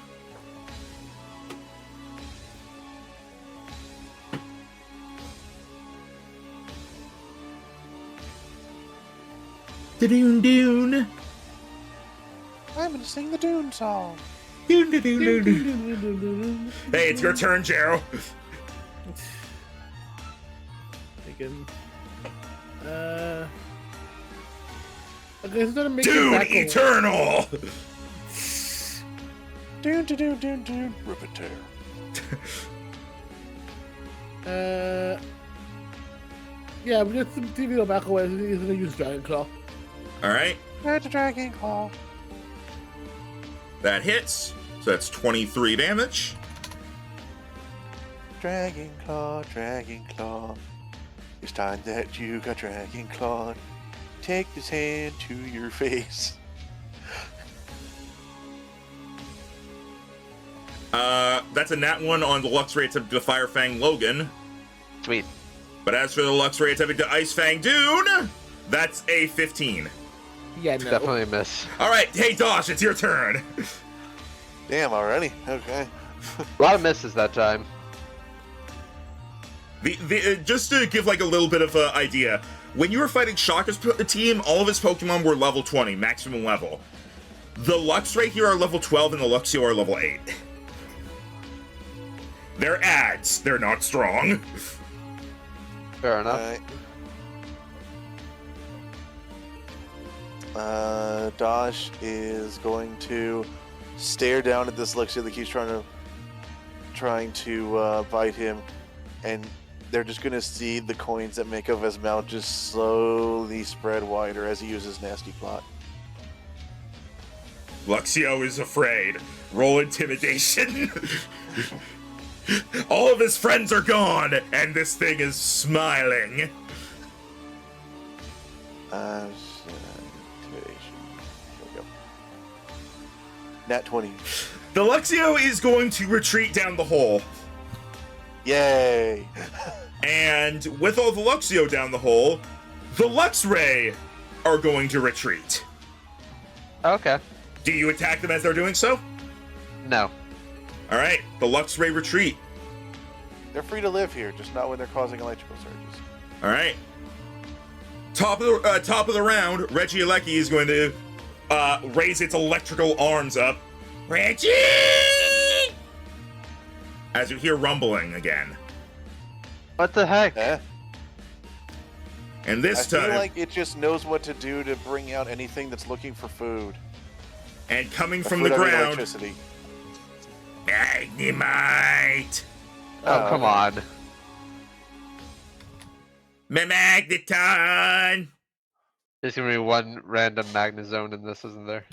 Dune. I'm gonna sing the Dune song. Dune. Hey, it's your turn, Jero. Thinking. Okay, it's gonna make it Dune back away. Eternal. Dune. Rip it tear. Yeah, we just TV go back away. He's gonna use Dragon Claw. All right, Red Dragon Claw. that hits. So that's 23 damage. Dragon Claw. It's time that you got Dragon Claw. Take this hand to your face. That's a nat 1 on the Lux Ray attempting to Fire Fang Logan. Sweet. But as for the Lux Ray attempting to Ice Fang Dune, that's a 15. Yeah, no. Definitely a miss. All right, hey Dosh, it's your turn. Damn, already? Okay. A lot of misses that time. Just to give like a little bit of an idea, when you were fighting Shaka's team, all of his Pokemon were level 20, maximum level. The Luxray here are level 12 and the Luxio are level 8. They're ads, they're not strong. Fair enough. Alright. Dosh is going to stare down at this Luxio that keeps trying to bite him, and they're just gonna see the coins that make up his mouth just slowly spread wider as he uses Nasty Plot. Luxio is afraid. Roll intimidation. All of his friends are gone, and this thing is smiling. Intimidation. There we go. Nat 20. The Luxio is going to retreat down the hole. Yay! And with all the Luxio down the hole, the Luxray are going to retreat. Okay. Do you attack them as they're doing so? No. All right, the Luxray retreat. They're free to live here, just not when they're causing electrical surges. All right. Top of the round, Regieleki is going to raise its electrical arms up. Reggie! As you hear rumbling again. What the heck? Eh? And this I time, feel like it just knows what to do to bring out anything that's looking for food. and coming Or from food, the I mean ground, electricity. Magnemite! Oh, come on. Magneton! There's gonna be one random Magnezone in this, isn't there?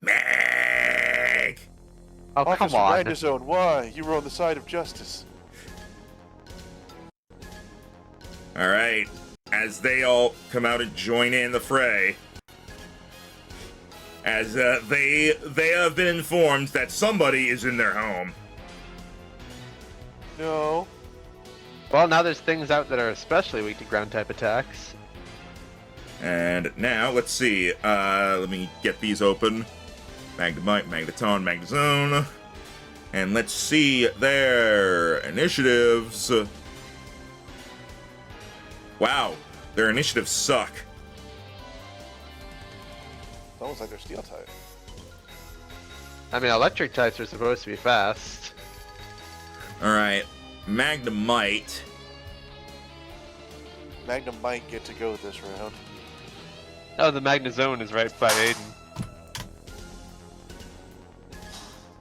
Mag! Oh, come Officer on. Magnezone, why? You were on the side of justice. All right, as they all come out and join in the fray, as they have been informed that somebody is in their home. No. Well, now there's things out that are especially weak to ground type attacks. And now, let's see, let me get these open. Magnemite, Magneton, Magnezone. And let's see their initiatives. Wow, their initiatives suck. It's almost like they're steel type. I mean, electric types are supposed to be fast. Alright, Magnemite. Magnum might get to go this round. Oh, the Magnezone is right by Aiden.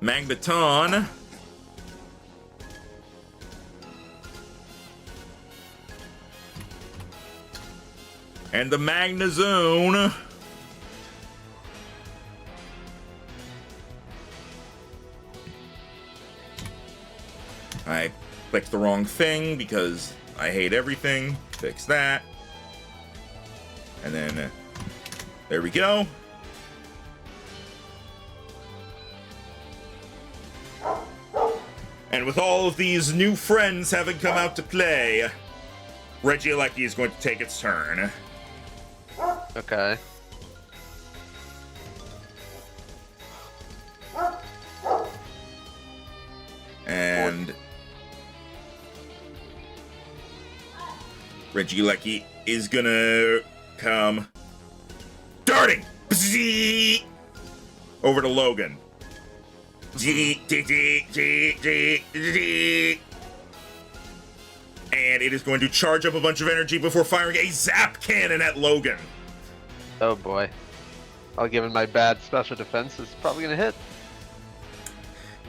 Magneton. And the Magnezone. I clicked the wrong thing because I hate everything. Fix that. And then, there we go. And with all of these new friends having come out to play, Regieleki is going to take its turn. Okay. And Regieleki is gonna come darting over to Logan. And it is going to charge up a bunch of energy before firing a zap cannon at Logan. Oh boy. I'll given my bad special defense is probably gonna hit.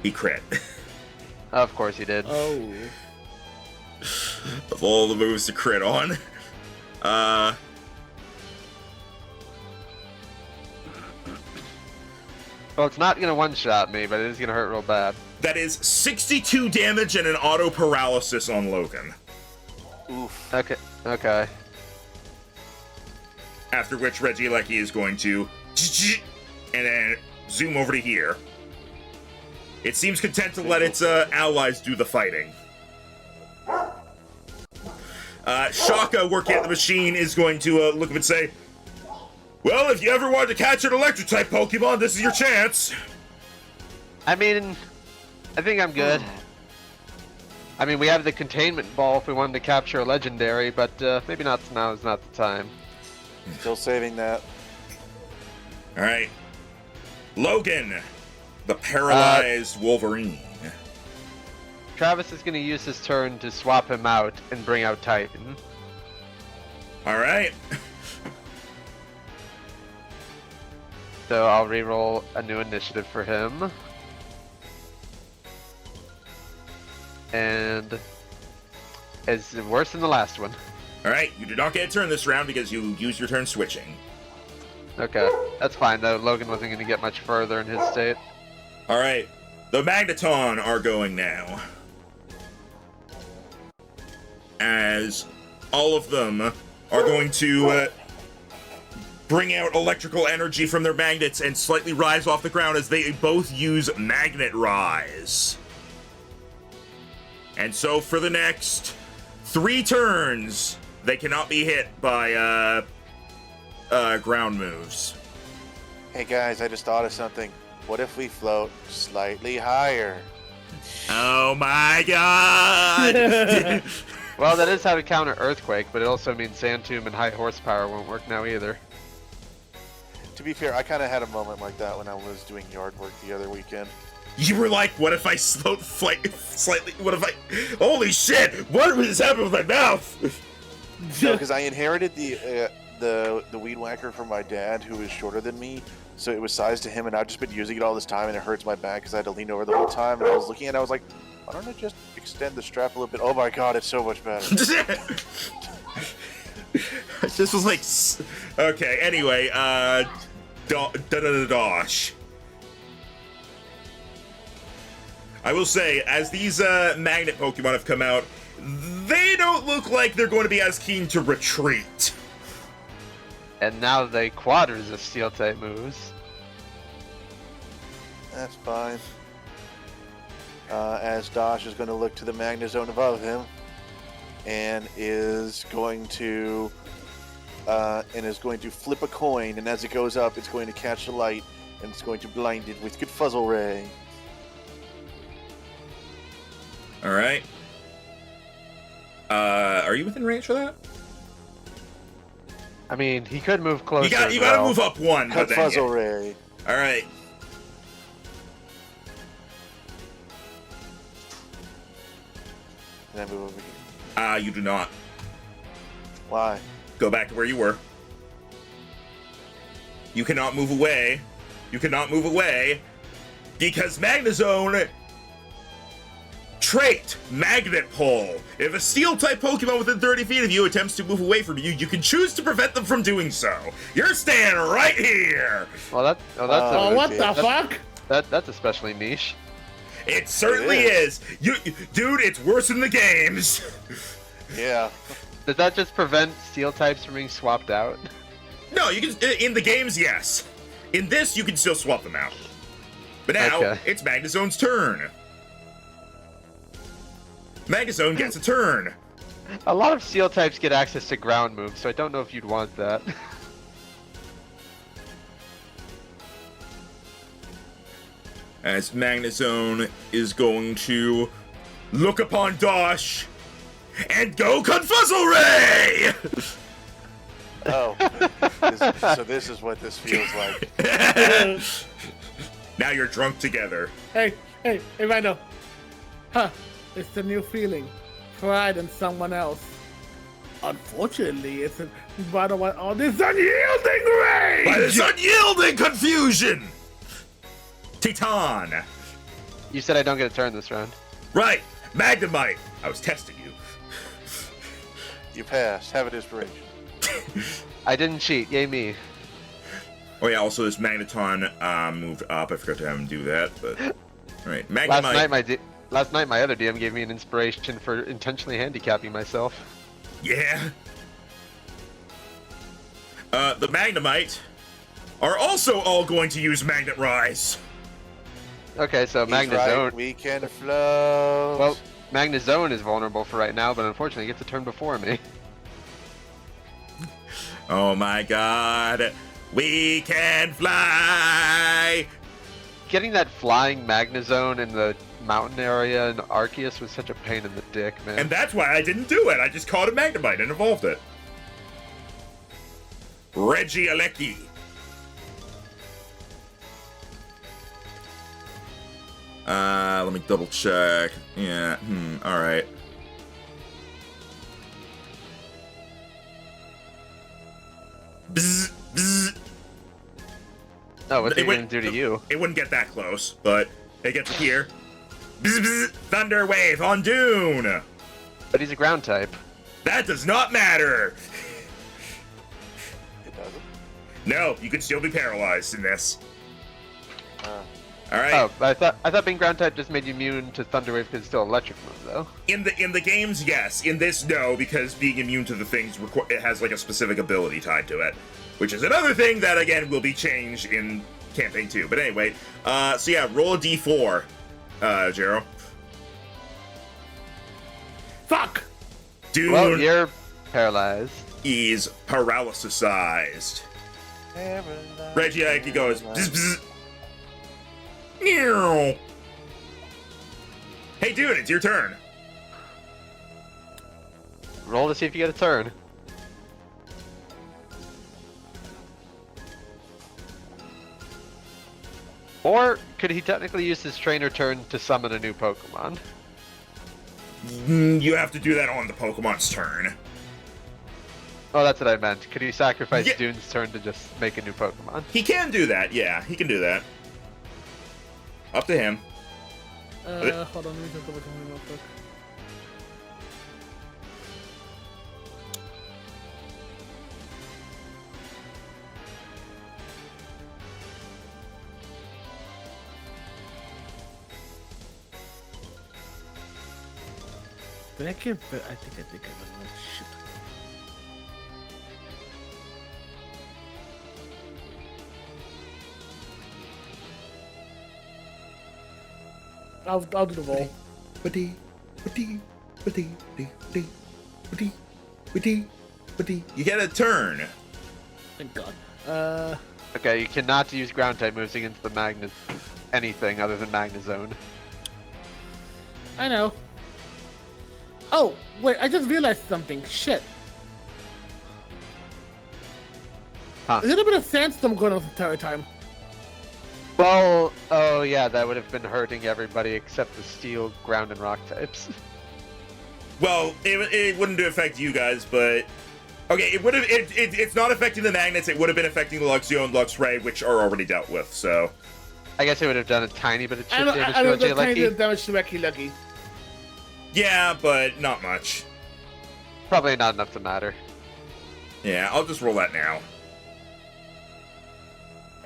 He crit. Of course he did. Oh. Of all the moves to crit on. Well, it's not gonna one-shot me, but it is gonna hurt real bad. That is 62 damage and an auto paralysis on Logan. Oof. Okay. Okay. After which Regieleki is going to and then zoom over to here. It seems content to let its allies do the fighting. Shaka, working at the machine, is going to look up and say, well, if you ever wanted to catch an electric-type Pokemon, this is your chance. I mean, I think I'm good. I mean, we have the containment ball if we wanted to capture a legendary, but maybe not now is not the time. Still saving that. All right. Logan, the paralyzed Wolverine. Travis is going to use his turn to swap him out and bring out Titan. All right. So I'll reroll a new initiative for him. And it's worse than the last one. All right. You did not get a turn this round because you used your turn switching. Okay, that's fine though. Logan wasn't going to get much further in his state. All right. The Magneton are going now. As all of them are going to bring out electrical energy from their magnets and slightly rise off the ground as they both use Magnet Rise. And so for the next 3 turns, they cannot be hit by ground moves. Hey guys, I just thought of something. What if we float slightly higher? Oh my god! Well, that is how to counter Earthquake, but it also means Sand Tomb and High Horsepower won't work now either. To be fair, I kind of had a moment like that when I was doing yard work the other weekend. You were like, what if I float slightly? What if I... Holy shit! What is happening with my mouth? No, because I inherited the weed whacker from my dad, who is shorter than me, so it was sized to him, and I've just been using it all this time, and it hurts my back because I had to lean over the whole time, and I was looking at it, I was like, why don't I just extend the strap a little bit? Oh my god, it's so much better. This was like... Okay, anyway, Dosh. I will say, as these magnet Pokemon have come out, they don't look like they're going to be as keen to retreat. And now they quad resist Steel type moves. That's fine. As Dosh is going to look to the Magna Zone above him, and is going to flip a coin, and as it goes up, it's going to catch the light, and it's going to blind it with Confuzzle Ray. All right. Are you within range for that? I mean, he could move closer. You gotta move up one. Confuzzle Ray. All right. Can I move over here? You do not. Why? Go back to where you were. You cannot move away. You cannot move away because Magnezone trait Magnet Pull. If a Steel-type Pokemon within 30 feet of you attempts to move away from you, you can choose to prevent them from doing so. You're staying right here. Well, what the fuck? That's especially niche. It certainly is. Dude, it's worse in the games. Yeah. Does that just prevent Steel types from being swapped out? No, you can. In the games, yes. In this, you can still swap them out. But now, it's Magnezone's turn. Magnezone gets a turn. A lot of Steel types get access to ground moves, so I don't know if you'd want that. As Magnezone is going to look upon Dosh and go Confuzzle Ray! Oh. So this is what this feels like. Now you're drunk together. Hey, Rhino. Huh, it's the new feeling. Pride in someone else. Unfortunately, it's by the way, all this unyielding rage! By this unyielding confusion! Titan! You said I don't get a turn this round. Right! Magnemite! I was testing you. You passed. Have an inspiration. I didn't cheat. Yay me. Oh yeah, also this Magneton moved up. I forgot to have him do that, but... Alright, Magnemite... Last night my other DM gave me an inspiration for intentionally handicapping myself. Yeah. The Magnemite are also all going to use Magnet Rise. Okay, so He's Magnezone... right. We can float. Well, Magnezone is vulnerable for right now, but unfortunately he gets a turn before me. Oh my god. We can fly! Getting that flying Magnezone in the mountain area in Arceus was such a pain in the dick, man. And that's why I didn't do it. I just caught a Magnemite and evolved it. Regieleki. Let me double check. Yeah, alright. Bzz, bzz. Oh, what's it gonna do to you? It wouldn't get that close, but it gets here. Bzz, bzz, Thunder Wave on Dune! But he's a ground type. That does not matter! It doesn't. No, you could still be paralyzed in this. Alright. Oh, but I thought being ground type just made you immune to Thunder Wave because it's still electric move, though. In the games, yes. In this, no, because being immune to the things it has like a specific ability tied to it. which is another thing that, again, will be changed in Campaign 2. But anyway, so yeah, roll a d4, Jero. Fuck! Dude Well, you're paralyzed. is paralysis-sized. Reggie goes, bzz, bzz. Meow. Hey, dude, it's your turn. Roll to see if you get a turn. Or could he technically use his trainer turn to summon a new Pokemon? You have to do that on the Pokemon's turn. Oh, that's what I meant. Could he sacrifice Yeah. Dune's turn to just make a new Pokemon? He can do that, yeah, he can do that. Up to him. Hold on, let me just double check real quick. Did I give? I think I was shit. I'll do the roll. You get a turn. Thank God. Okay, you cannot use ground type moves against the Magnet anything other than Magnezone. I know. Oh, wait, I just realized something. Shit. Huh. There's a little bit of sandstorm going on the entire time. Well, oh yeah, that would have been hurting everybody except the steel, ground, and rock types. Well, it wouldn't affect you guys, but okay, it would have. It's not affecting the magnets. It would have been affecting the Luxio and Luxray, which are already dealt with. So, I guess it would have done a tiny bit of chip damage I know to the tiny bit Lucky. of damage to Lucky. yeah, but not much. Probably not enough to matter. Yeah, I'll just roll that now.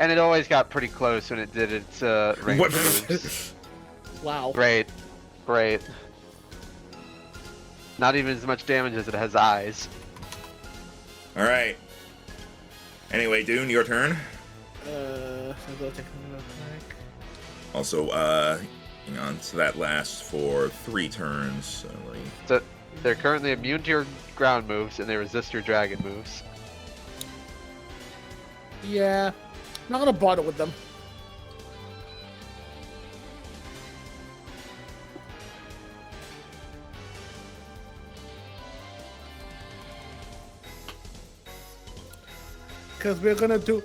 And it always got pretty close when it did its range What? moves. Wow. Great. Great. Not even as much damage as it has eyes. All right. Anyway, Dune, your turn. So go check it real quick. Also, hang on. So that lasts for 3 turns. So So they're currently immune to your ground moves and they resist your dragon moves. Yeah. I'm not gonna bother with them. Because we're gonna do,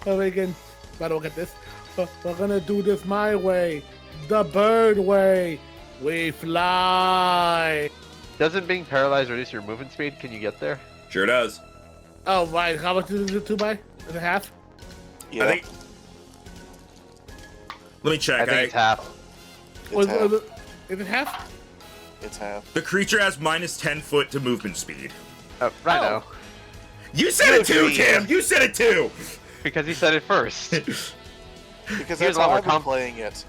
again, I don't get this. We're gonna do this my way. The bird way. We fly. Doesn't being paralyzed reduce your movement speed? Can you get there? sure does. Oh, right. How much is it 2 by? Is it half? Yeah, I think. Let me check. I think it's half. Or it's half. Is it half? It's half. The creature has minus 10 foot to movement speed. Right Oh. now. You said it too, Agreed. Tim. You said it too. Because he said it first. Because He was that's a lot how more I've been confident. playing it.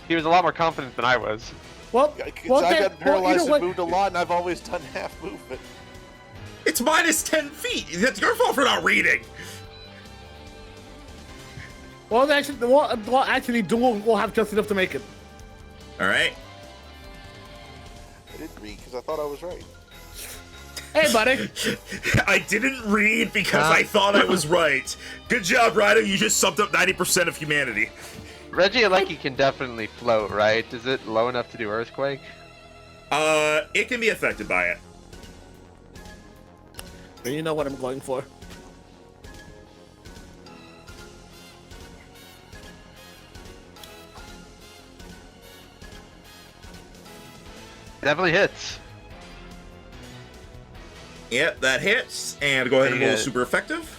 He was a lot more confident than I was. Well, I've gotten paralyzed you know and moved a lot, and I've always done half movement. It's minus 10 feet. That's your fault for not reading. Well, actually, Duel will have just enough to make it. All right. I didn't read because I thought I was right. Hey, buddy. I didn't read because I thought I was right. Good job, Ryder. You just summed up 90% of humanity. Regieleki can definitely float, right? Is it low enough to do Earthquake? It can be affected by it. You know what I'm going for. Definitely hits. Yep, that hits. And go ahead and roll Yeah. super effective.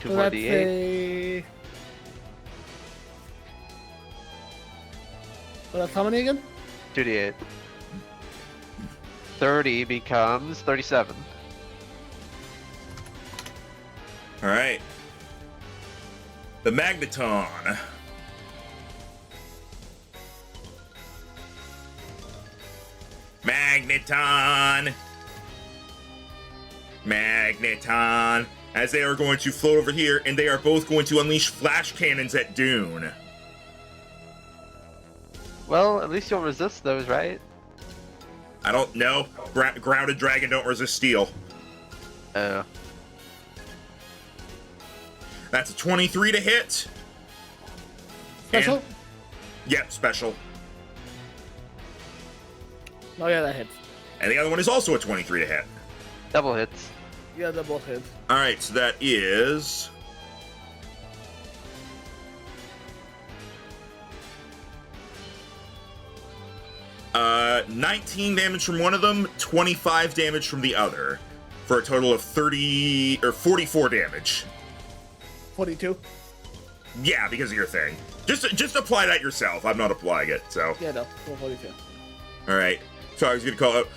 2 So more that's D8. So that's how many again? 2d8. 30 becomes 37. All right. The Magneton. Magneton. Magneton. as they are going to float over here, and they are both going to unleash flash cannons at Dune. Well, at least you'll resist those, right? I don't know. Grounded dragon don't resist steel. Oh. That's a 23 to hit. Special? And, yep, special. Oh yeah, that hits. And the other one is also a 23 to hit. Double hits. Yeah, they both hit. Alright, so that is... 19 damage from one of them, 25 damage from the other, for a total of 44 damage. 42. Yeah, because of your thing. Just apply that yourself. I'm not applying it, so. Yeah, no, 42. Alright. So I was gonna call out.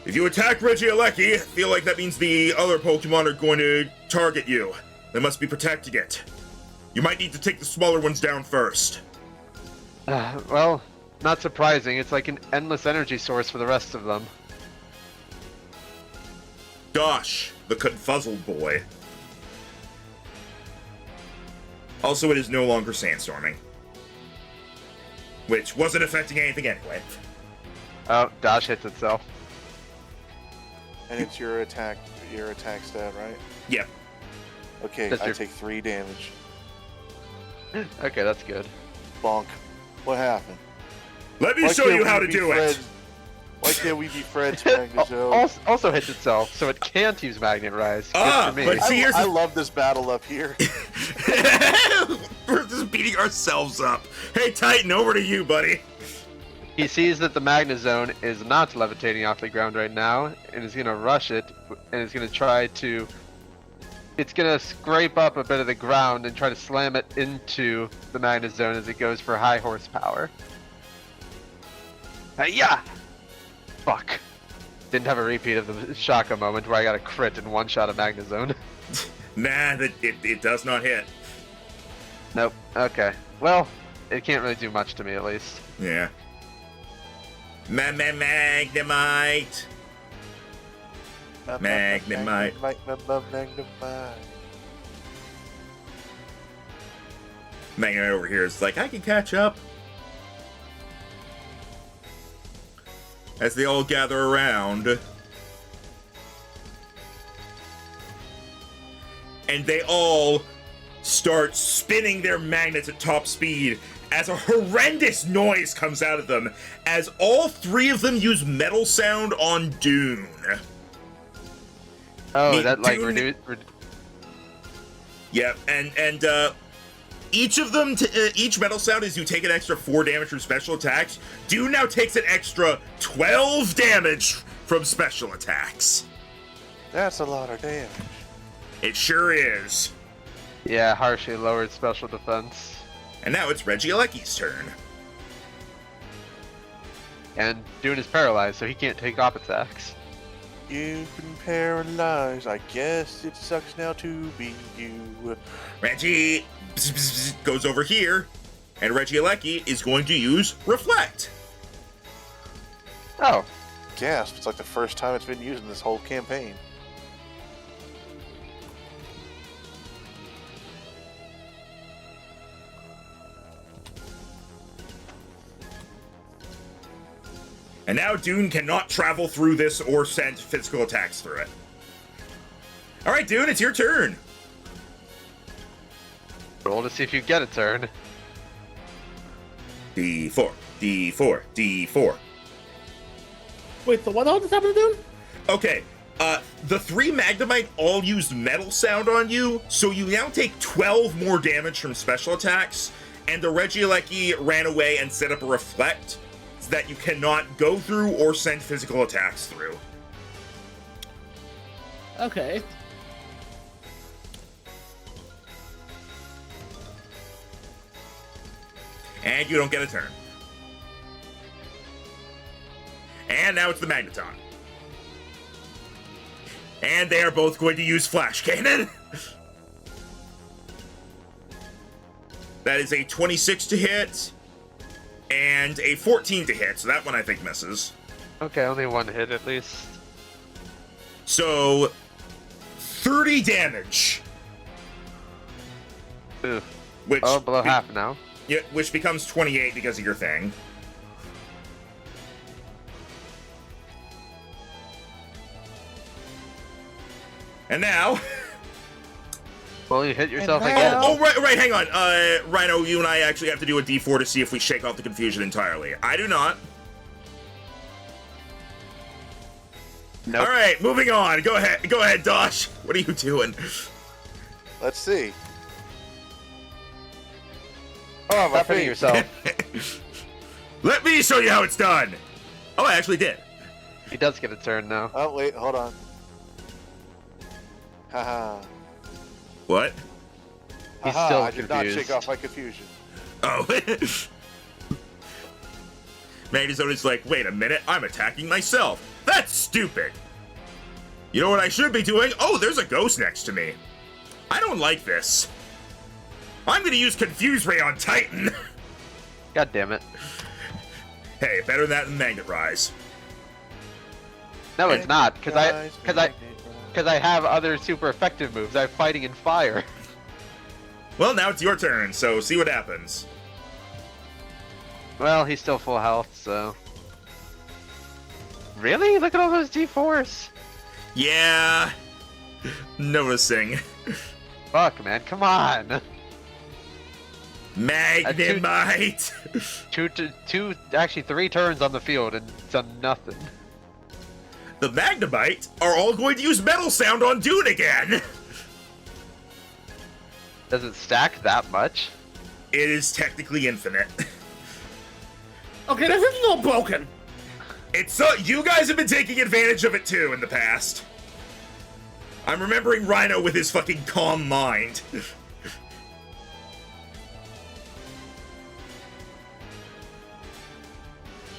If you attack Regieleki, I feel like that means the other Pokemon are going to target you. They must be protecting it. You might need to take the smaller ones down first. Well, not surprising. It's like an endless energy source for the rest of them. Gosh, the confuzzled boy. Also, it is no longer sandstorming. Which wasn't affecting anything anyway. Oh, Dash hits itself. And it's your attack stat, right? Yep. Okay, That's I your- take 3 damage. Okay, that's good. Bonk. What happened? Let me Why show can't you we how to be do friends? it. Why can't we be friends, Magnezone? Also hits itself, so it can't use Magnet Rise. Good Ah, for me. but see, here's I the- love this battle up here. We're just beating ourselves up. Hey, Titan, over to you, buddy. He sees that the Magnezone is not levitating off the ground right now, and is going to rush it, and is going to try to... It's going to scrape up a bit of the ground and try to slam it into the Magnezone as it goes for high horsepower. Yeah! Fuck. Didn't have a repeat of the Shaka moment where I got a crit in one shot of Magnezone. Nah, it does not hit. Nope. Okay. Well, it can't really do much to me at least. Yeah. Magnemite. Magnemite. Magnemite. Magnemite over here is like, I can catch up. As they all gather around. And they all start spinning their magnets at top speed as a horrendous noise comes out of them as all three of them use metal sound on Dune. Oh, Me- that like Dune- Yep, and each of them, each metal sound is you take an extra 4 damage from special attacks. Dune now takes an extra 12 damage from special attacks. That's a lot of damage. It sure is. Yeah, harshly lowered special defense. And now it's Regieleki's turn. And Dune is paralyzed, so he can't take op attacks. You've been paralyzed. I guess it sucks now to be you. Reggie goes over here, and Regieleki is going to use Reflect. Oh, Gasp. It's like the first time it's been used in this whole campaign. And now Dune cannot travel through this or send physical attacks through it. Alright, Dune, it's your turn. roll to see if you get a turn. D4, D4, D4. Wait, so what all just happened to him? Okay, the 3 Magnemite all used metal sound on you, so you now take 12 more damage from special attacks, and the Regieleki ran away and set up a Reflect so that you cannot go through or send physical attacks through. Okay. And you don't get a turn. And now it's the Magneton. And they are both going to use Flash Cannon. That is a 26 to hit and a 14 to hit, so that one I think misses. Okay, only one hit at least. So 30 damage. Ooh. Which Oh, below half now. Yeah, which becomes 28 because of your thing. And now... Well, you hit yourself And again. now- Oh, right, hang on. Rhino, you and I actually have to do a D4 to see if we shake off the confusion entirely. I do not. Nope. All right, moving on. Go ahead, Dosh. What are you doing? Let's see. Oh, my Stop hitting feet. yourself. Let me show you how it's done. Oh, I actually did. He does get a turn now. Oh, wait, hold on. Haha. What? He's Haha, still I did not confused. shake off my confusion. Oh. Magnezone's like, wait a minute, I'm attacking myself. That's stupid. You know what I should be doing? Oh, there's a ghost next to me. I don't like this. I'm gonna use Confuse Ray on Titan. God damn it. Hey, better that than Magnet Rise. No, it's not, because Guys, I have other super effective moves. I have Fighting and Fire. Well, now it's your turn, so see what happens. Well, he's still full health, so... Really? Look at all those D4s. Yeah. Noticing. Fuck, man, come on. Magnemite. Actually 3 turns on the field and done nothing. The Magnemite are all going to use Metal Sound on Dune again. Does it stack that much? It is technically infinite. Okay, this is a little broken. It's you guys have been taking advantage of it too in the past. I'm remembering Rhino with his fucking calm mind.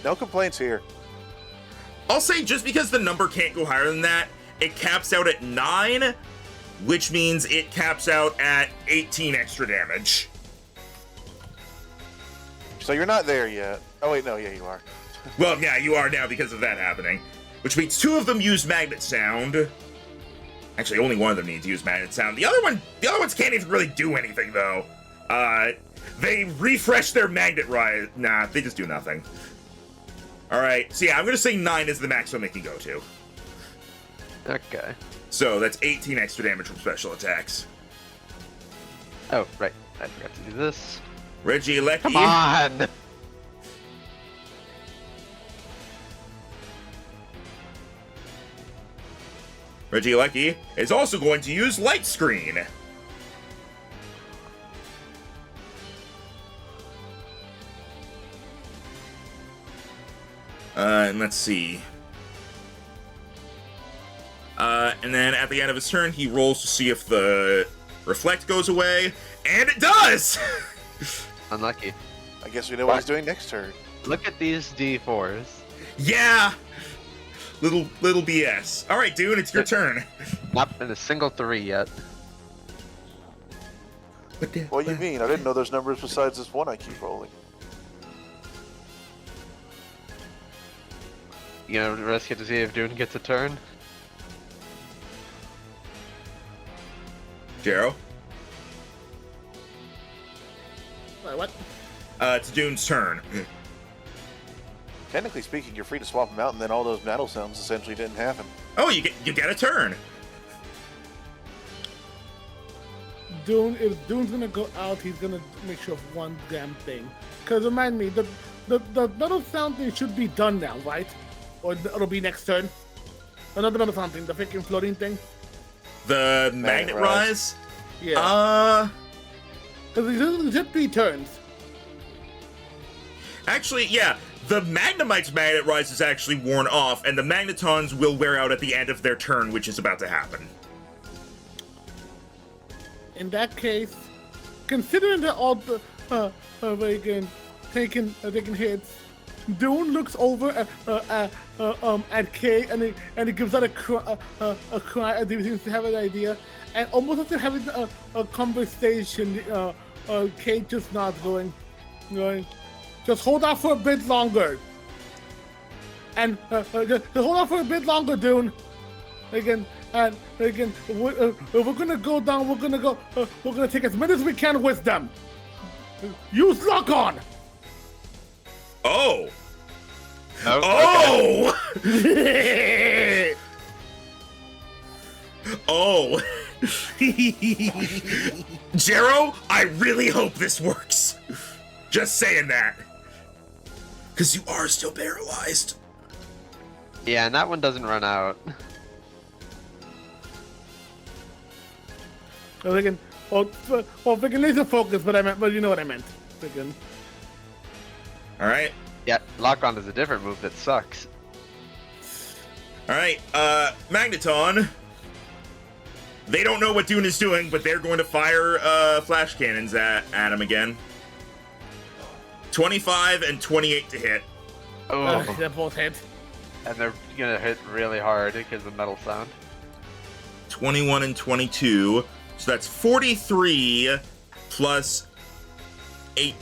No complaints here. I'll say just because the number can't go higher than that, it caps out at 9, which means it caps out at 18 extra damage. So you're not there yet. Oh, wait, no, yeah, you are. Well, yeah, you are now because of that happening. Which means 2 of them use Magnet Sound. Actually, only one of them needs to use Magnet Sound. The other ones can't even really do anything, though. They refresh their Magnet Rise. Nah, they just do nothing. Alright, so yeah, I'm gonna say 9 is the maximum it can go to. Okay. So that's 18 extra damage from special attacks. Oh, right. I forgot to do this. Regieleki. Come on! Regieleki is also going to use Light Screen. And let's see. And then at the end of his turn, he rolls to see if the reflect goes away, and it does! Unlucky. I guess we know what he's doing next turn. Look at these D4s. Yeah! Little BS. Alright, Dune, it's your turn. Not been a single 3 yet. What do you mean? I didn't know there's numbers besides this one I keep rolling. You gonna risk it to see if Dune gets a turn? Jero? Wait, what? It's Dune's turn. Technically speaking, you're free to swap them out, and then all those battle sounds essentially didn't happen. Oh, you get a turn. Dune, if Dune's gonna go out, he's gonna make sure of one damn thing. Cause remind me, the metal sound thing should be done now, right? Or it'll be next turn. Another metal sound thing, the freaking floating thing. The Magnet Rise? Yeah. Cause it's just 3 turns. Actually, yeah. The Magnemite's Magnet Rise is actually worn off, and the Magnetons will wear out at the end of their turn, which is about to happen. In that case, considering that all the taking hits, Dune looks over at Kay and he gives out a cry and he seems to have an idea, and almost after having a conversation, Kay just nods, going, just hold out for a bit longer, and just hold out for a bit longer, Dune. and again, we're gonna go down. We're gonna take as many as we can with them. Use lock on. Oh. Oh. Oh. Oh. Jero, I really hope this works. Just saying that. Because you are still paralyzed. Yeah, and that one doesn't run out. Again, freaking laser focus, but you know what I meant. Freaking. All right. Yeah, lock on is a different move that sucks. All right. Magneton. They don't know what Dune is doing, but they're going to fire flash cannons at him again. 25 and 28 to hit. Oh, They both hit. and they're gonna hit really hard because of metal sound. 21 and 22. So that's 43 plus 8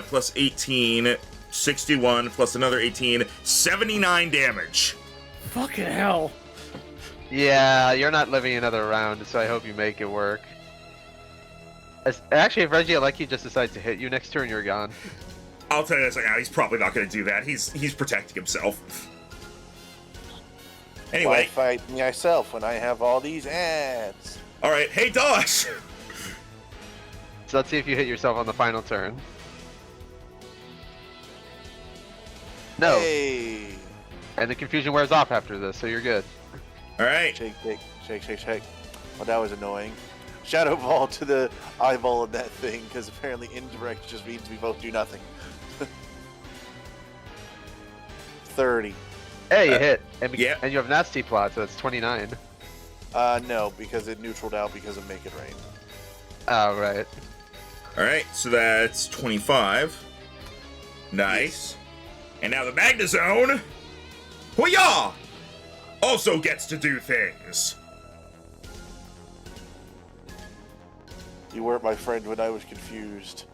plus 18, 61 plus another 18, 79 damage. Fucking hell. Yeah, you're not living another round, so I hope you make it work. Actually, if Regieleki just decides to hit you next turn, you're gone. I'll tell you this right now, he's probably not going to do that. He's protecting himself. Why Anyway, fight myself when I have all these ads? all right. Hey, Dosh. So let's see if you hit yourself on the final turn. No, Hey. and the confusion wears off after this, so you're good. All right. Shake, shake, shake, shake, shake. Well, that was annoying. Shadow Ball to the eyeball of that thing, because apparently indirect just means we both do nothing. 30. Hey, you hit, and, yeah. and you have nasty plot, so it's 29. No, because it neutraled out because of Make It Rain. Oh, right. All right. So that's 25. Nice. And now the Magnezone. Hoo-yah! Also gets to do things. You weren't my friend when I was confused.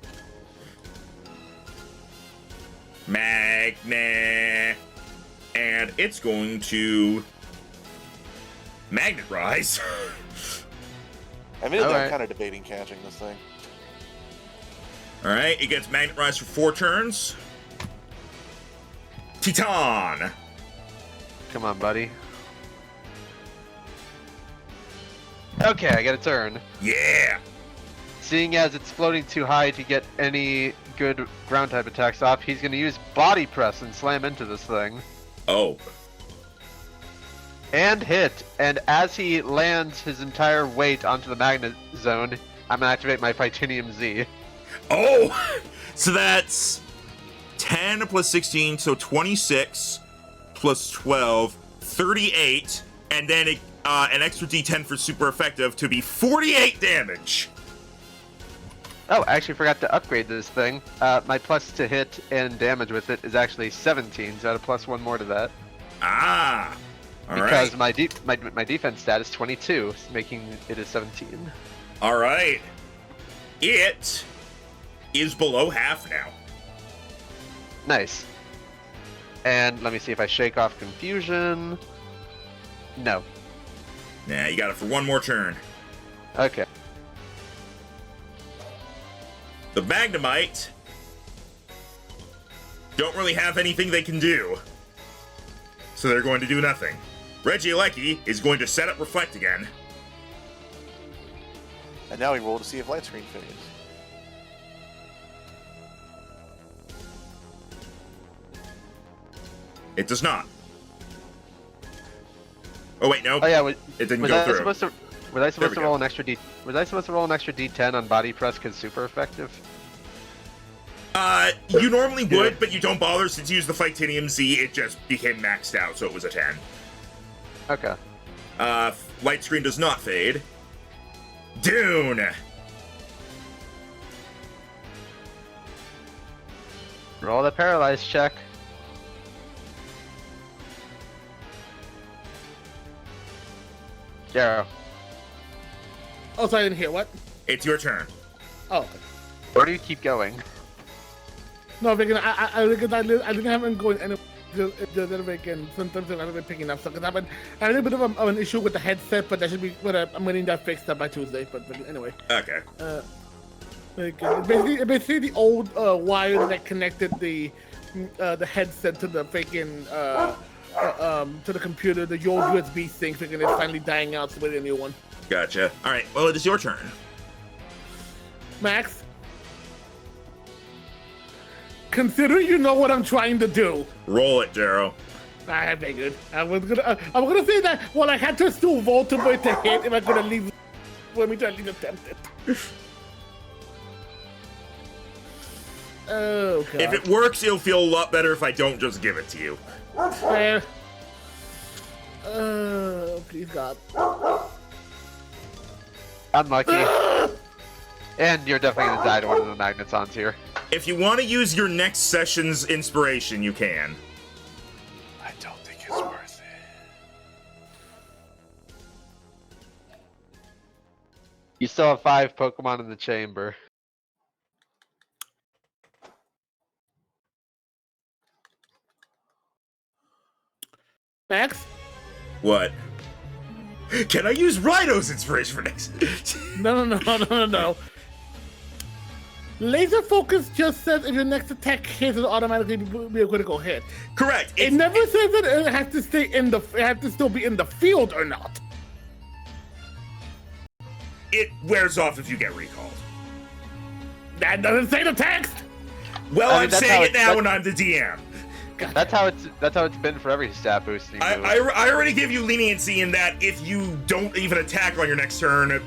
Magnet. And it's going to Magnet Rise. I mean, I'm Alright. kind of debating catching this thing. All right, it gets Magnet Rise for 4 turns. Titan. Come on, buddy. Okay, I get a turn. Yeah. Seeing as it's floating too high to get any good ground type attacks off, he's going to use Body Press and slam into this thing. Oh. And hit. And as he lands his entire weight onto the magnet zone, I'm going to activate my Titanium Z. Oh. So that's 10 plus 16, so 26 plus 12, 38, and then an extra D10 for super effective to be 48 damage. Oh, I actually forgot to upgrade this thing. My plus to hit and damage with it is actually 17, so I add a plus 1 more to that. Ah. All Because right. my defense stat is 22, making it a 17. All right. It is below half now. Nice. And let me see if I shake off confusion. No. Nah, you got it for 1 more turn. Okay. The Magnemite don't really have anything they can do. So they're going to do nothing. Regieleki is going to set up Reflect again. And now we roll to see if Light Screen fades. It does not. Oh wait, no. Oh yeah, It didn't was go I through. supposed to? Was I supposed There to we roll go. an extra D? Was I supposed to roll an extra D10 on Body Press because super effective? You normally would, but you don't bother since you use the Titanium Z. It just became maxed out, so it was a 10. Okay. Light Screen does not fade. Dune. Roll the paralyzed check. Jero, Oh, so I didn't hear what? It's your turn. Oh, okay. where do you keep going? No, because I didn't have him going anywhere. doesn't make and sometimes I'm not really picking up stuff. Because I have a little bit of an issue with the headset, but that should be. But I'm getting that fixed up by Tuesday. But anyway. Okay. Basically the old wire that connected the headset to the freaking to the computer, the old USB thing, freaking is finally dying out, so we need a new one. Gotcha. All right. Well, it is your turn. Max, consider you know what I'm trying to do. Roll it, Jero. I figured. I'm gonna say that. Well, I had to still vote to hit if I'm gonna leave. Let me try to attempt it. Oh, God. If it works, you'll feel a lot better if I don't just give it to you. Please God. Unlucky. And you're definitely gonna die to one of the magnetons here. If you want to use your next session's inspiration, you can. I don't think it's worth it. You still have 5 Pokemon in the chamber. Max? What? Can I use Rhino's inspiration for next? No. Laser focus just says if your next attack hits, it'll automatically be a critical hit. Correct. It never says that it has to stay in the. It has to still be in the field or not. It wears off if you get recalled. That doesn't say the text. Well, I mean, I'm that's saying how it now when I'm the DM. That's how it's been for every stat boosting move. I already give you leniency in that if you don't even attack on your next turn,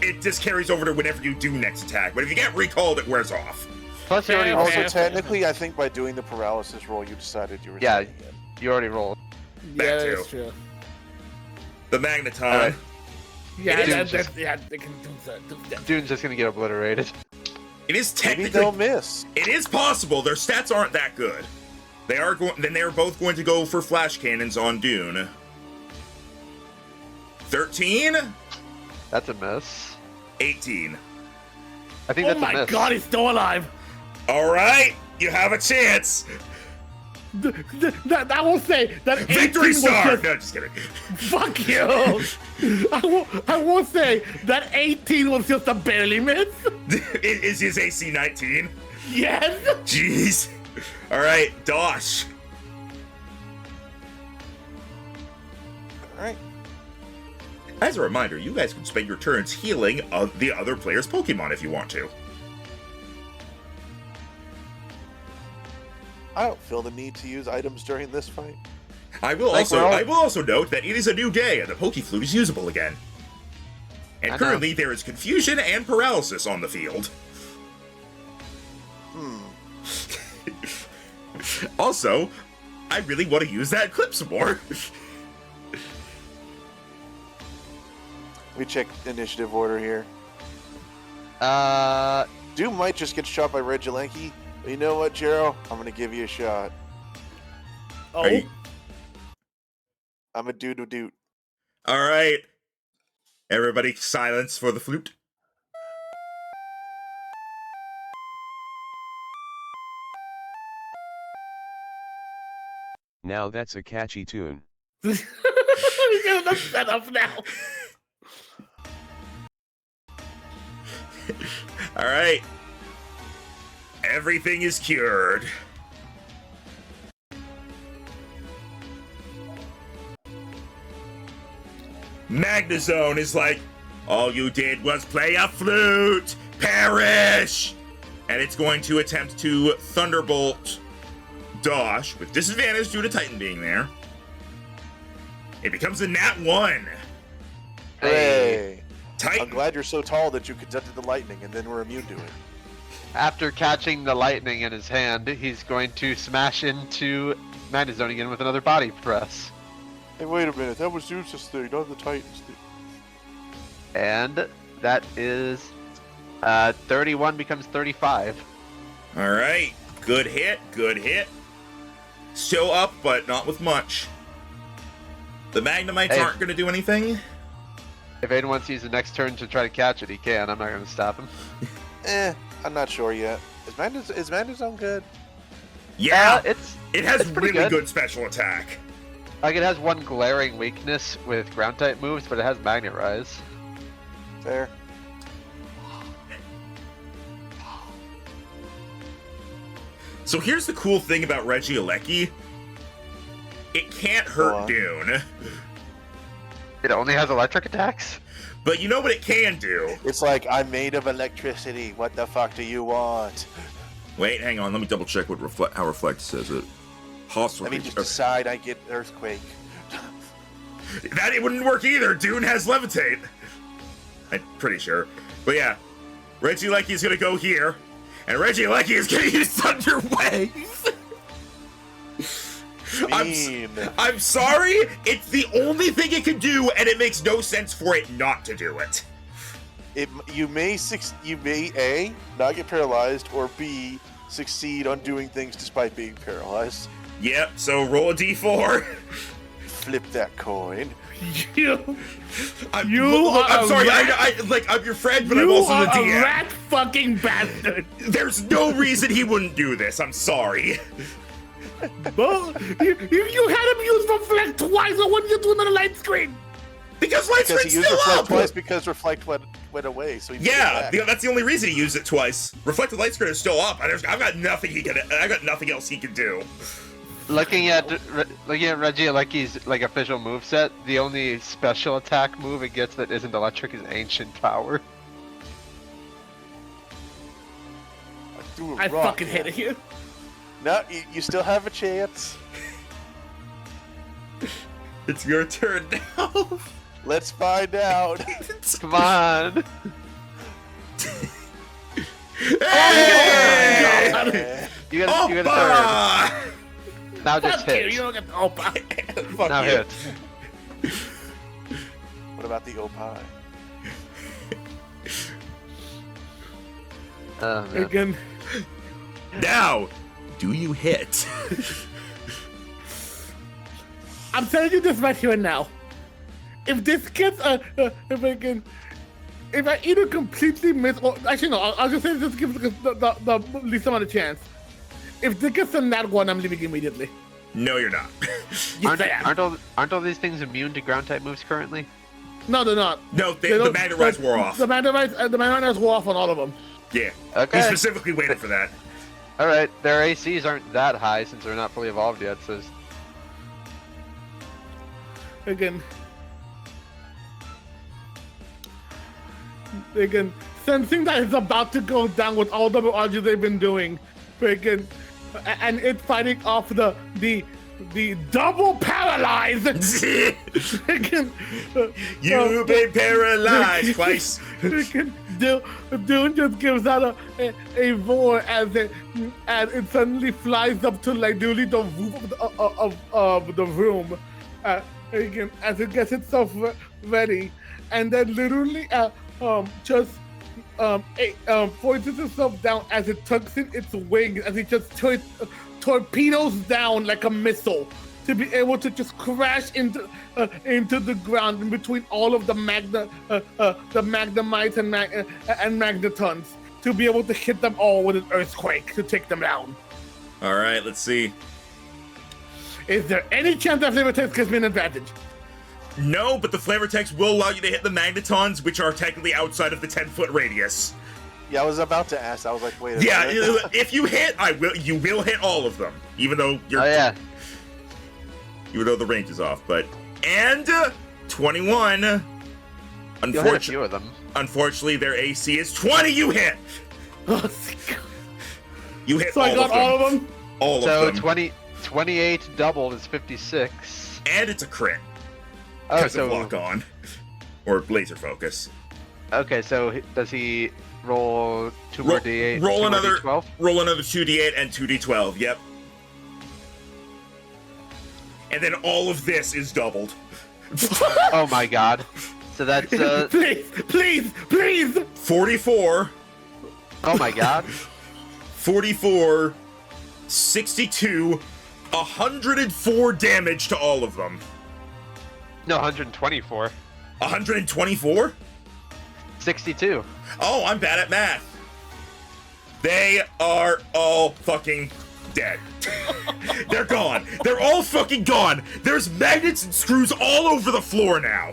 it just carries over to whenever you do next attack. But if you get recalled, it wears off. Plus, you already rolled. Also, technically, I think by doing the paralysis roll, you decided you were. Yeah, saving it. you already rolled. Yeah, That that's too. true. The Magneton. Alright. Yeah, Dune's they can do that. Dune's just gonna get obliterated. It is Maybe technically. they'll miss. It is possible. Their stats aren't that good. They are going. Then they are both going to go for flash cannons on Dune. 13, That's a miss. 18. I think Oh that's a my miss. God, he's still alive. All right, you have a chance. I will say that 18 Victory was star. just- No, just kidding. Fuck you! I will say that 18 was just a barely miss. Is his AC 19? Yes. Jeez. All right, Dosh. All right. As a reminder, you guys can spend your turns healing the other player's Pokemon if you want to. I don't feel the need to use items during this fight. I will also note that it is a new day and the Pokeflute is usable again. And I know. currently there is confusion and paralysis on the field. Also, I really want to use that clip some more. Let me check initiative order here. Uh, Doom might just get shot by Regilanki, but you know what, Jero? I'm gonna give you a shot. Oh, Are you- I'm a doot. All right. Everybody silence for the flute. Now that's a catchy tune. we got the setup now. All right. Everything is cured. Magnezone is like, all you did was play a flute. Perish! And it's going to attempt to Thunderbolt Dosh with disadvantage due to Titan being there. It becomes a nat 1. Hey! I'm Titan. glad you're so tall that you conducted the lightning and then were immune to it. after catching the lightning in his hand, he's going to smash into Magnezone again with another body press. Hey, wait a minute. That was Zeus's thing, not the Titan's thing. And that is 31 becomes 35. All right. Good hit. Good hit. Still up, but not with much. The Magnemites Hey. aren't going to do anything. If anyone sees the next turn to try to catch it, he can. I'm not going to stop him. I'm not sure yet. Is Magnezone good? Yeah. It's It has It's pretty really good. good special attack. Like, it has one glaring weakness with ground-type moves, but it has Magnet Rise. Fair. So here's the cool thing about Regieleki. It can't hurt Dune. It only has electric attacks? But you know what it can do? It's like, I'm made of electricity. What the fuck do you want? Wait, hang on. Let me double check what how Reflect says it. Hostile. Let me just decide I get Earthquake. That it wouldn't work either. Dune has Levitate. I'm pretty sure. But yeah, Regieleki is gonna go here, and Regieleki is gonna use Thunder Wave. I'm sorry. It's the only thing it can do, and it makes no sense for it not to do it. You may A, not get paralyzed, or B, succeed on doing things despite being paralyzed. Yep. So roll a d4. Flip that coin. I'm are sorry. a rat. I'm your friend, but You I'm also are the a DM. rat fucking bastard. There's no reason he wouldn't do this. I'm sorry. Well, you had him use Reflect twice, or what did you do on the light screen? Because Light Because Screen's he used still Reflect up. twice because Reflect went away. So he Yeah, that's the only reason he used it twice. Reflected Light Screen is still up. I've got nothing I got nothing else he can do. Looking at Regieleki's like official moveset, the only special attack move it gets that isn't electric is Ancient Power. I fucking hate it here. No, you still have a chance. It's your turn now. Let's find out. Come on! Hey! Okay. You got a Oppa! third. Now just Fuck you, hit. you don't get the Opa. Fuck Now you. hit. What about the Opie? Oh, man. Again, Now, do you hit? I'm telling you this right here and now. If this gets if I either completely miss, or actually no, I'll just say this gives the least amount of chance. If this gets a nat one, I'm leaving immediately. No, you're not. Yes, I am. Aren't all these things immune to ground type moves currently? No, they're not. No, They the don't- Magnet Rise wore off. The Magnet Rise wore off on all of them. Yeah. Okay. He specifically waited for that. Alright, their ACs aren't that high since they're not fully evolved yet, so Again, sensing that it's about to go down with all the arches they've been doing, freaking, and it's fighting off the double paralyzed. Freaking, You've been paralyzed twice. freaking Dune just gives out a roar as it suddenly flies up to like nearly the roof of the room. Again, as it gets itself ready, and then literally forces itself down as it tucks in its wings, as it just torpedoes down like a missile to be able to just crash into the ground in between all of the Magnemites and Magnetons to be able to hit them all with an earthquake to take them down. All right, let's see. Is there any chance that Flavor Text gives me an advantage? No, but the Flavor Text will allow you to hit the Magnetons, which are technically outside of the 10-foot radius. Yeah, I was about to ask. I was like, wait a Yeah, minute. if you hit, you will hit all of them, even though oh yeah. even though the range is off. But 21. You'll hit a few of them. Unfortunately, their AC is 20. You hit. You hit So I got all of them? All So of them. 28 doubled is 56. And it's a crit. Oh, Because so of lock on. Or laser focus. okay, so does he roll two more d8? Roll two more another d12? Roll another 2d8 and 2d12. Yep. And then all of this is doubled. Oh my god. So that's Please! 44, oh my god. 44, 62, 104 damage to all of them. No, 124. 124? 62. Oh, I'm bad at math. They are all fucking dead. They're gone. They're all fucking gone. There's magnets and screws all over the floor now.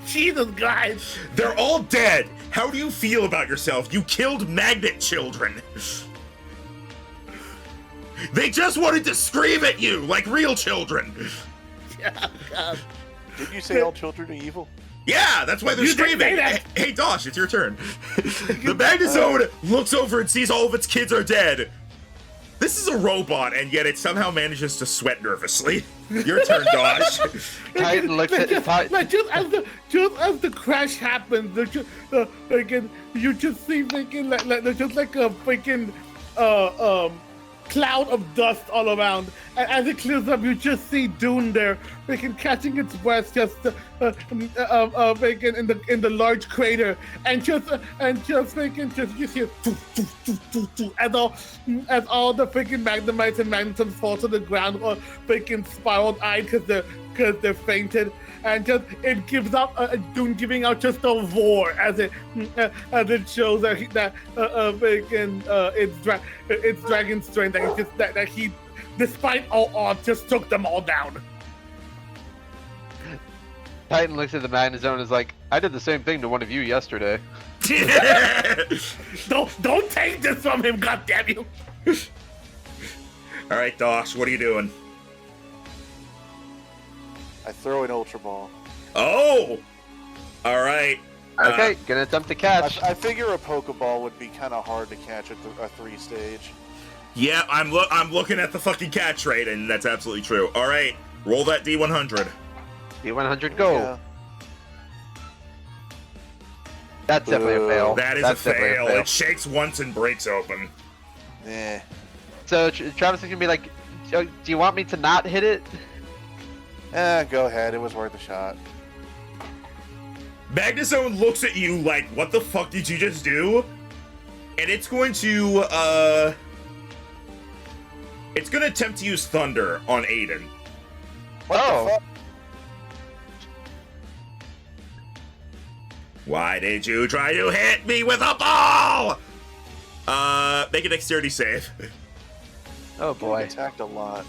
Jesus, guys. They're all dead. How do you feel about yourself? You killed magnet children. They just wanted to scream at you like real children. Yeah, God. Didn't you say all children are evil? Yeah, that's why they're You didn't say screaming. that. Hey, Dosh, it's your turn. The Magnezone looks over and sees all of its kids are dead. This is a robot, and yet it somehow manages to sweat nervously. Your turn, Dosh. Titan looks at Like just as the crash happens, there's just again you just see freaking like there's just like a freaking cloud of dust all around, and as it clears up, you just see Dune there, freaking catching its breath, just freaking in the large crater, and just freaking just you hear as all the freaking Magnemites and Magnetons fall to the ground or freaking spiraled eyed because they're fainted. And just it gives out Dune giving out just a roar as it shows that its dragon strength that he, despite all odds, just took them all down. Titan looks at the Magnezone and is like, I did the same thing to one of you yesterday. Don't take this from him, goddamn you! All right, Dosh, what are you doing? I throw an Ultra Ball. Oh! All right. Okay, gonna attempt to catch. I figure a Pokeball would be kind of hard to catch at a 3-stage. Yeah, I'm looking at the fucking catch rate, and that's absolutely true. All right, roll that D100. D100 go. Yeah. That's definitely a fail. That is That's a definitely fail. It shakes once and breaks open. Eh. So Travis is gonna be like, do you want me to not hit it? Go ahead. It was worth a shot. Magnezone looks at you like, what the fuck did you just do? And it's going to, it's going to attempt to use Thunder on Aiden. What the fuck? Why did you try to hit me with a ball? Make a dexterity save. Oh You boy. attacked a lot.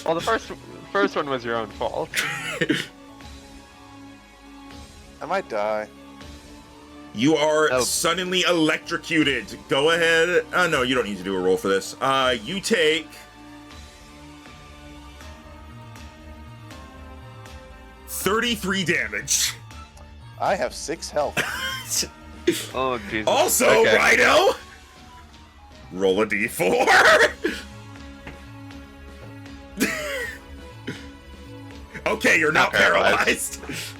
Well, the first one was your own fault. I might die. You are Oh. suddenly electrocuted. Go ahead. No, you don't need to do a roll for this. You take 33 damage. I have 6 health. Oh Jesus. Also, Okay. Rhino, roll a d4. Okay, you're not Not paralyzed. paralyzed.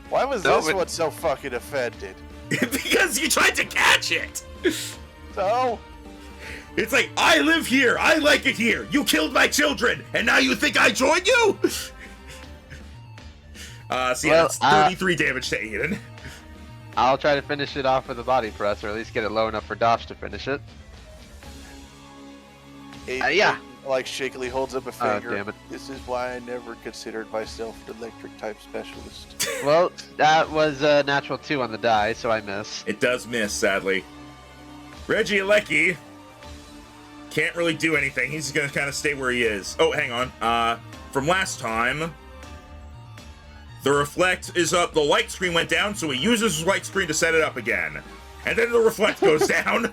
Why was No, this but- one so fucking offended? Because you tried to catch it. So? It's like, I live here. I like it here. You killed my children, and now you think I joined you? So yeah, Well, that's 33 damage to Aiden. I'll try to finish it off with a body press, or at least get it low enough for Dosh to finish it. Yeah. Like shakily holds up a Oh, finger. damn it. This is why I never considered myself an electric type specialist. Well, that was a natural 2 on the die, so I miss. It does miss, sadly. Regieleki can't really do anything. He's gonna kind of stay where he is. Oh, hang on. From last time, the reflect is up. The light screen went down, so he uses his light screen to set it up again. And then the reflect goes down.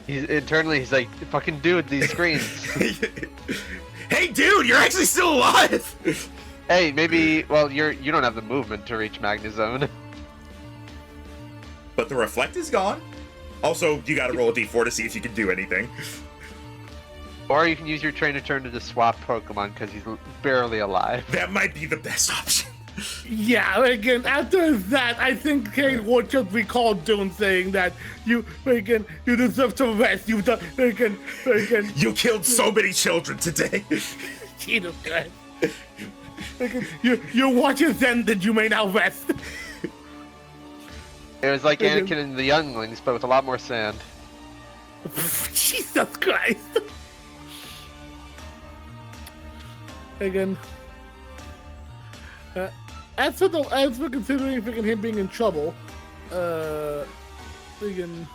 He's like, fucking dude, these screens. Hey, dude, you're actually still alive. Hey, maybe, well, you don't have the movement to reach Magnezone. But the reflect is gone. Also, you gotta roll a d4 to see if you can do anything. Or you can use your trainer turn to just swap Pokemon because he's barely alive. That might be the best option. Yeah, again, after that, I think Kate would just recall Dune saying that you deserve to rest. You've done, You killed so many children today. Jesus Christ. Your watch is ended, you may now rest. It was like Anakin and the Younglings, but with a lot more sand. Jesus Christ. Again. As for considering freaking him being in trouble, freaking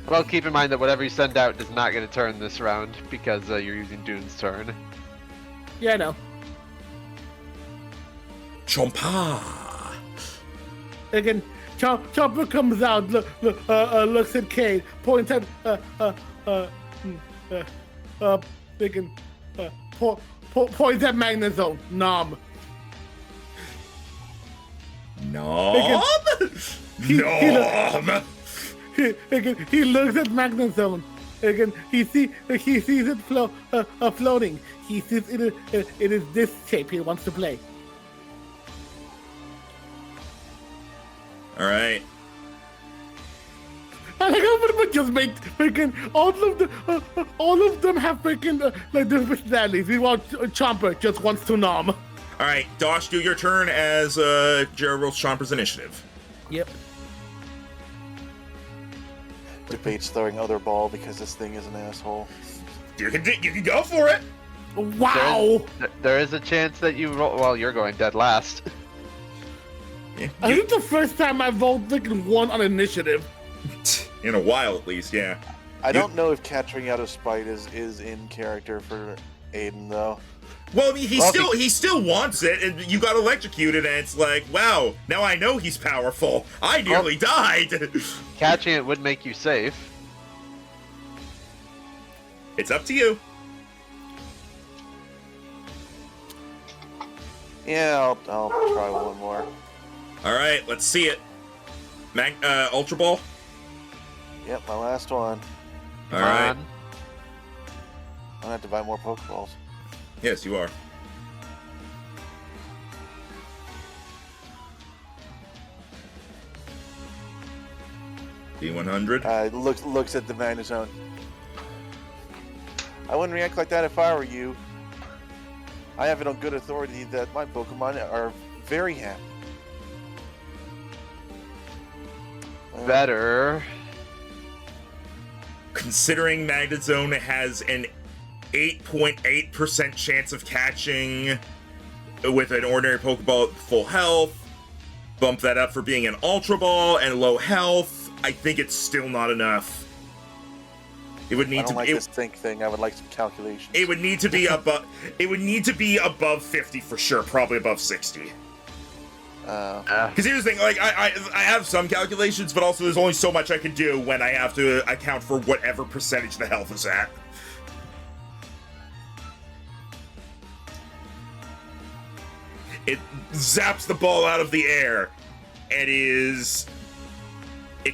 Well, keep in mind that whatever you send out does not get a turn this round because you're using Dune's turn. Yeah, I know. Chompa. Again, Chopper comes out, looks at Cade, points at, points at Magnezone. Nom. Nom? Nom! He looks at Magnezone. Again, he sees it floating. He sees it is this shape he wants to play. All right. I like how pretty much just make freaking all of them have freaking like different personalities. We want Chomper just wants to nom. All right, Dosh, do your turn as Jared rolls Chomper's initiative. Yep. Debates throwing other ball because this thing is an asshole. You can go for it. Wow. There is a chance that you roll. Well, you're going dead last. Yeah, I think the first time I voted freaking won on initiative. in a while, at least. Yeah. I don't know if catching out of spite is in character for Aiden though. Well, I mean, he still wants it, and you got electrocuted, and it's like, wow, now I know he's powerful. I nearly died. Catching it would make you safe. It's up to you. Yeah, I'll try one more. All right, let's see it. Ultra Ball. Yep, my last one. All right. On. I'm gonna have to buy more Pokeballs. Yes, you are. D100. Looks at the Magnezone. I wouldn't react like that if I were you. I have it on good authority that my Pokemon are very happy. Better. Considering Magnezone has an 8.8% chance of catching with an ordinary Pokeball at full health, bump that up for being an Ultra Ball and low health, I think it's still not enough. It would need I don't to like be this think thing. I would like some calculations. It would need to be above. It would need to be above 50 for sure, probably above 60. Because here's the thing, like I have some calculations, but also there's only so much I can do when I have to account for whatever percentage the health is at. It zaps the ball out of the air. It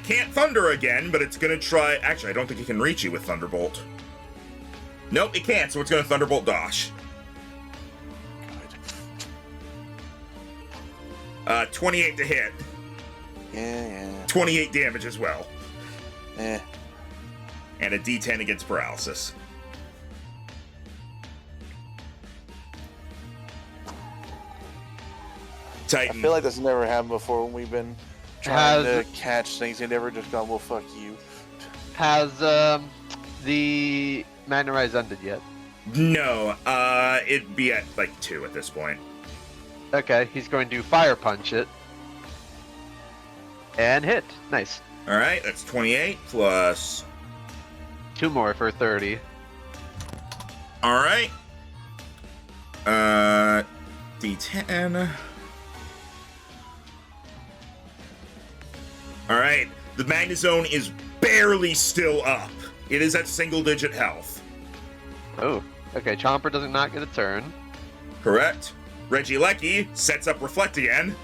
can't Thunder again, but it's gonna try. Actually, I don't think it can reach you with Thunderbolt. Nope, it can't, so it's gonna Thunderbolt Dosh. 28 to hit. Yeah. 28 damage as well. Eh. And a D10 against paralysis. Titan. I feel like this never happened before when we've been trying to catch things and never just gone, well, fuck you. Has the Magnarize ended yet? No, it'd be at like 2 at this point. Okay, he's going to Fire Punch it. And hit. Nice. Alright, that's 28 plus... 2 more for 30. Alright. D10. Alright, the Magnezone is barely still up. It is at single-digit health. Oh, okay, Chomper does not get a turn. Correct. Regieleki sets up Reflect again.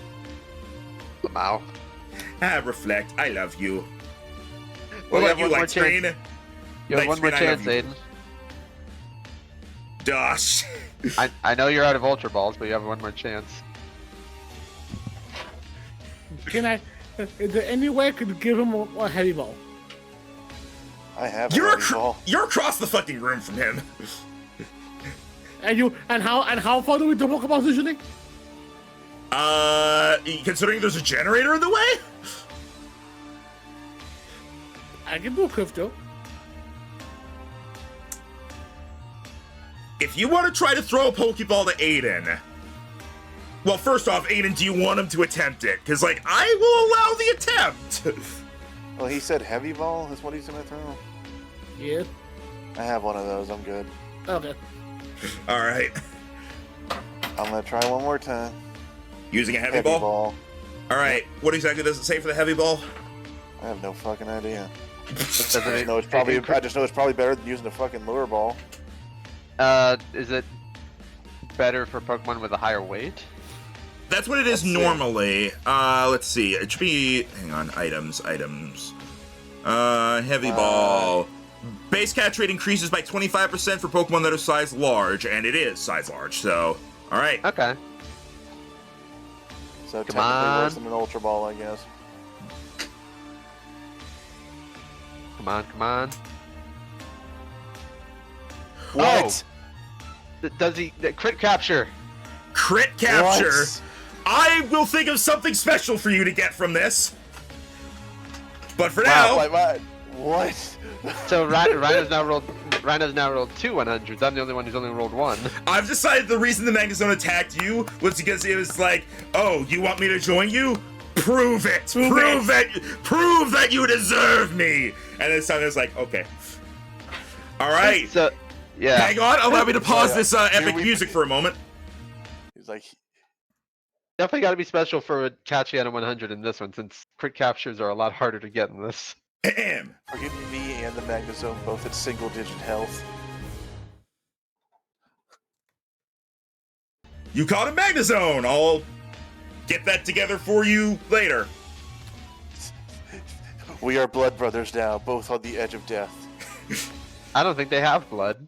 Wow. Ah, Reflect, I love you. Well, What you about you, have one more Lightscreen? chance. You have one more Lightscreen, I love chance, you. Aiden. Dosh. I know you're out of Ultra Balls, but you have one more chance. Can I? Is there any way I could give him a heavy ball? I have You're a ball. you're across the fucking room from him. And how far do we do Pokeballs usually? Considering there's a generator in the way? I can do a crypto. If you want to try to throw a Pokeball to Aiden, well, first off, Aiden, do you want him to attempt it? Because, like, I will allow the attempt. Well, he said heavy ball is what he's gonna throw. Yeah. I have one of those. I'm good. Okay. All right. I'm gonna try one more time. Using a heavy ball? All right. What exactly does it say for the heavy ball? I have no fucking idea. I Doesn't just it- know it's probably. I just know it's probably better than using a fucking lure ball. Is it better for Pokemon with a higher weight? That's what it is Let's see. normally. Let's see. It should be. Hang on. Items. Heavy ball. Base catch rate increases by 25% for Pokemon that are size large, and it is size large. So, all right. Okay. So Come technically on. worse than an ultra ball, I guess. Come on, come on. What? Does he crit capture? Crit capture. What? I will think of something special for you to get from this. But for Wow, now, What? So Rhino's now rolled 2 100s. I'm the only one who's only rolled 1. I've decided the reason the Magnezone attacked you was because it was like, oh, you want me to join you? Prove it! Prove that you deserve me! And this time it's like, okay. Alright. So, yeah. Hang on, allow me to pause Yeah. this Here epic we- music for a moment. He's like, Definitely got to be special for catching out of 100 in this one, since crit captures are a lot harder to get in this. Ahem. for getting me and the Magnezone both at single-digit health. You caught a Magnezone! I'll get that together for you later. We are blood brothers now, both on the edge of death. I don't think they have blood.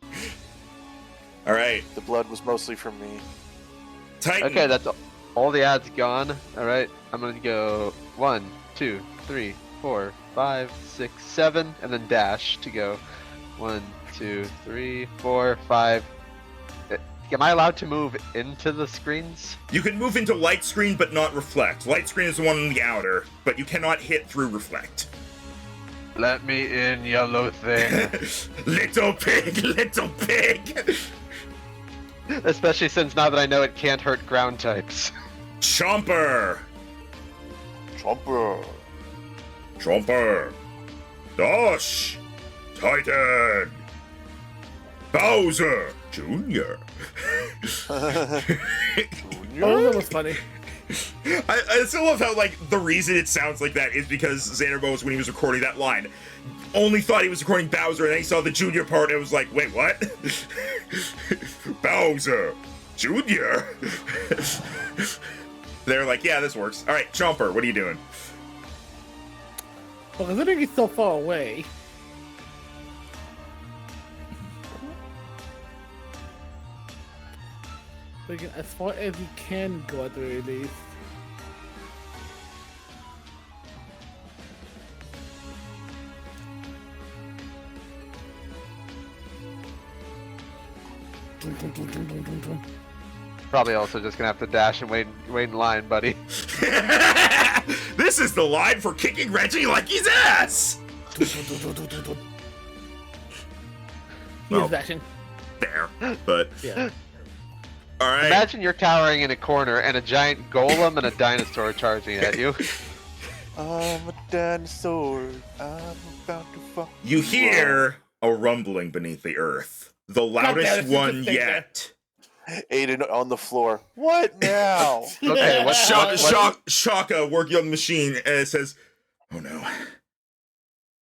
Alright. The blood was mostly from me. Titan. Okay, that's all the ads gone. Alright, I'm gonna go 1, 2, 3, 4, 5, 6, 7, and then dash to go 1, 2, 3, 4, 5. Am I allowed to move into the screens? You can move into light screen but not reflect. Light screen is the one on the outer, but you cannot hit through reflect. Let me in, yellow thing. Little pig, little pig! Especially since now that I know it can't hurt ground types. Chomper! Chomper. Chomper! Dosh! Titan! Bowser! Junior! Oh, that was funny. I still love how, like, the reason it sounds like that is because Xander Bowes, when he was recording that line, only thought he was recording Bowser, and then he saw the Junior part, and was like, wait, what? Bowser! Junior? They're like, yeah, this works. Alright, Chomper, what are you doing? Well, considering he's so far away. Like, as far as he can go at the very least. Probably also just gonna have to dash and wait in line, buddy. This is the line for kicking Reggie like his ass! He Oh. is dashing. There, but Yeah. alright. Imagine you're cowering in a corner and a giant golem and a dinosaur charging at you. I'm a dinosaur. I'm about to fuck You up. hear a rumbling beneath the earth. The loudest damn it, one just stay there. yet. Aiden on the floor. What now? Okay, what- Shaka working on the machine, and it says, oh no.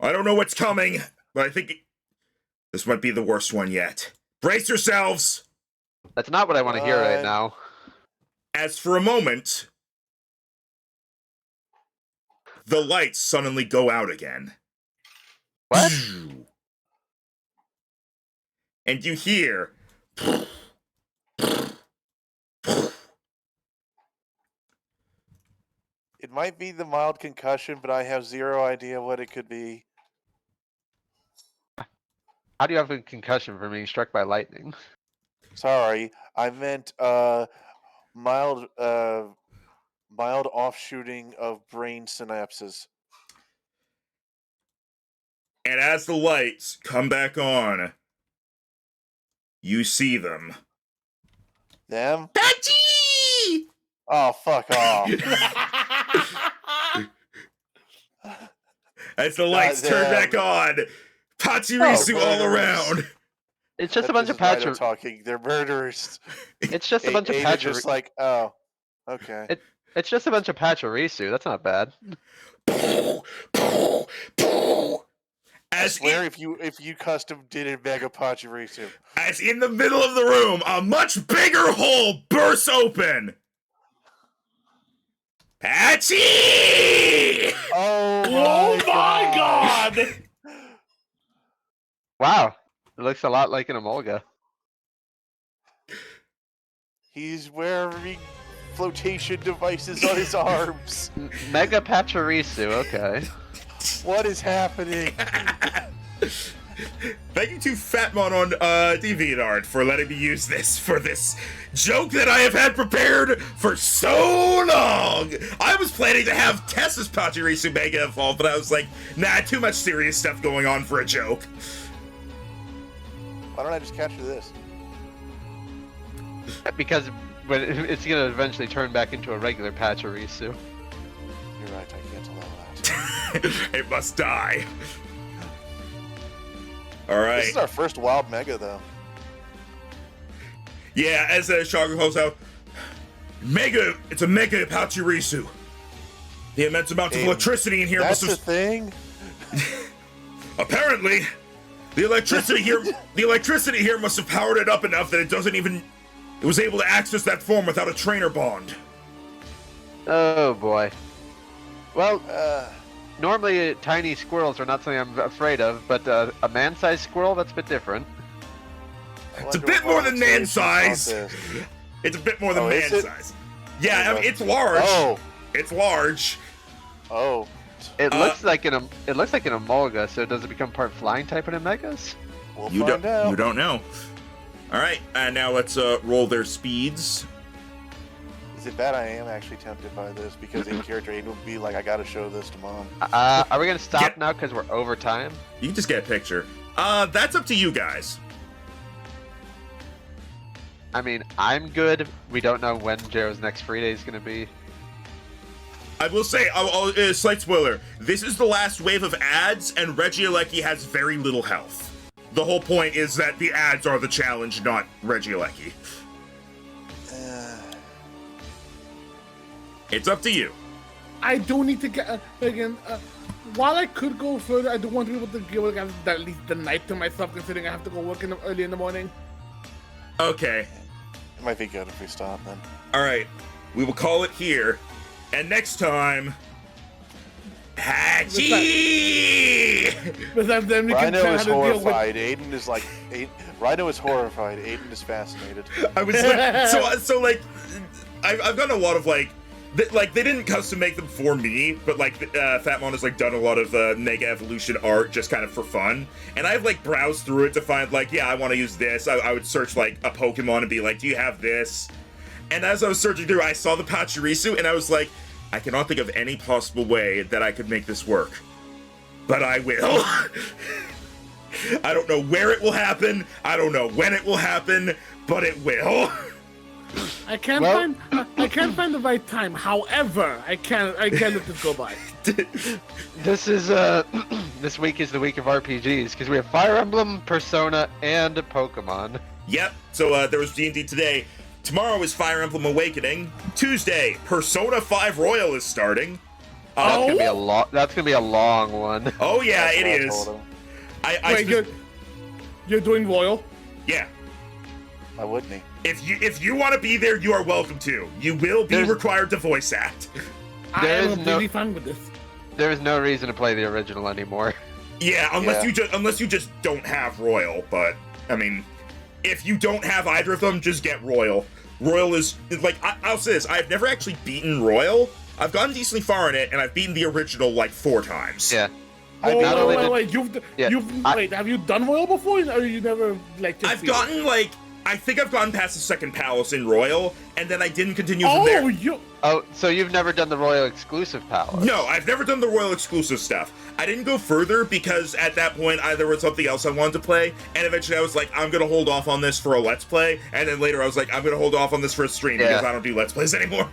I don't know what's coming, but I think this might be the worst one yet. Brace yourselves! That's not what I want to hear right now. As for a moment, the lights suddenly go out again. What? And you hear It might be the mild concussion, but I have zero idea what it could be. How do you have a concussion from being struck by lightning? Sorry, I meant mild mild offshooting of brain synapses. and as the lights come back on, you see them. Them? Patchy! Oh, fuck off. As the lights turn back on, Pachirisu all around. It's just a That's bunch of Rhino Pachirisu. talking. They're murderers. It's just a bunch of Ada just Pachirisu. like, oh, okay. It's just a bunch of Pachirisu. That's not bad. I swear, if you custom did it, Mega Pachirisu. As in the middle of the room, a much bigger hole bursts open. Patchy! Oh my god! Wow. It looks a lot like an Emolga. He's wearing flotation devices on his arms. Mega Pachirisu, okay. What is happening? Thank you to Fatmon on DeviantArt for letting me use this for this joke that I have had prepared for so long. I was planning to have Tessa's Pachirisu Mega evolve, but I was like, nah, too much serious stuff going on for a joke. Why don't I just capture this? Because it's gonna eventually turn back into a regular Pachirisu. You're right, I can't allow that. It must die. Alright. This is our first wild Mega, though. Yeah, as Shaka calls out, it's a Mega Pachirisu. The immense amount of electricity in here That's must a thing? Apparently, the electricity here must have powered it up enough that it was able to access that form without a trainer bond. Oh boy. Well, normally tiny squirrels are not something I'm afraid of, but a man-sized squirrel, that's a bit different. It's a bit more than man size. It's a bit more than man size. Yeah, I mean, it's large. Oh. It's large. Oh. It looks like an Emolga, so does it become part flying type in Megas? We'll You find out. You don't know. All right, and now let's roll their speeds. Is it bad I am actually tempted by this because in character Aiden would be like, I gotta show this to mom. Are we gonna stop now because we're over time? You can just get a picture. That's up to you guys. I mean, I'm good. We don't know when Jero's next free day is gonna be. I will say, slight spoiler, this is the last wave of ads, and Regieleki has very little health. The whole point is that the ads are the challenge, not Regieleki. It's up to you. I do need to get again. While I could go further, I do want to be able to give at least the night to myself, considering I have to go work early in the morning. Okay. It might be good if we stop then. All right. We will call it here. And next time, Hachi! But then we can Rhino try is how to deal with. horrified. Aiden is like, Rhino is horrified. Aiden is fascinated. I was like, so like, I've gotten a lot of like they didn't custom make them for me, but like Fatmon has like done a lot of Mega Evolution art just kind of for fun, and I've like browsed through it to find like, yeah, I want to use this. I would search like a Pokemon and be like, do you have this? And as I was searching through, I saw the Pachirisu, and I was like, I cannot think of any possible way that I could make this work, but I will. I don't know where it will happen. I don't know when it will happen, but it will. I can't find the right time. However, I can't let this go by. This is this week is the week of RPGs because we have Fire Emblem, Persona, and Pokemon. Yep. So there was D&D today. Tomorrow is Fire Emblem Awakening. Tuesday, Persona 5 Royal is starting. That's gonna be a long. That's gonna be a long one. Oh yeah, it is. Wait, you're doing Royal? Yeah. Why wouldn't he? If you want to be there, you are welcome to. You will be required to voice act. I am really fine with this. There is no reason to play the original anymore. Yeah, unless you just don't have Royal. But I mean, if you don't have either of them, just get Royal. Royal is like I'll say this: I've never actually beaten Royal. I've gotten decently far in it, and I've beaten the original like 4 times. Yeah. Wait, have you done Royal before, or you never like? Just I think I've gotten past the second palace in Royal, and then I didn't continue from there. So you've never done the Royal exclusive palace? No, I've never done the Royal exclusive stuff. I didn't go further because at that point there was something else I wanted to play, and eventually I was like, I'm gonna hold off on this for a Let's Play, and then later I was like, I'm gonna hold off on this for a stream because I don't do Let's Plays anymore.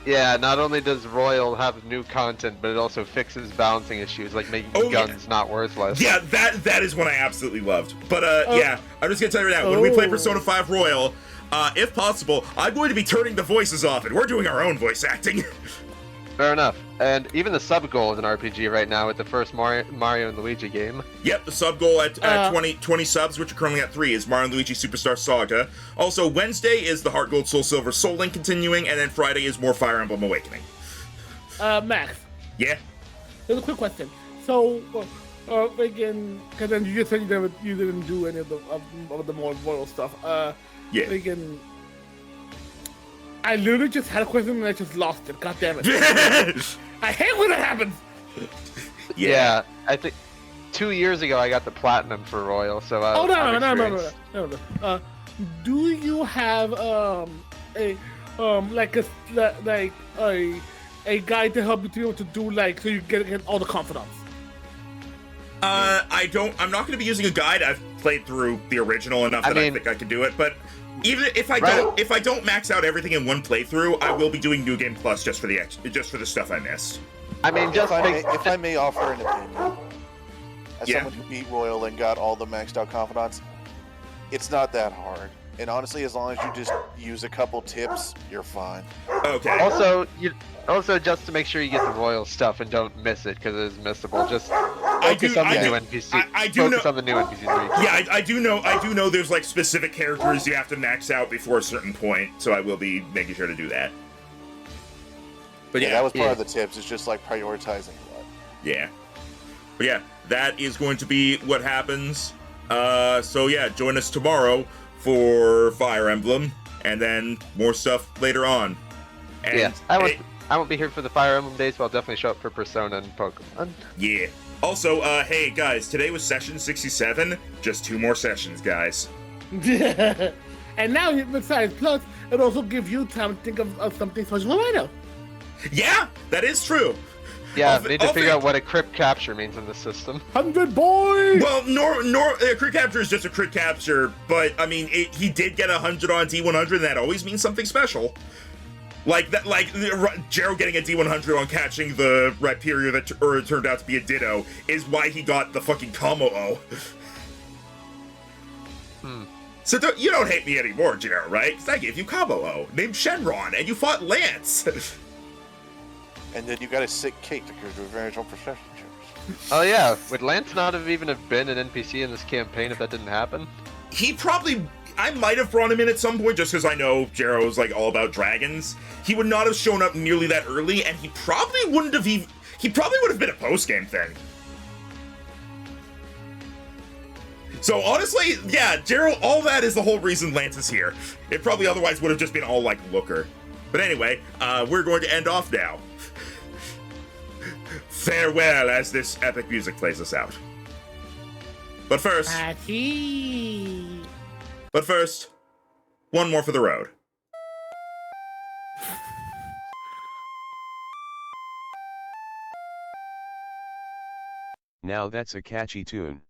Yeah, not only does Royal have new content, but it also fixes balancing issues, like making Oh, yeah. guns not worthless. Yeah, that is one I absolutely loved. But yeah, I'm just gonna tell you right now, when we play Persona 5 Royal, if possible, I'm going to be turning the voices off, and we're doing our own voice acting. Fair enough. And even the sub goal is an RPG right now with the first Mario and Luigi game. Yep, the sub goal at 20 subs, which are currently at 3, is Mario and Luigi Superstar Saga. Also, Wednesday is the Heart Gold Soul Silver Soul Link continuing, and then Friday is more Fire Emblem Awakening. Max, Yeah? here's a quick question. So, again, because then you just said you didn't do any of the more royal stuff. Yeah. Again, I literally just had a question and I just lost it. God damn it! I hate when that happens. Yeah, I think 2 years ago I got the platinum for Royal, so Oh I'm no. experienced. Do you have a guide to help you to be able to do so you get all the confidants? I'm not gonna be using a guide. I've played through the original enough that I think I can do it, but even if I don't max out everything in one playthrough, I will be doing New Game Plus just for the stuff I missed. I mean, If I may offer an opinion, as Yeah. someone who beat Royal and got all the maxed out confidants, it's not that hard. And honestly, as long as you just use a couple tips, you're fine. Okay. Also, just to make sure you get the Royal stuff and don't miss it because it is missable. Just focus on the new NPC. Focus on the new NPCs. Yeah, I do know there's like specific characters you have to max out before a certain point, so I will be making sure to do that. But Yeah, that was part of the tips. It's just like prioritizing what. Yeah. But yeah, that is going to be what happens. So yeah, join us tomorrow for Fire Emblem, and then more stuff later on. And Yeah, I won't be here for the Fire Emblem days, but I'll definitely show up for Persona and Pokemon. Yeah. Also, hey guys, today was session 67. Just 2 more sessions, guys. And now, besides, plus, it also gives you time to think of something special later. Yeah, that is true. Yeah, we need to figure out what a crypt capture means in the system. 100 boys! Well, crit capture is just a crit capture, but I mean, he did get 100 on D100, and that always means something special. Like that, like Jero getting a D100 on catching the Rhyperior that it turned out to be a Ditto is why he got the fucking Kamo-O. So you don't hate me anymore, Jero, right? Because I gave you Kamo-O, named Shenron, and you fought Lance. And then you got a sick cake to give revenge on procession trips. Oh yeah, would Lance not have even have been an NPC in this campaign if that didn't happen? I might have brought him in at some point just because I know Jero's like all about dragons. He would not have shown up nearly that early, and he probably would have been a post-game thing. So honestly, yeah, Jero, all that is the whole reason Lance is here. It probably otherwise would have just been all like Looker. But anyway, we're going to end off now. Farewell as this epic music plays us out. But first, one more for the road. Now that's a catchy tune.